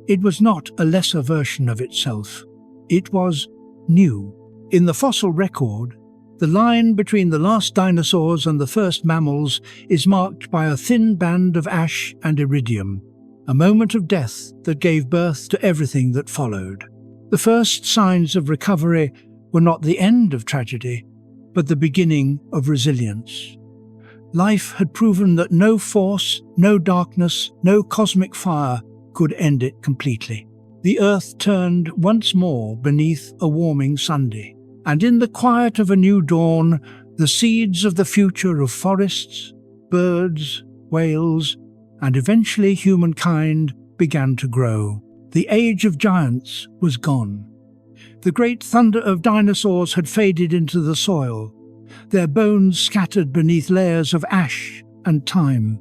it was not a lesser version of itself. It was new. In the fossil record, the line between the last dinosaurs and the first mammals is marked by a thin band of ash and iridium, a moment of death that gave birth to everything that followed. The first signs of recovery were not the end of tragedy, but the beginning of resilience. Life had proven that no force, no darkness, no cosmic fire could end it completely. The earth turned once more beneath a warming Sunday, and in the quiet of a new dawn, the seeds of the future of forests, birds, whales, and eventually humankind began to grow. The age of giants was gone. The great thunder of dinosaurs had faded into the soil, their bones scattered beneath layers of ash and time.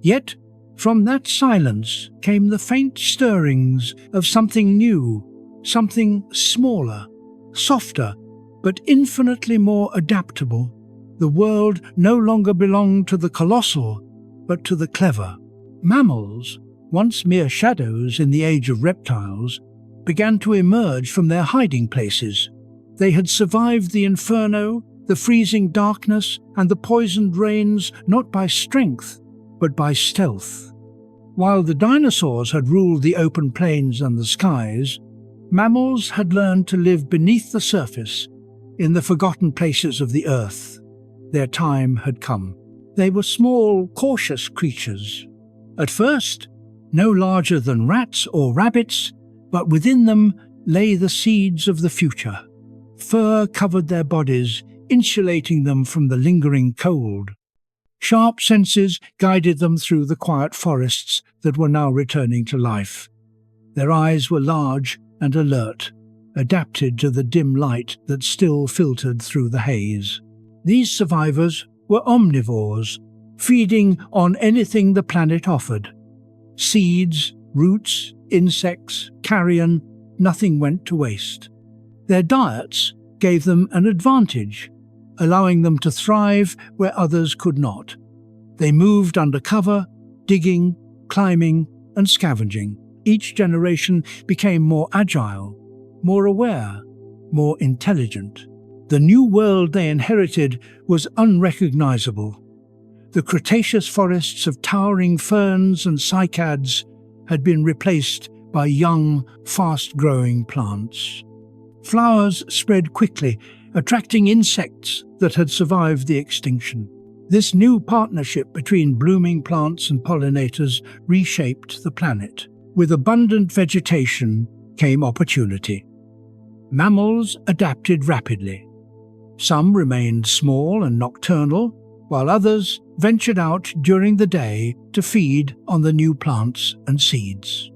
Yet, from that silence came the faint stirrings of something new, something smaller, softer, but infinitely more adaptable. The world no longer belonged to the colossal, but to the clever. Mammals, once mere shadows in the age of reptiles, began to emerge from their hiding places. They had survived the inferno, the freezing darkness, and the poisoned rains not by strength, but by stealth. While the dinosaurs had ruled the open plains and the skies, mammals had learned to live beneath the surface, in the forgotten places of the earth. Their time had come. They were small, cautious creatures. At first, no larger than rats or rabbits, but within them lay the seeds of the future. Fur covered their bodies, insulating them from the lingering cold. Sharp senses guided them through the quiet forests that were now returning to life. Their eyes were large and alert, adapted to the dim light that still filtered through the haze. These survivors were omnivores, feeding on anything the planet offered. Seeds, roots, insects, carrion, nothing went to waste. Their diets gave them an advantage, allowing them to thrive where others could not. They moved under cover, digging, climbing, and scavenging. Each generation became more agile, more aware, more intelligent. The new world they inherited was unrecognizable. The Cretaceous forests of towering ferns and cycads had been replaced by young, fast-growing plants. Flowers spread quickly, attracting insects that had survived the extinction. This new partnership between blooming plants and pollinators reshaped the planet. With abundant vegetation came opportunity. Mammals adapted rapidly. Some remained small and nocturnal, while others ventured out during the day to feed on the new plants and seeds.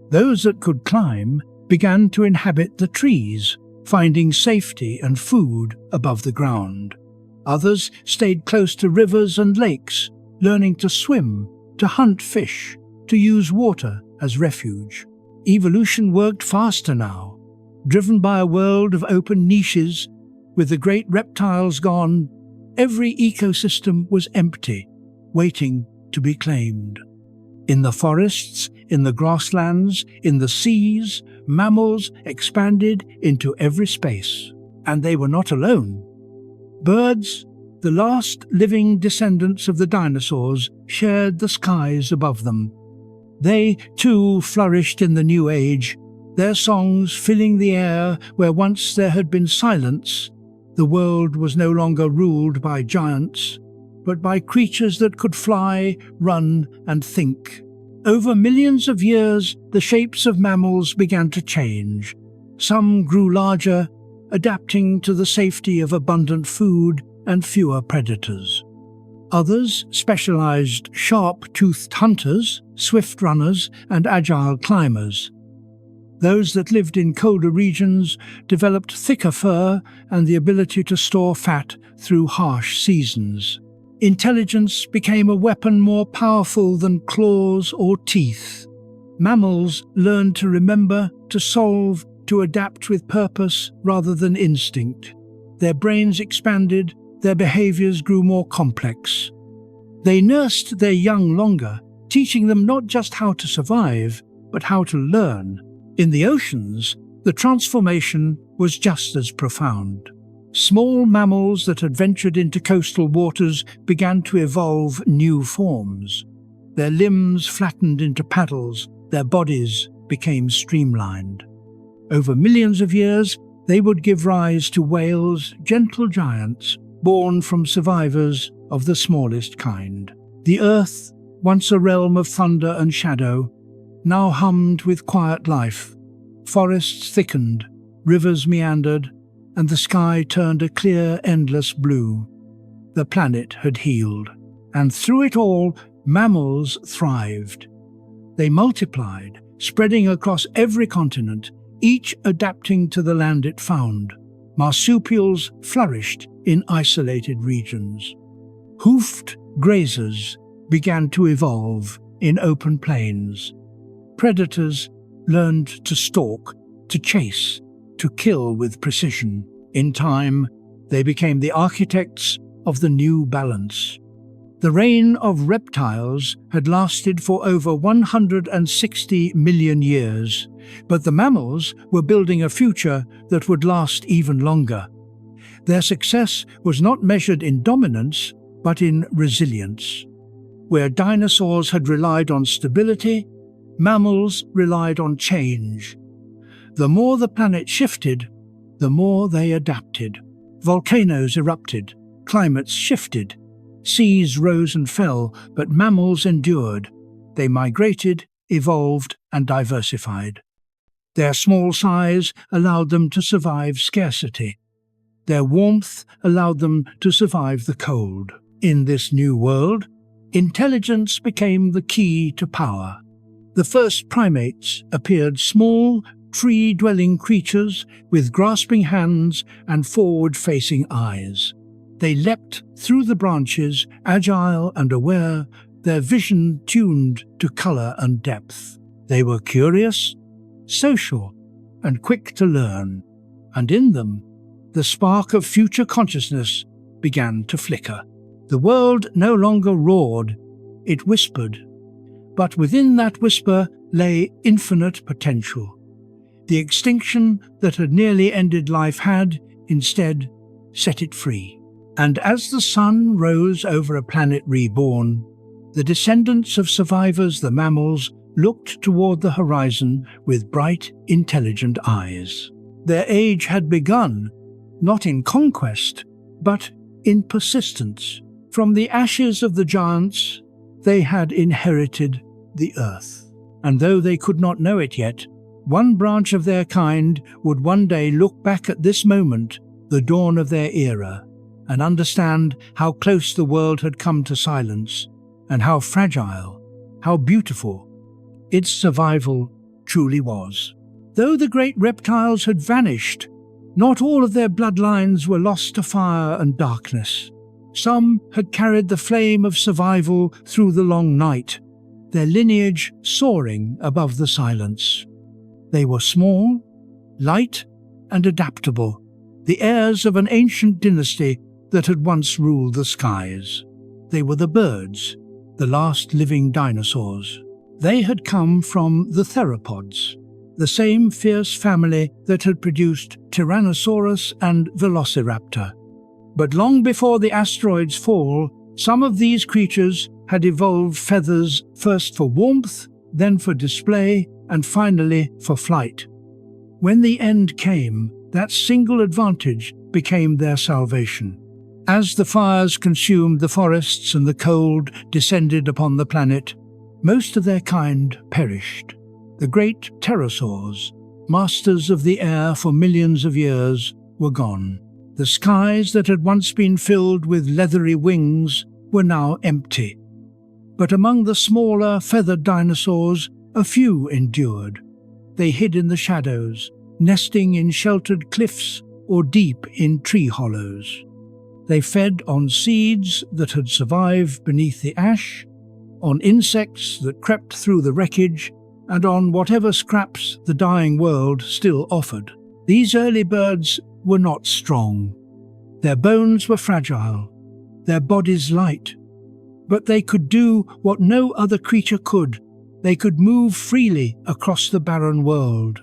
Those that could climb began to inhabit the trees, finding safety and food above the ground. Others stayed close to rivers and lakes, learning to swim, to hunt fish, to use water as refuge. Evolution worked faster now, driven by a world of open niches. With the great reptiles gone, every ecosystem was empty, waiting to be claimed. In the forests, in the grasslands, in the seas, mammals expanded into every space. And they were not alone. Birds, the last living descendants of the dinosaurs, shared the skies above them. They, too, flourished in the new age, their songs filling the air where once there had been silence. The world was no longer ruled by giants, but by creatures that could fly, run, and think. Over millions of years, the shapes of mammals began to change. Some grew larger, adapting to the safety of abundant food and fewer predators. Others specialized sharp-toothed hunters, swift runners, and agile climbers. Those that lived in colder regions developed thicker fur and the ability to store fat through harsh seasons. Intelligence became a weapon more powerful than claws or teeth. Mammals learned to remember, to solve, to adapt with purpose rather than instinct. Their brains expanded, their behaviors grew more complex. They nursed their young longer, teaching them not just how to survive, but how to learn. In the oceans, the transformation was just as profound. Small mammals that had ventured into coastal waters began to evolve new forms. Their limbs flattened into paddles, their bodies became streamlined. Over millions of years, they would give rise to whales, gentle giants, born from survivors of the smallest kind. The earth, once a realm of thunder and shadow, now hummed with quiet life. Forests thickened, rivers meandered, and the sky turned a clear, endless blue. The planet had healed, and through it all, mammals thrived. They multiplied, spreading across every continent, each adapting to the land it found. Marsupials flourished in isolated regions. Hoofed grazers began to evolve in open plains. Predators learned to stalk, to chase, to kill with precision. In time, they became the architects of the new balance. The reign of reptiles had lasted for over 160 million years, but the mammals were building a future that would last even longer. Their success was not measured in dominance, but in resilience. Where dinosaurs had relied on stability, mammals relied on change. The more the planet shifted, the more they adapted. Volcanoes erupted, climates shifted, seas rose and fell, but mammals endured. They migrated, evolved, and diversified. Their small size allowed them to survive scarcity. Their warmth allowed them to survive the cold. In this new world, intelligence became the key to power. The first primates appeared small, tree-dwelling creatures with grasping hands and forward-facing eyes. They leapt through the branches, agile and aware, their vision tuned to color and depth. They were curious, social, and quick to learn, and in them, the spark of future consciousness began to flicker. The world no longer roared, it whispered, but within that whisper lay infinite potential. The extinction that had nearly ended life had, instead, set it free. And as the sun rose over a planet reborn, the descendants of survivors, the mammals, looked toward the horizon with bright, intelligent eyes. Their age had begun, not in conquest, but in persistence. From the ashes of the giants, they had inherited the earth. And though they could not know it yet, one branch of their kind would one day look back at this moment, the dawn of their era, and understand how close the world had come to silence, and how fragile, how beautiful its survival truly was. Though the great reptiles had vanished, not all of their bloodlines were lost to fire and darkness. Some had carried the flame of survival through the long night, their lineage soaring above the silence. They were small, light, and adaptable, the heirs of an ancient dynasty that had once ruled the skies. They were the birds, the last living dinosaurs. They had come from the theropods, the same fierce family that had produced Tyrannosaurus and Velociraptor. But long before the asteroid's fall, some of these creatures had evolved feathers first for warmth, then for display, and finally for flight. When the end came, that single advantage became their salvation. As the fires consumed the forests and the cold descended upon the planet, most of their kind perished. The great pterosaurs, masters of the air for millions of years, were gone. The skies that had once been filled with leathery wings were now empty. But among the smaller, feathered dinosaurs, a few endured. They hid in the shadows, nesting in sheltered cliffs or deep in tree hollows. They fed on seeds that had survived beneath the ash, on insects that crept through the wreckage, and on whatever scraps the dying world still offered. These early birds were not strong. Their bones were fragile, their bodies light, but they could do what no other creature could. They could move freely across the barren world.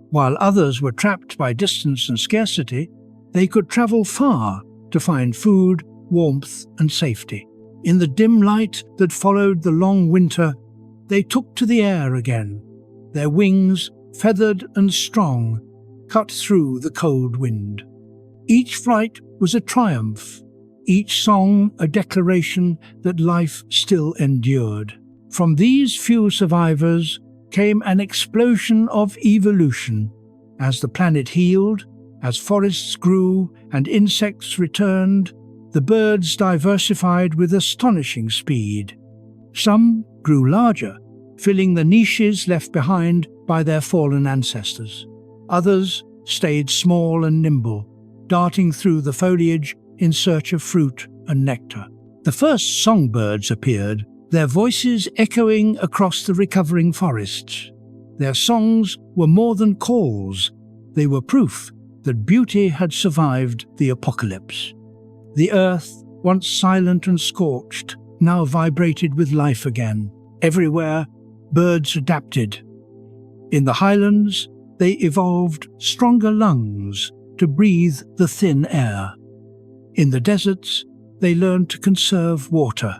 While others were trapped by distance and scarcity, they could travel far to find food, warmth, and safety. In the dim light that followed the long winter, they took to the air again, their wings, feathered and strong, cut through the cold wind. Each flight was a triumph, each song a declaration that life still endured. From these few survivors came an explosion of evolution. As the planet healed, as forests grew and insects returned, the birds diversified with astonishing speed. Some grew larger, filling the niches left behind by their fallen ancestors. Others stayed small and nimble, darting through the foliage in search of fruit and nectar. The first songbirds appeared, their voices echoing across the recovering forests. Their songs were more than calls, they were proof that beauty had survived the apocalypse. The earth, once silent and scorched, now vibrated with life again. Everywhere, birds adapted. In the highlands, they evolved stronger lungs to breathe the thin air. In the deserts, they learned to conserve water.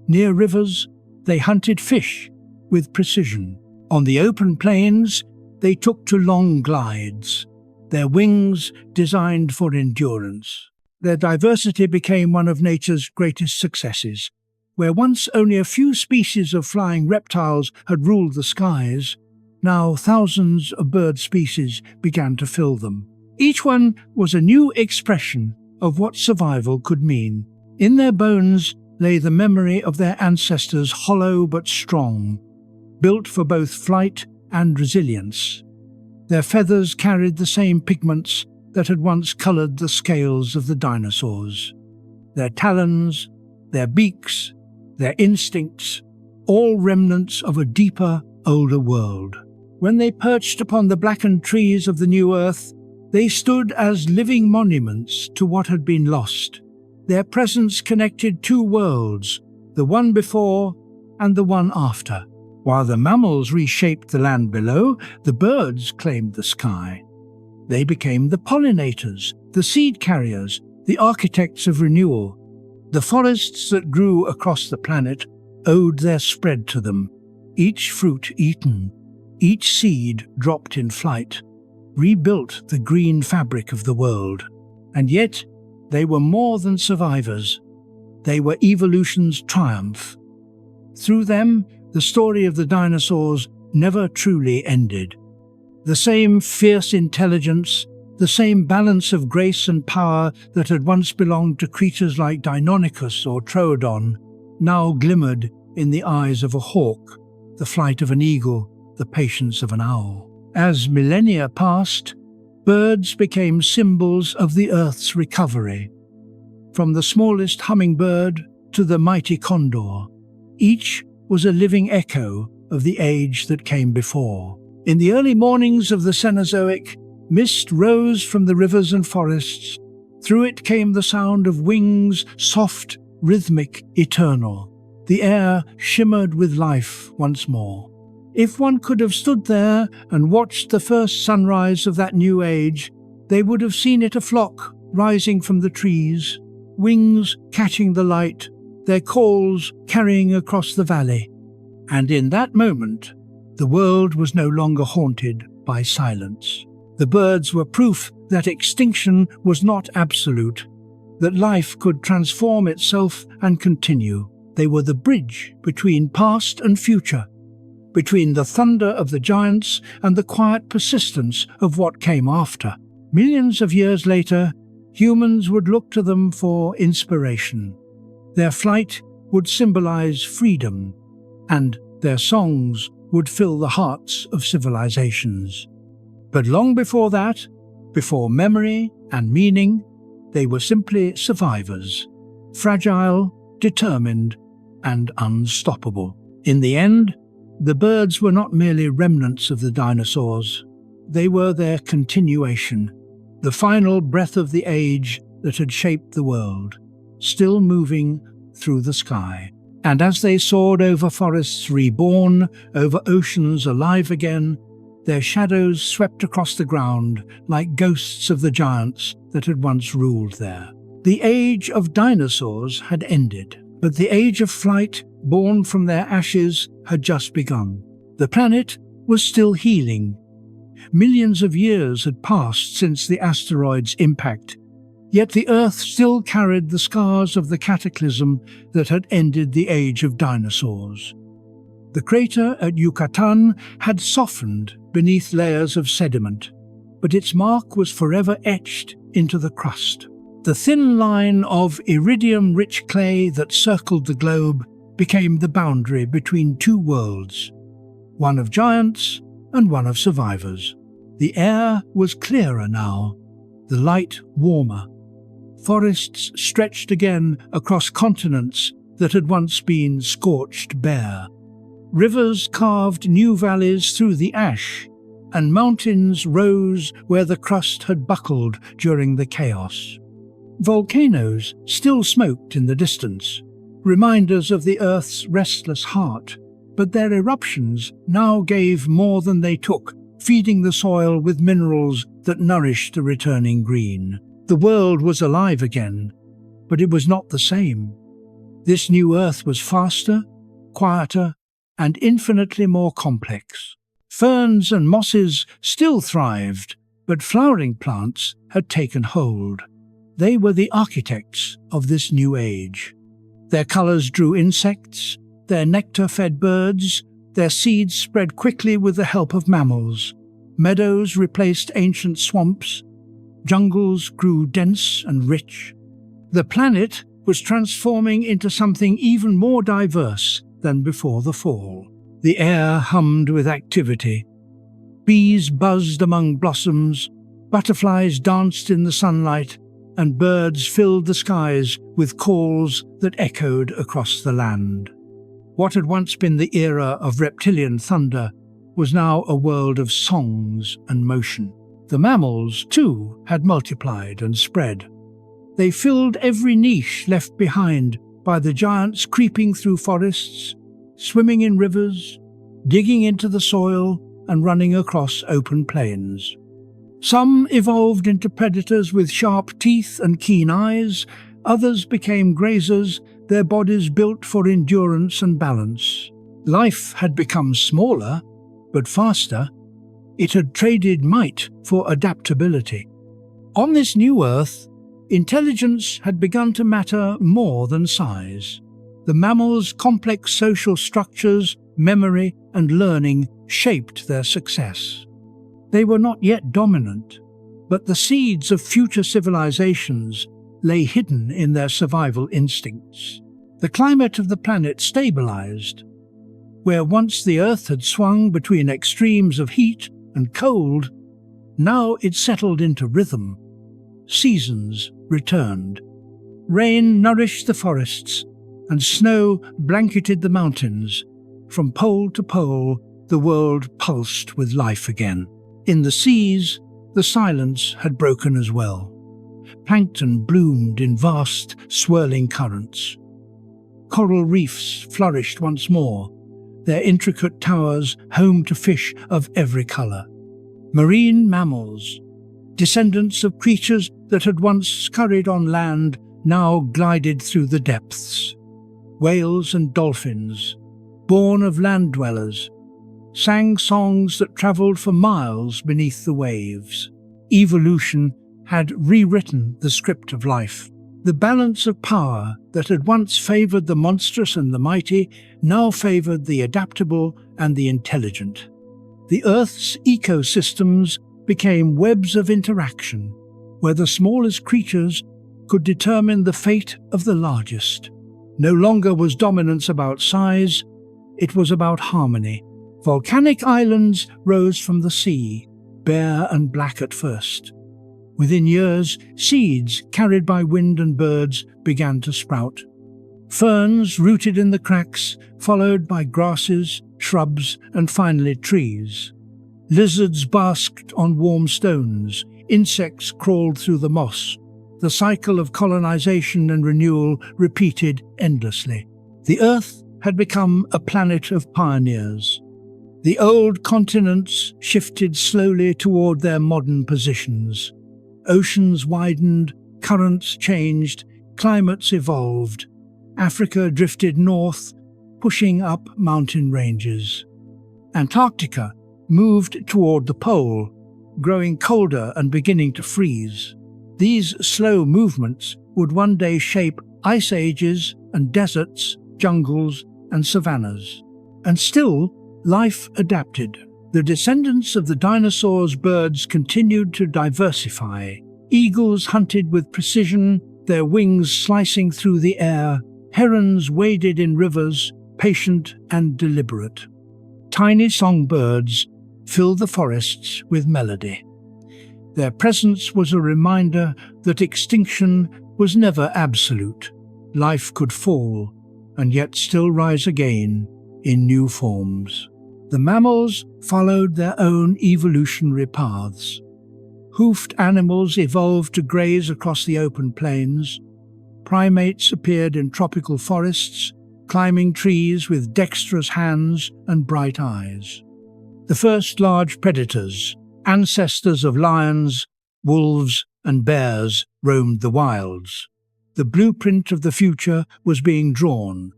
Near rivers, they hunted fish with precision. On the open plains, they took to long glides, their wings designed for endurance. Their diversity became one of nature's greatest successes. Where once only a few species of flying reptiles had ruled the skies, now thousands of bird species began to fill them. Each one was a new expression of what survival could mean. In their bones lay the memory of their ancestors, hollow but strong, built for both flight and resilience. Their feathers carried the same pigments that had once colored the scales of the dinosaurs. Their talons, their beaks, their instincts, all remnants of a deeper, older world. When they perched upon the blackened trees of the new earth, they stood as living monuments to what had been lost. Their presence connected two worlds, the one before and the one after. While the mammals reshaped the land below, the birds claimed the sky. They became the pollinators, the seed carriers, the architects of renewal. The forests that grew across the planet owed their spread to them. Each fruit eaten, each seed dropped in flight, rebuilt the green fabric of the world. And yet, they were more than survivors. They were evolution's triumph. Through them, the story of the dinosaurs never truly ended. The same fierce intelligence, the same balance of grace and power that had once belonged to creatures like Deinonychus or Troodon, now glimmered in the eyes of a hawk, the flight of an eagle, the patience of an owl. As millennia passed, birds became symbols of the Earth's recovery. From the smallest hummingbird to the mighty condor, each was a living echo of the age that came before. In the early mornings of the Cenozoic, mist rose from the rivers and forests. Through it came the sound of wings, soft, rhythmic, eternal. The air shimmered with life once more. If one could have stood there and watched the first sunrise of that new age, they would have seen it a flock rising from the trees, wings catching the light, their calls carrying across the valley. And in that moment, the world was no longer haunted by silence. The birds were proof that extinction was not absolute, that life could transform itself and continue. They were the bridge between past and future, between the thunder of the giants and the quiet persistence of what came after. Millions of years later, humans would look to them for inspiration. Their flight would symbolize freedom, and their songs would fill the hearts of civilizations. But long before that, before memory and meaning, they were simply survivors, fragile, determined, and unstoppable. In the end, the birds were not merely remnants of the dinosaurs. They were their continuation, the final breath of the age that had shaped the world, still moving through the sky. And as they soared over forests reborn, over oceans alive again, their shadows swept across the ground like ghosts of the giants that had once ruled there. The age of dinosaurs had ended, but the age of flight, born from their ashes, had just begun. The planet was still healing. Millions of years had passed since the asteroid's impact, yet the Earth still carried the scars of the cataclysm that had ended the age of dinosaurs. The crater at Yucatan had softened beneath layers of sediment, but its mark was forever etched into the crust. The thin line of iridium-rich clay that circled the globe became the boundary between two worlds, one of giants and one of survivors. The air was clearer now, the light warmer. Forests stretched again across continents that had once been scorched bare. Rivers carved new valleys through the ash, and mountains rose where the crust had buckled during the chaos. Volcanoes still smoked in the distance, reminders of the Earth's restless heart, but their eruptions now gave more than they took, feeding the soil with minerals that nourished the returning green. The world was alive again, but it was not the same. This new Earth was faster, quieter, and infinitely more complex. Ferns and mosses still thrived, but flowering plants had taken hold. They were the architects of this new age. Their colors drew insects, their nectar fed birds, their seeds spread quickly with the help of mammals. Meadows replaced ancient swamps. Jungles grew dense and rich. The planet was transforming into something even more diverse than before the fall. The air hummed with activity. Bees buzzed among blossoms, butterflies danced in the sunlight, and birds filled the skies with calls that echoed across the land. What had once been the era of reptilian thunder was now a world of songs and motion. The mammals, too, had multiplied and spread. They filled every niche left behind by the giants creeping through forests, swimming in rivers, digging into the soil, and running across open plains. Some evolved into predators with sharp teeth and keen eyes, others became grazers, their bodies built for endurance and balance. Life had become smaller, but faster. It had traded might for adaptability. On this new Earth, intelligence had begun to matter more than size. The mammals' complex social structures, memory, and learning shaped their success. They were not yet dominant, but the seeds of future civilizations lay hidden in their survival instincts. The climate of the planet stabilized. Where once the Earth had swung between extremes of heat and cold, now it settled into rhythm. Seasons returned. Rain nourished the forests, and snow blanketed the mountains. From pole to pole, the world pulsed with life again. In the seas, the silence had broken as well. Plankton bloomed in vast, swirling currents. Coral reefs flourished once more, their intricate towers home to fish of every colour. Marine mammals, descendants of creatures that had once scurried on land, now glided through the depths. Whales and dolphins, born of land dwellers, sang songs that travelled for miles beneath the waves. Evolution had rewritten the script of life. The balance of power that had once favoured the monstrous and the mighty now favoured the adaptable and the intelligent. The Earth's ecosystems became webs of interaction, where the smallest creatures could determine the fate of the largest. No longer was dominance about size, it was about harmony. Volcanic islands rose from the sea, bare and black at first. Within years, seeds carried by wind and birds began to sprout. Ferns rooted in the cracks, followed by grasses, shrubs, and finally trees. Lizards basked on warm stones, insects crawled through the moss. The cycle of colonization and renewal repeated endlessly. The Earth had become a planet of pioneers. The old continents shifted slowly toward their modern positions. Oceans widened, currents changed, climates evolved. Africa drifted north, pushing up mountain ranges. Antarctica moved toward the pole, growing colder and beginning to freeze. These slow movements would one day shape ice ages and deserts, jungles and savannas. And still, life adapted. The descendants of the dinosaurs' birds continued to diversify. Eagles hunted with precision, their wings slicing through the air. Herons waded in rivers, patient and deliberate. Tiny songbirds filled the forests with melody. Their presence was a reminder that extinction was never absolute. Life could fall, and yet still rise again in new forms. The mammals followed their own evolutionary paths. Hoofed animals evolved to graze across the open plains. Primates appeared in tropical forests, climbing trees with dexterous hands and bright eyes. The first large predators, ancestors of lions, wolves, and bears, roamed the wilds. The blueprint of the future was being drawn,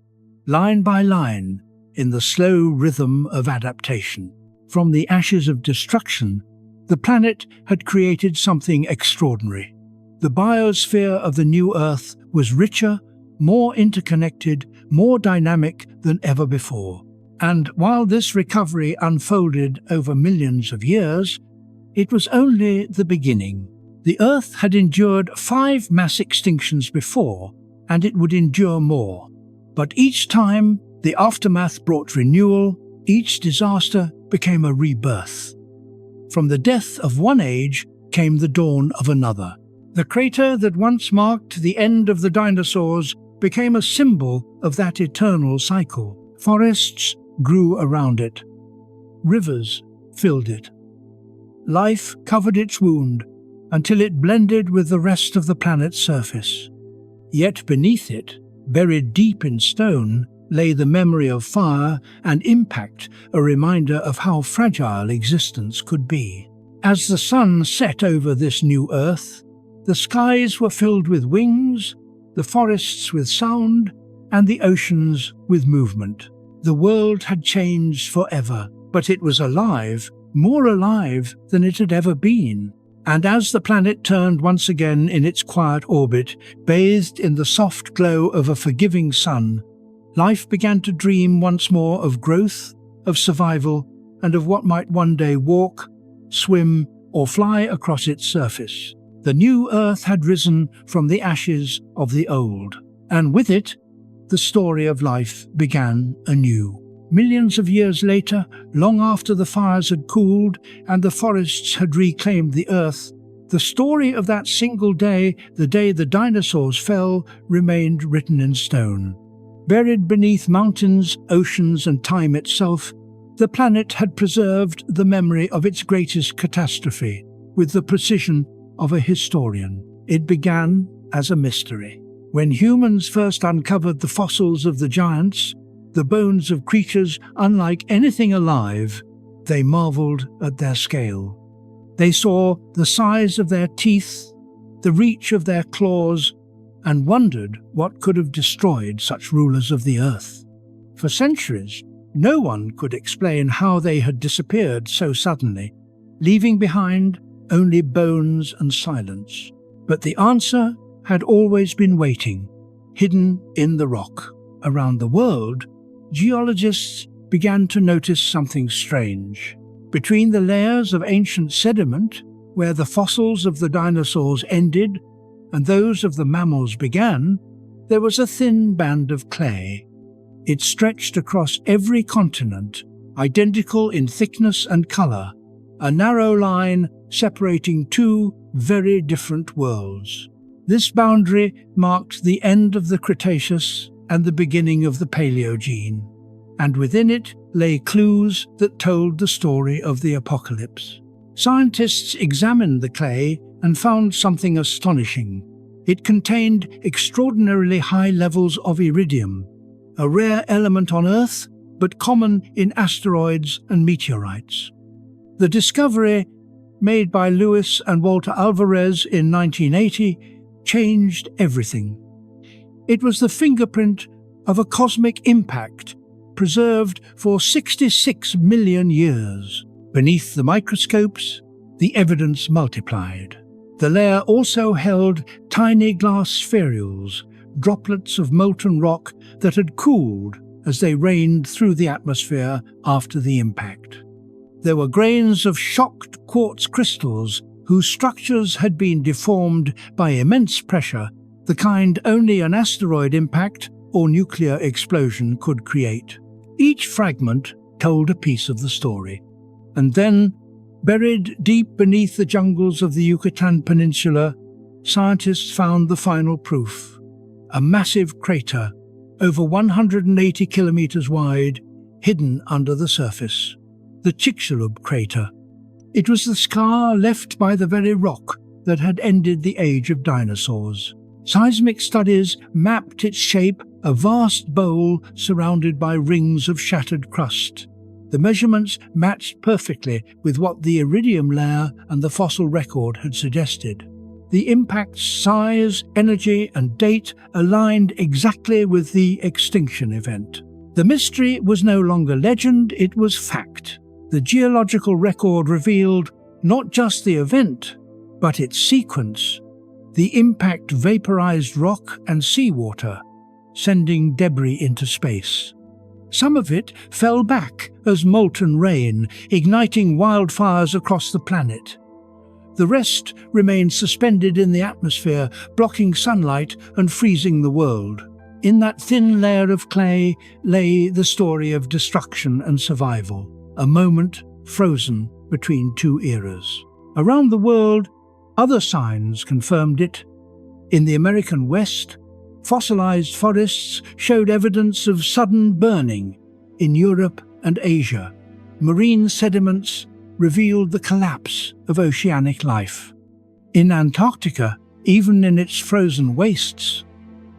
line by line, in the slow rhythm of adaptation. From the ashes of destruction, the planet had created something extraordinary. The biosphere of the new Earth was richer, more interconnected, more dynamic than ever before. And while this recovery unfolded over millions of years, it was only the beginning. The Earth had endured 5 mass extinctions before, and it would endure more. But each time, the aftermath brought renewal, each disaster became a rebirth. From the death of one age came the dawn of another. The crater that once marked the end of the dinosaurs became a symbol of that eternal cycle. Forests grew around it. Rivers filled it. Life covered its wound until it blended with the rest of the planet's surface. Yet beneath it, buried deep in stone, lay the memory of fire and impact, a reminder of how fragile existence could be. As the sun set over this new Earth, the skies were filled with wings, the forests with sound, and the oceans with movement. The world had changed forever, but it was alive, more alive than it had ever been. And as the planet turned once again in its quiet orbit, bathed in the soft glow of a forgiving sun, life began to dream once more of growth, of survival, and of what might one day walk, swim, or fly across its surface. The new Earth had risen from the ashes of the old, and with it, the story of life began anew. Millions of years later, long after the fires had cooled and the forests had reclaimed the Earth, the story of that single day, the day the dinosaurs fell, remained written in stone. Buried beneath mountains, oceans, and time itself, the planet had preserved the memory of its greatest catastrophe with the precision of a historian. It began as a mystery. When humans first uncovered the fossils of the giants, the bones of creatures unlike anything alive, they marveled at their scale. They saw the size of their teeth, the reach of their claws, and wondered what could have destroyed such rulers of the earth. For centuries, no one could explain how they had disappeared so suddenly, leaving behind only bones and silence. But the answer had always been waiting, hidden in the rock. Around the world, geologists began to notice something strange. Between the layers of ancient sediment, where the fossils of the dinosaurs ended and those of the mammals began, there was a thin band of clay. It stretched across every continent, identical in thickness and color, a narrow line separating two very different worlds. This boundary marked the end of the Cretaceous and the beginning of the Paleogene, and within it lay clues that told the story of the apocalypse. Scientists examined the clay and found something astonishing. It contained extraordinarily high levels of iridium, a rare element on Earth, but common in asteroids and meteorites. The discovery, made by Luis and Walter Alvarez in 1980, changed everything. It was the fingerprint of a cosmic impact, preserved for 66 million years. Beneath the microscopes, the evidence multiplied. The layer also held tiny glass spherules, droplets of molten rock that had cooled as they rained through the atmosphere after the impact. There were grains of shocked quartz crystals whose structures had been deformed by immense pressure, the kind only an asteroid impact or nuclear explosion could create. Each fragment told a piece of the story. And then, buried deep beneath the jungles of the Yucatan Peninsula, scientists found the final proof: a massive crater, over 180 kilometers wide, hidden under the surface. The Chicxulub crater. It was the scar left by the very rock that had ended the age of dinosaurs. Seismic studies mapped its shape, a vast bowl surrounded by rings of shattered crust. The measurements matched perfectly with what the iridium layer and the fossil record had suggested. The impact's size, energy, and date aligned exactly with the extinction event. The mystery was no longer legend, it was fact. The geological record revealed not just the event, but its sequence. The impact vaporized rock and seawater, sending debris into space. Some of it fell back as molten rain, igniting wildfires across the planet. The rest remained suspended in the atmosphere, blocking sunlight and freezing the world. In that thin layer of clay lay the story of destruction and survival, a moment frozen between two eras. Around the world, other signs confirmed it. In the American West, fossilized forests showed evidence of sudden burning. In Europe and Asia, marine sediments revealed the collapse of oceanic life. In Antarctica, even in its frozen wastes,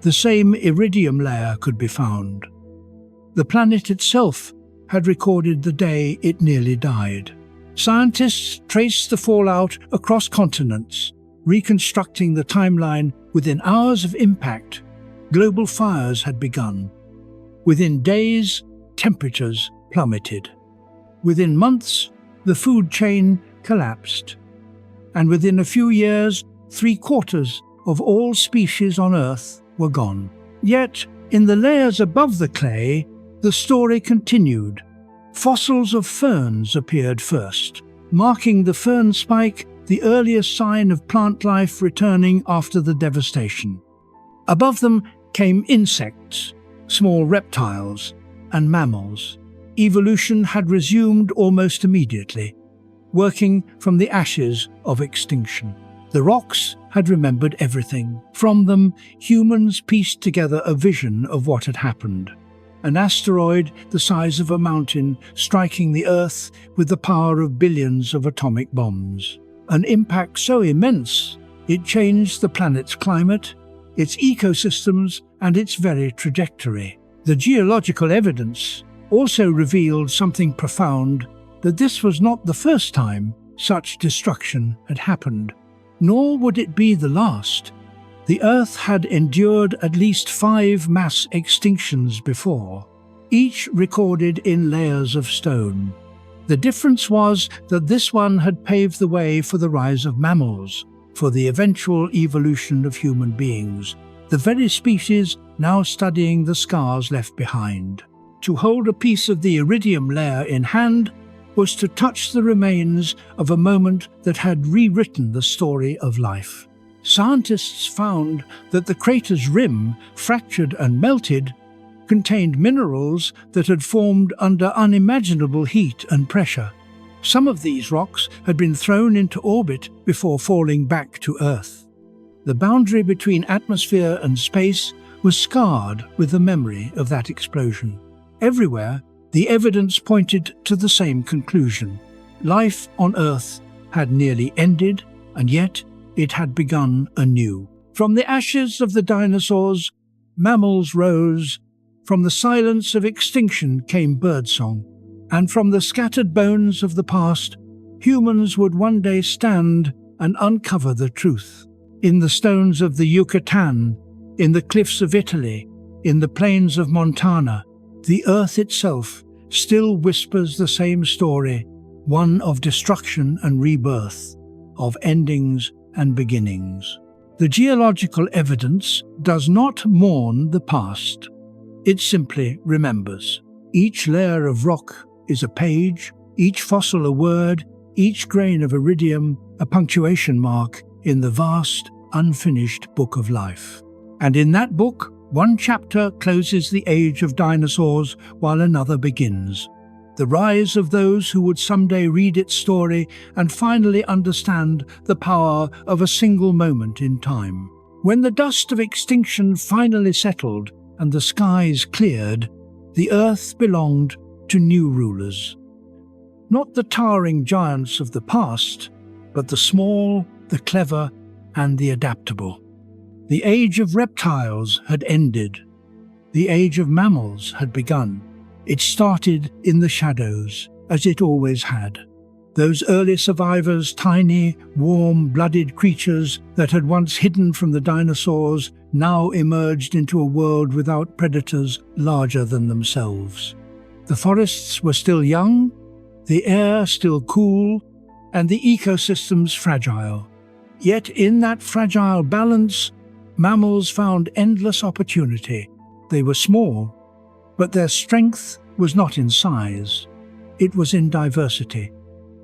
the same iridium layer could be found. The planet itself had recorded the day it nearly died. Scientists traced the fallout across continents, reconstructing the timeline. Within hours of impact, global fires had begun. Within days, temperatures plummeted. Within months, the food chain collapsed. And within a few years, 3/4 of all species on Earth were gone. Yet, in the layers above the clay, the story continued. Fossils of ferns appeared first, marking the fern spike, the earliest sign of plant life returning after the devastation. Above them came insects, small reptiles, and mammals. Evolution had resumed almost immediately, working from the ashes of extinction. The rocks had remembered everything. From them, humans pieced together a vision of what had happened. An asteroid the size of a mountain striking the Earth with the power of billions of atomic bombs. An impact so immense, it changed the planet's climate, its ecosystems, and its very trajectory. The geological evidence also revealed something profound, that this was not the first time such destruction had happened, nor would it be the last. The Earth had endured at least 5 mass extinctions before, each recorded in layers of stone. The difference was that this one had paved the way for the rise of mammals, for the eventual evolution of human beings, the very species now studying the scars left behind. To hold a piece of the iridium layer in hand was to touch the remains of a moment that had rewritten the story of life. Scientists found that the crater's rim, fractured and melted, contained minerals that had formed under unimaginable heat and pressure. Some of these rocks had been thrown into orbit before falling back to Earth. The boundary between atmosphere and space was scarred with the memory of that explosion. Everywhere, the evidence pointed to the same conclusion. Life on Earth had nearly ended, and yet it had begun anew. From the ashes of the dinosaurs, mammals rose. From the silence of extinction came birdsong. And from the scattered bones of the past, humans would one day stand and uncover the truth. In the stones of the Yucatan, in the cliffs of Italy, in the plains of Montana, the Earth itself still whispers the same story, one of destruction and rebirth, of endings and beginnings. The geological evidence does not mourn the past. It simply remembers. Each layer of rock is a page, each fossil a word, each grain of iridium a punctuation mark in the vast, unfinished book of life. And in that book, one chapter closes the age of dinosaurs while another begins. the rise of those who would someday read its story and finally understand the power of a single moment in time. When the dust of extinction finally settled and the skies cleared, the earth belonged to new rulers. Not the towering giants of the past, but the small, the clever, and the adaptable. The age of reptiles had ended. The age of mammals had begun. It started in the shadows, as it always had. Those early survivors, tiny, warm-blooded creatures that had once hidden from the dinosaurs, now emerged into a world without predators larger than themselves. The forests were still young, the air still cool, and the ecosystems fragile. Yet in that fragile balance, mammals found endless opportunity. They were small, but their strength was not in size. It was in diversity.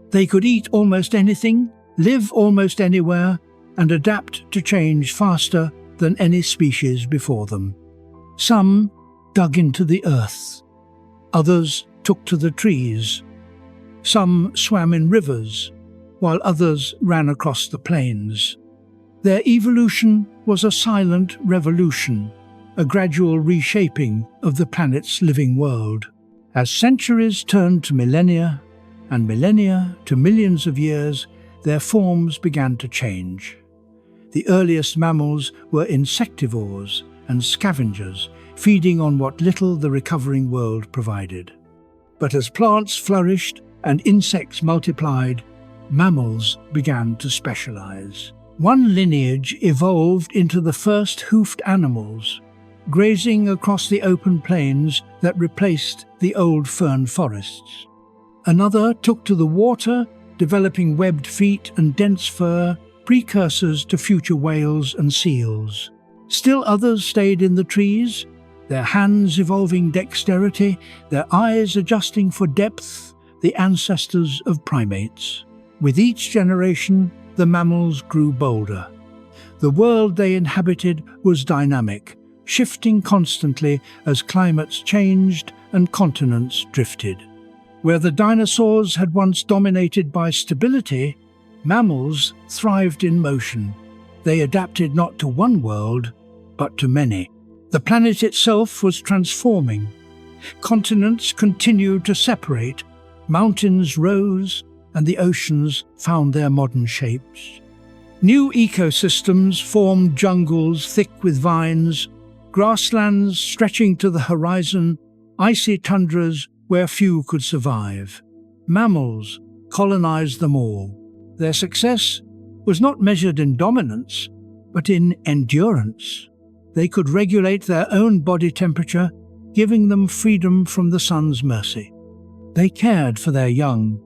They could eat almost anything, live almost anywhere, and adapt to change faster than any species before them. Some dug into the earth. Others took to the trees. Some swam in rivers, while others ran across the plains. Their evolution was a silent revolution, a gradual reshaping of the planet's living world. As centuries turned to millennia, and millennia to millions of years, their forms began to change. The earliest mammals were insectivores and scavengers, feeding on what little the recovering world provided. But as plants flourished and insects multiplied, mammals began to specialize. One lineage evolved into the first hoofed animals, grazing across the open plains that replaced the old fern forests. Another took to the water, developing webbed feet and dense fur, precursors to future whales and seals. Still others stayed in the trees, their hands evolving dexterity, their eyes adjusting for depth, the ancestors of primates. With each generation, the mammals grew bolder. The world they inhabited was dynamic, shifting constantly as climates changed and continents drifted. Where the dinosaurs had once dominated by stability, mammals thrived in motion. They adapted not to one world, but to many. The planet itself was transforming. Continents continued to separate, mountains rose, and the oceans found their modern shapes. New ecosystems formed jungles thick with vines, grasslands stretching to the horizon, icy tundras where few could survive. Mammals colonized them all. Their success was not measured in dominance, but in endurance. They could regulate their own body temperature, giving them freedom from the sun's mercy. They cared for their young,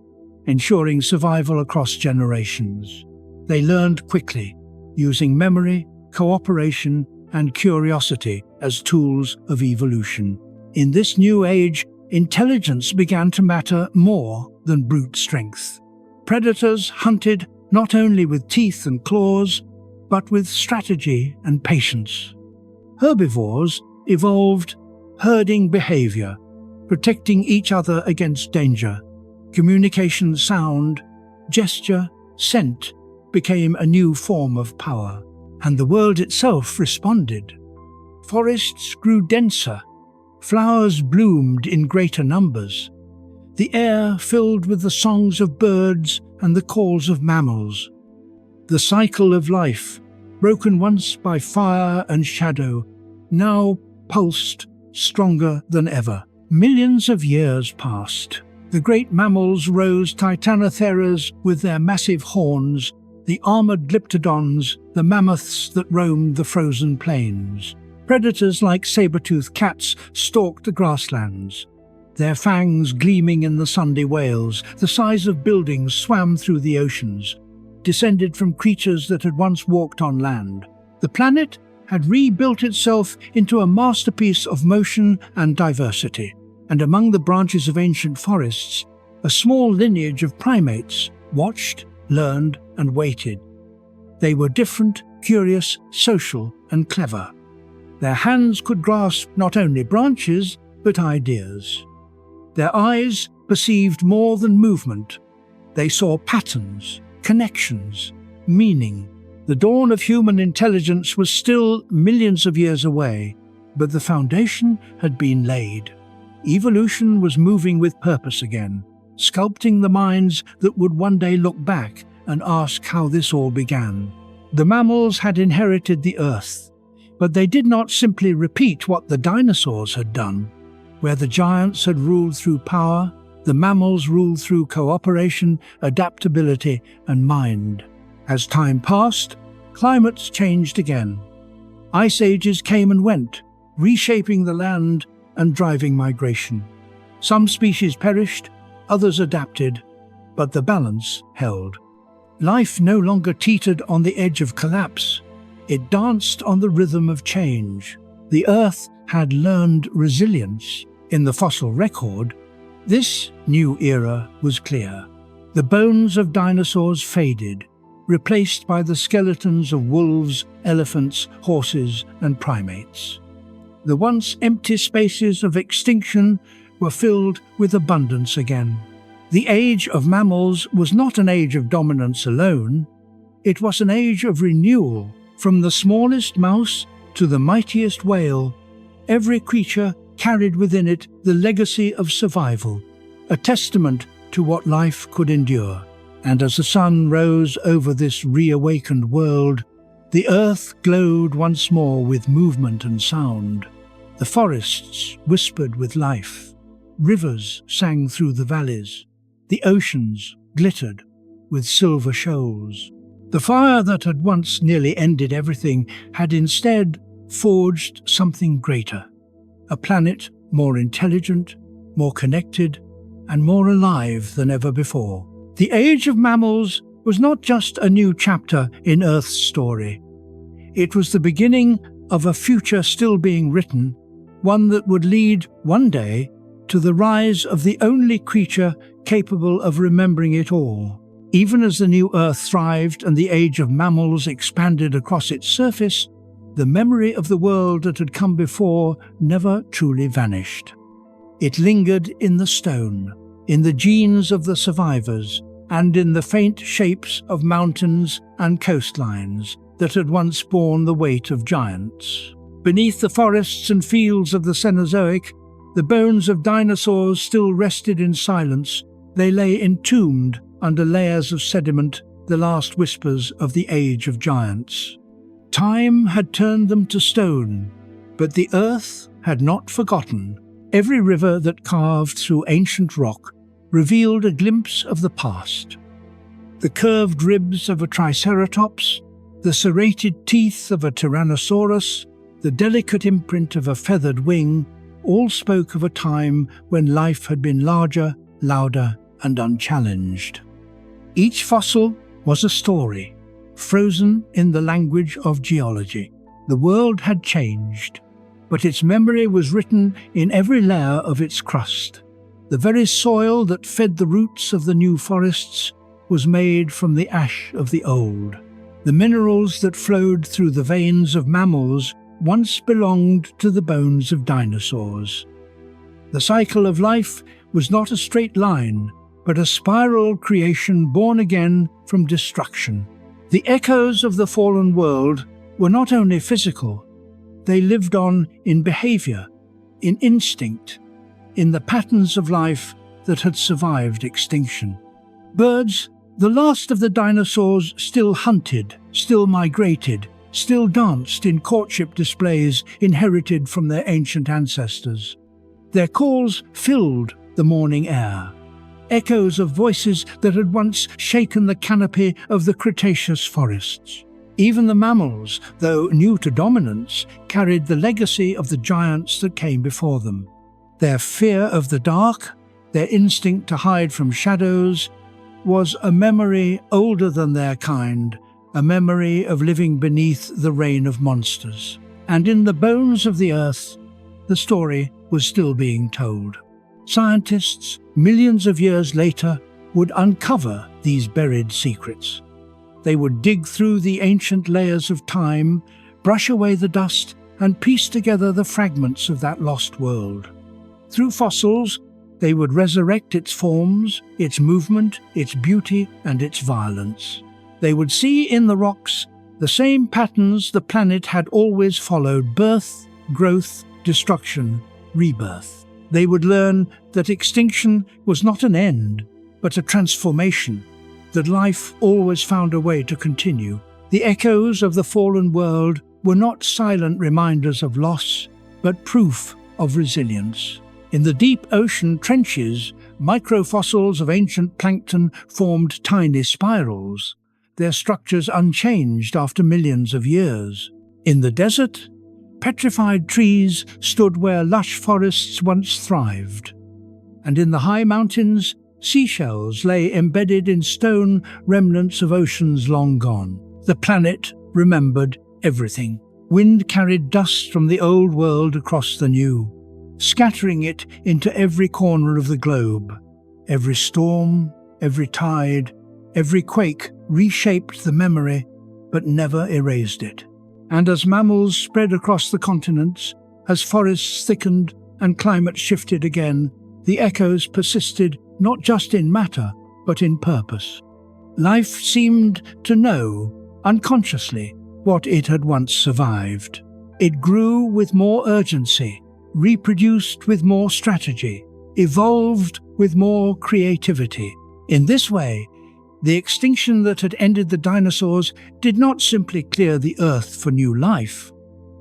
ensuring survival across generations. They learned quickly, using memory, cooperation, and curiosity as tools of evolution. In this new age, intelligence began to matter more than brute strength. Predators hunted not only with teeth and claws, but with strategy and patience. Herbivores evolved herding behavior, protecting each other against danger. Communication, sound, gesture, scent became a new form of power, and the world itself responded. Forests grew denser, flowers bloomed in greater numbers. The air filled with the songs of birds and the calls of mammals. The cycle of life, broken once by fire and shadow, now pulsed stronger than ever. Millions of years passed. The great mammals rose, titanotheras with their massive horns, the armored glyptodons, the mammoths that roamed the frozen plains. Predators like saber-toothed cats stalked the grasslands. Their fangs gleaming in the Sunday whales, the size of buildings swam through the oceans, descended from creatures that had once walked on land. The planet had rebuilt itself into a masterpiece of motion and diversity, and among the branches of ancient forests, a small lineage of primates watched, learned, and waited. They were different, curious, social, and clever. Their hands could grasp not only branches, but ideas. Their eyes perceived more than movement. They saw patterns, connections, meaning. The dawn of human intelligence was still millions of years away, but the foundation had been laid. Evolution was moving with purpose again, sculpting the minds that would one day look back and ask how this all began. The mammals had inherited the earth, but they did not simply repeat what the dinosaurs had done. Where the giants had ruled through power, the mammals ruled through cooperation, adaptability, and mind. As time passed, climates changed again. Ice ages came and went, reshaping the land and driving migration. Some species perished, others adapted, but the balance held. Life no longer teetered on the edge of collapse. It danced on the rhythm of change. The Earth had learned resilience. In the fossil record, this new era was clear. The bones of dinosaurs faded, replaced by the skeletons of wolves, elephants, horses, and primates. The once empty spaces of extinction were filled with abundance again. The age of mammals was not an age of dominance alone. It was an age of renewal. From the smallest mouse to the mightiest whale, every creature carried within it the legacy of survival, a testament to what life could endure. And as the sun rose over this reawakened world, the earth glowed once more with movement and sound. The forests whispered with life. Rivers sang through the valleys. The oceans glittered with silver shoals. The fire that had once nearly ended everything had instead forged something greater. A planet more intelligent, more connected, and more alive than ever before. The age of mammals was not just a new chapter in Earth's story. It was the beginning of a future still being written, one that would lead, one day, to the rise of the only creature capable of remembering it all. Even as the new Earth thrived and the age of mammals expanded across its surface, the memory of the world that had come before never truly vanished. It lingered in the stone, in the genes of the survivors, and in the faint shapes of mountains and coastlines that had once borne the weight of giants. Beneath the forests and fields of the Cenozoic, the bones of dinosaurs still rested in silence. They lay entombed under layers of sediment, the last whispers of the age of giants. Time had turned them to stone, but the earth had not forgotten. Every river that carved through ancient rock revealed a glimpse of the past. The curved ribs of a triceratops, the serrated teeth of a tyrannosaurus, the delicate imprint of a feathered wing, all spoke of a time when life had been larger, louder, and unchallenged. Each fossil was a story, frozen in the language of geology. The world had changed, but its memory was written in every layer of its crust. The very soil that fed the roots of the new forests was made from the ash of the old. The minerals that flowed through the veins of mammals once belonged to the bones of dinosaurs. The cycle of life was not a straight line, but a spiral creation born again from destruction. The echoes of the fallen world were not only physical, they lived on in behavior, in instinct, in the patterns of life that had survived extinction. Birds, the last of the dinosaurs, still hunted, still migrated, still danced in courtship displays inherited from their ancient ancestors. Their calls filled the morning air, echoes of voices that had once shaken the canopy of the Cretaceous forests. Even the mammals, though new to dominance, carried the legacy of the giants that came before them. Their fear of the dark, their instinct to hide from shadows, was a memory older than their kind, a memory of living beneath the reign of monsters. And in the bones of the earth, the story was still being told. Scientists, millions of years later, would uncover these buried secrets. They would dig through the ancient layers of time, brush away the dust, and piece together the fragments of that lost world. Through fossils, They would resurrect its forms, its movement, its beauty, and its violence. They would see in the rocks the same patterns the planet had always followed: birth, growth, destruction, rebirth. They would learn that extinction was not an end, but a transformation, that life always found a way to continue. The echoes of the fallen world were not silent reminders of loss, but proof of resilience. In the deep ocean trenches, microfossils of ancient plankton formed tiny spirals, their structures unchanged after millions of years. In the desert, petrified trees stood where lush forests once thrived. And in the high mountains, seashells lay embedded in stone, remnants of oceans long gone. The planet remembered everything. Wind carried dust from the old world across the new, scattering it into every corner of the globe. Every storm, every tide, every quake reshaped the memory, but never erased it. And as mammals spread across the continents, as forests thickened and climate shifted again, the echoes persisted not just in matter, but in purpose. Life seemed to know, unconsciously, what it had once survived. It grew with more urgency, reproduced with more strategy, evolved with more creativity. In this way, the extinction that had ended the dinosaurs did not simply clear the Earth for new life.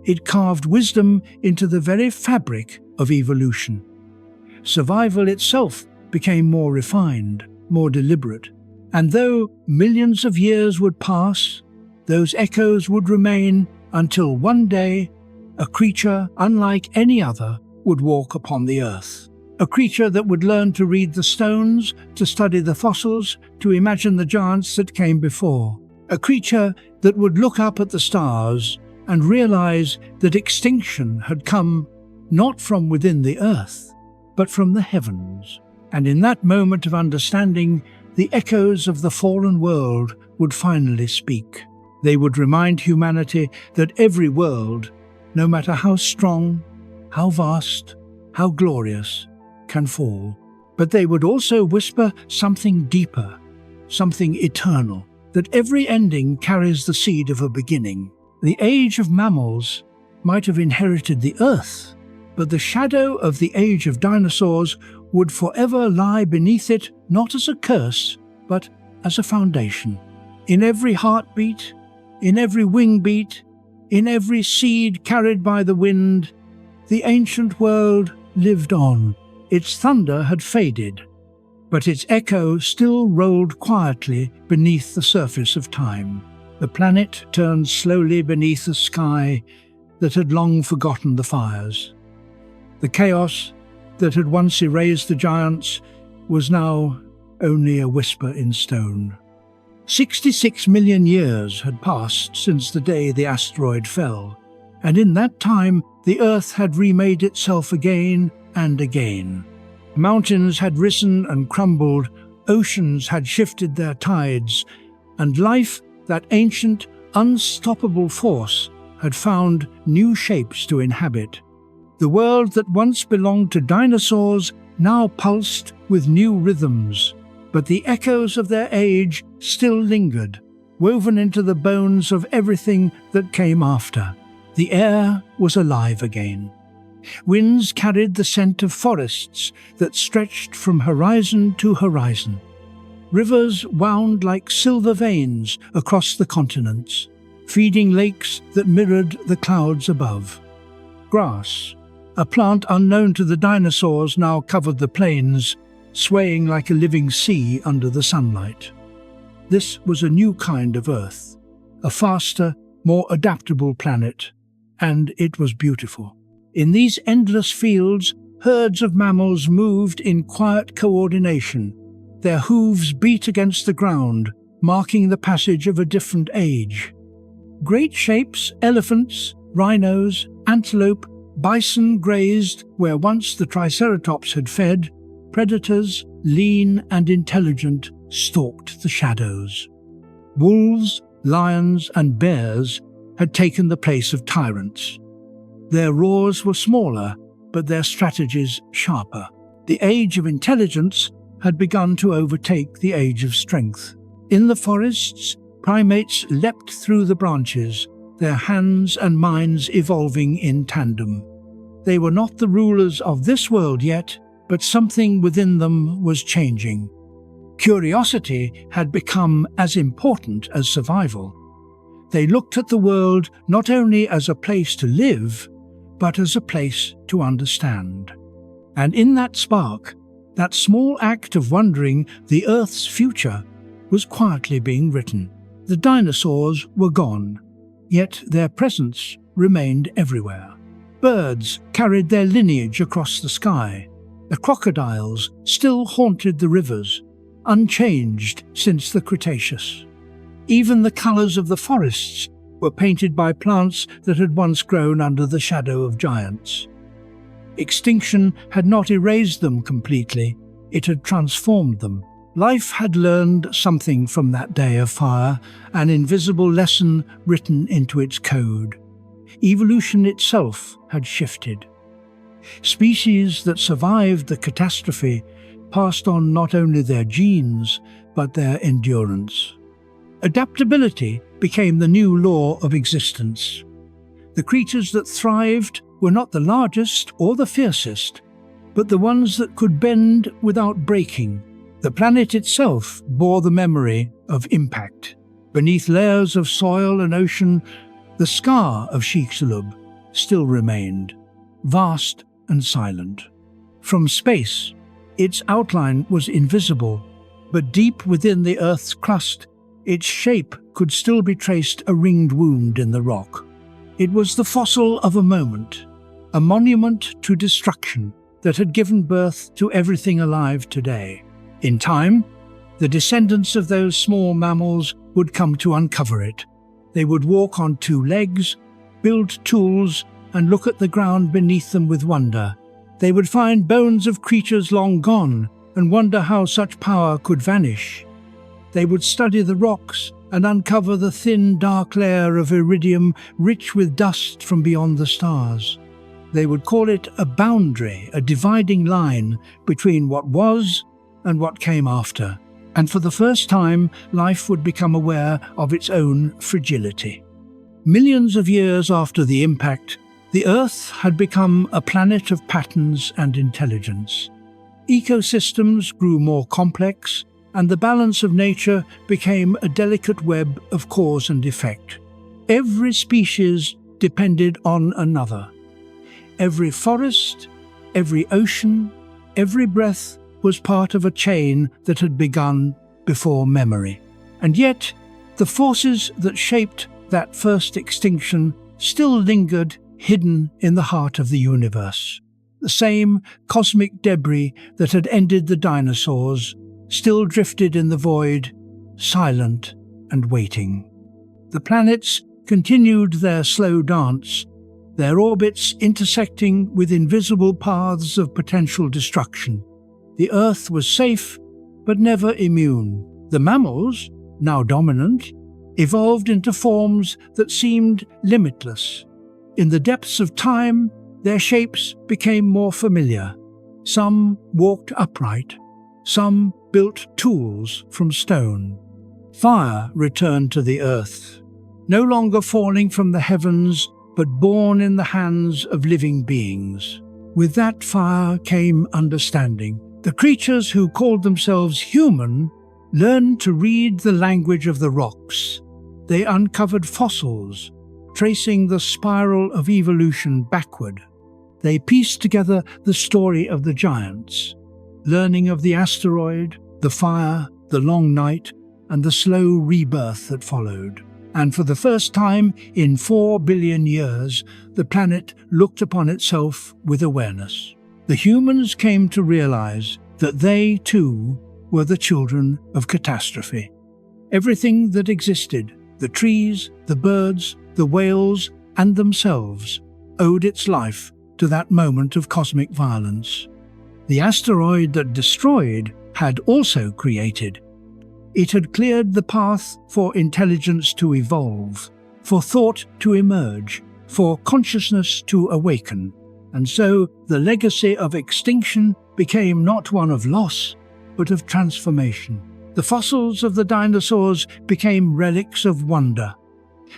It carved wisdom into the very fabric of evolution. Survival itself became more refined, more deliberate. And though millions of years would pass, those echoes would remain until one day a creature unlike any other would walk upon the Earth. A creature that would learn to read the stones, to study the fossils, to imagine the giants that came before. A creature that would look up at the stars and realize that extinction had come not from within the Earth, but from the heavens. And in that moment of understanding, the echoes of the fallen world would finally speak. They would remind humanity that every world, no matter how strong, how vast, how glorious, can fall. But they would also whisper something deeper, something eternal, that every ending carries the seed of a beginning. The age of mammals might have inherited the Earth, but the shadow of the age of dinosaurs would forever lie beneath it, not as a curse, but as a foundation. In every heartbeat, in every wing beat, in every seed carried by the wind, the ancient world lived on. Its thunder had faded, but its echo still rolled quietly beneath the surface of time. The planet turned slowly beneath a sky that had long forgotten the fires. The chaos that had once erased the giants was now only a whisper in stone. 66 million years had passed since the day the asteroid fell, and in that time the Earth had remade itself again and again. Mountains had risen and crumbled, oceans had shifted their tides, and life, that ancient, unstoppable force, had found new shapes to inhabit. The world that once belonged to dinosaurs now pulsed with new rhythms, but the echoes of their age still lingered, woven into the bones of everything that came after. The air was alive again. Winds carried the scent of forests that stretched from horizon to horizon. Rivers wound like silver veins across the continents, feeding lakes that mirrored the clouds above. Grass, a plant unknown to the dinosaurs, now covered the plains, swaying like a living sea under the sunlight. This was a new kind of Earth, a faster, more adaptable planet, and it was beautiful. In these endless fields, herds of mammals moved in quiet coordination. Their hooves beat against the ground, marking the passage of a different age. Great shapes, elephants, rhinos, antelope, bison grazed where once the triceratops had fed. Predators, lean and intelligent, stalked the shadows. Wolves, lions, and bears had taken the place of tyrants. Their roars were smaller, but their strategies sharper. The age of intelligence had begun to overtake the age of strength. In the forests, primates leapt through the branches, their hands and minds evolving in tandem. They were not the rulers of this world yet, but something within them was changing. Curiosity had become as important as survival. They looked at the world not only as a place to live, but as a place to understand. And in that spark, that small act of wondering, the Earth's future was quietly being written. The dinosaurs were gone, yet their presence remained everywhere. Birds carried their lineage across the sky. The crocodiles still haunted the rivers, unchanged since the Cretaceous. Even the colours of the forests were painted by plants that had once grown under the shadow of giants. Extinction had not erased them completely, it had transformed them. Life had learned something from that day of fire, an invisible lesson written into its code. Evolution itself had shifted. Species that survived the catastrophe passed on not only their genes, but their endurance. Adaptability became the new law of existence. The creatures that thrived were not the largest or the fiercest, but the ones that could bend without breaking. The planet itself bore the memory of impact. Beneath layers of soil and ocean, the scar of Chicxulub still remained, vast and silent. From space, its outline was invisible, but deep within the Earth's crust, its shape could still be traced, a ringed wound in the rock. It was the fossil of a moment, a monument to destruction that had given birth to everything alive today. In time, the descendants of those small mammals would come to uncover it. They would walk on two legs, build tools, and look at the ground beneath them with wonder. They would find bones of creatures long gone and wonder how such power could vanish. They would study the rocks and uncover the thin, dark layer of iridium rich with dust from beyond the stars. They would call it a boundary, a dividing line between what was and what came after. And for the first time, life would become aware of its own fragility. Millions of years after the impact, the Earth had become a planet of patterns and intelligence. Ecosystems grew more complex, and the balance of nature became a delicate web of cause and effect. Every species depended on another. Every forest, every ocean, every breath was part of a chain that had begun before memory. And yet, the forces that shaped that first extinction still lingered hidden in the heart of the universe. The same cosmic debris that had ended the dinosaurs still drifted in the void, silent and waiting. The planets continued their slow dance, their orbits intersecting with invisible paths of potential destruction. The Earth was safe, but never immune. The mammals, now dominant, evolved into forms that seemed limitless. In the depths of time, their shapes became more familiar. Some walked upright, some built tools from stone. Fire returned to the Earth, no longer falling from the heavens, but born in the hands of living beings. With that fire came understanding. The creatures who called themselves human learned to read the language of the rocks. They uncovered fossils, tracing the spiral of evolution backward. They pieced together the story of the giants, learning of the asteroid, the fire, the long night, and the slow rebirth that followed. And for the first time in 4 billion years, the planet looked upon itself with awareness. The humans came to realize that they, too, were the children of catastrophe. Everything that existed, the trees, the birds, the whales, and themselves, owed its life to that moment of cosmic violence. The asteroid that destroyed had also created. It had cleared the path for intelligence to evolve, for thought to emerge, for consciousness to awaken. And so the legacy of extinction became not one of loss, but of transformation. The fossils of the dinosaurs became relics of wonder.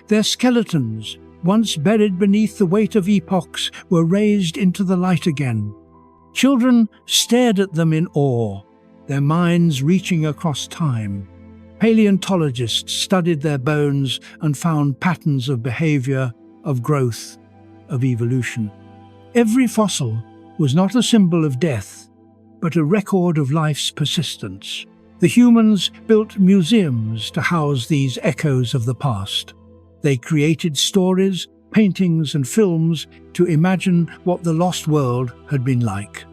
Their skeletons, once buried beneath the weight of epochs, were raised into the light again. Children stared at them in awe, their minds reaching across time. Paleontologists studied their bones and found patterns of behavior, of growth, of evolution. Every fossil was not a symbol of death, but a record of life's persistence. The humans built museums to house these echoes of the past. They created stories, paintings, and films to imagine what the lost world had been like.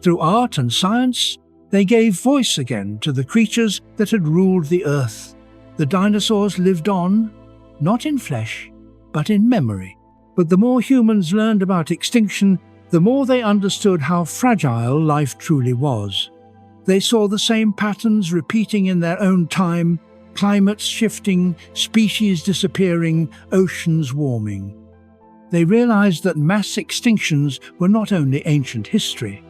Through art and science, they gave voice again to the creatures that had ruled the earth. The dinosaurs lived on, not in flesh, but in memory. But the more humans learned about extinction, the more they understood how fragile life truly was. They saw the same patterns repeating in their own time: climates shifting, species disappearing, oceans warming. They realized that mass extinctions were not only ancient history,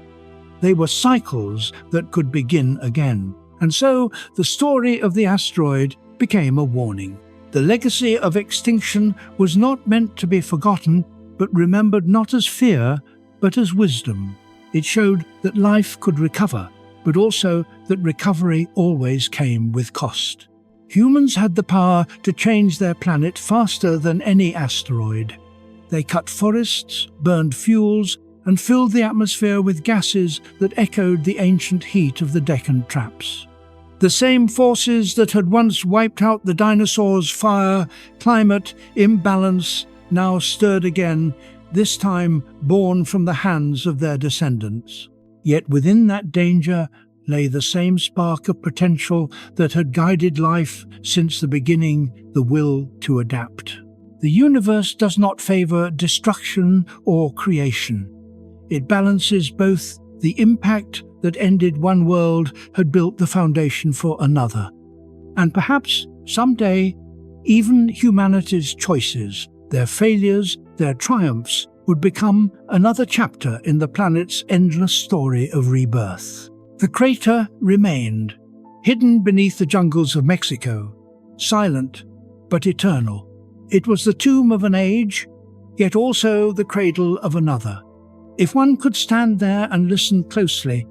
they were cycles that could begin again. And so the story of the asteroid became a warning. The legacy of extinction was not meant to be forgotten, but remembered not as fear, but as wisdom. It showed that life could recover, but also that recovery always came with cost. Humans had the power to change their planet faster than any asteroid. They cut forests, burned fuels, and filled the atmosphere with gases that echoed the ancient heat of the Deccan traps. The same forces that had once wiped out the dinosaurs' fire, climate, imbalance, now stirred again, this time born from the hands of their descendants. Yet within that danger lay the same spark of potential that had guided life since the beginning: the will to adapt. The universe does not favor destruction or creation. It balances both. The impact that ended one world had built the foundation for another. And perhaps someday, even humanity's choices, their failures, their triumphs, would become another chapter in the planet's endless story of rebirth. The crater remained, hidden beneath the jungles of Mexico, silent but eternal. It was the tomb of an age, yet also the cradle of another. If one could stand there and listen closely,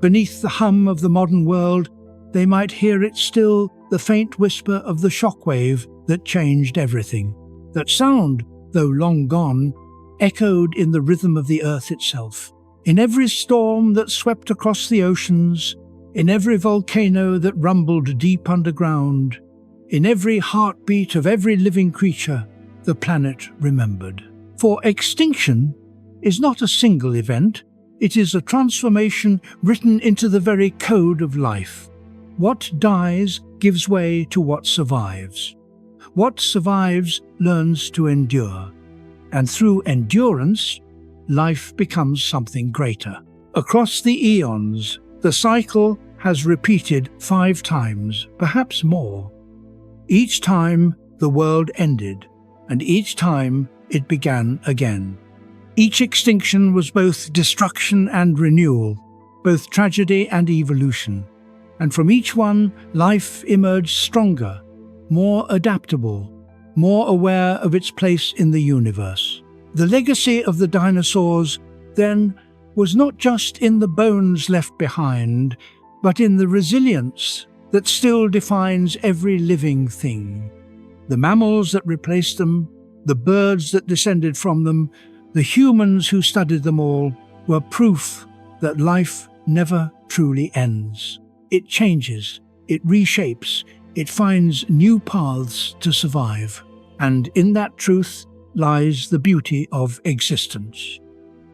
beneath the hum of the modern world, they might hear it still, the faint whisper of the shockwave that changed everything. That sound, though long gone, echoed in the rhythm of the earth itself. In every storm that swept across the oceans, in every volcano that rumbled deep underground, in every heartbeat of every living creature, the planet remembered. For extinction is not a single event, it is a transformation written into the very code of life. What dies gives way to what survives. What survives learns to endure. And through endurance, life becomes something greater. Across the eons, the cycle has repeated 5 times, perhaps more. Each time the world ended, and each time it began again. Each extinction was both destruction and renewal, both tragedy and evolution. And from each one, life emerged stronger, more adaptable, more aware of its place in the universe. The legacy of the dinosaurs, then, was not just in the bones left behind, but in the resilience that still defines every living thing. The mammals that replaced them, the birds that descended from them, the humans who studied them all, were proof that life never truly ends. It changes, it reshapes, it finds new paths to survive. And in that truth lies the beauty of existence.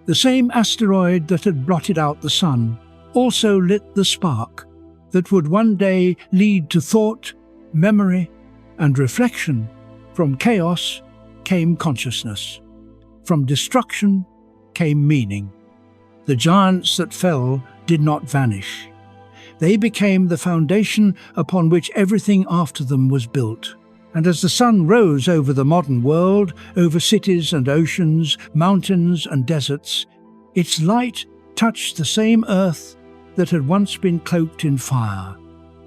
The same asteroid that had blotted out the sun also lit the spark that would one day lead to thought, memory, and reflection. From chaos came consciousness. From destruction came meaning. The giants that fell did not vanish. They became the foundation upon which everything after them was built. And as the sun rose over the modern world, over cities and oceans, mountains and deserts, its light touched the same earth that had once been cloaked in fire.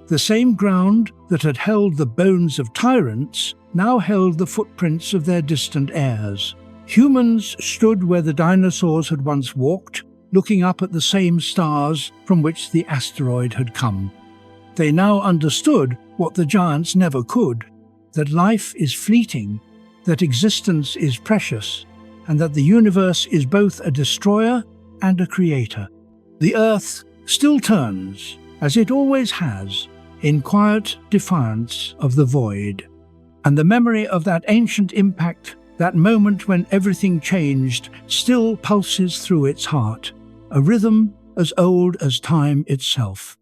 The same ground that had held the bones of tyrants now held the footprints of their distant heirs. Humans stood where the dinosaurs had once walked, looking up at the same stars from which the asteroid had come. They now understood what the giants never could, that life is fleeting, that existence is precious, and that the universe is both a destroyer and a creator. The Earth still turns, as it always has, in quiet defiance of the void. And the memory of that ancient impact, that moment when everything changed, still pulses through its heart, a rhythm as old as time itself.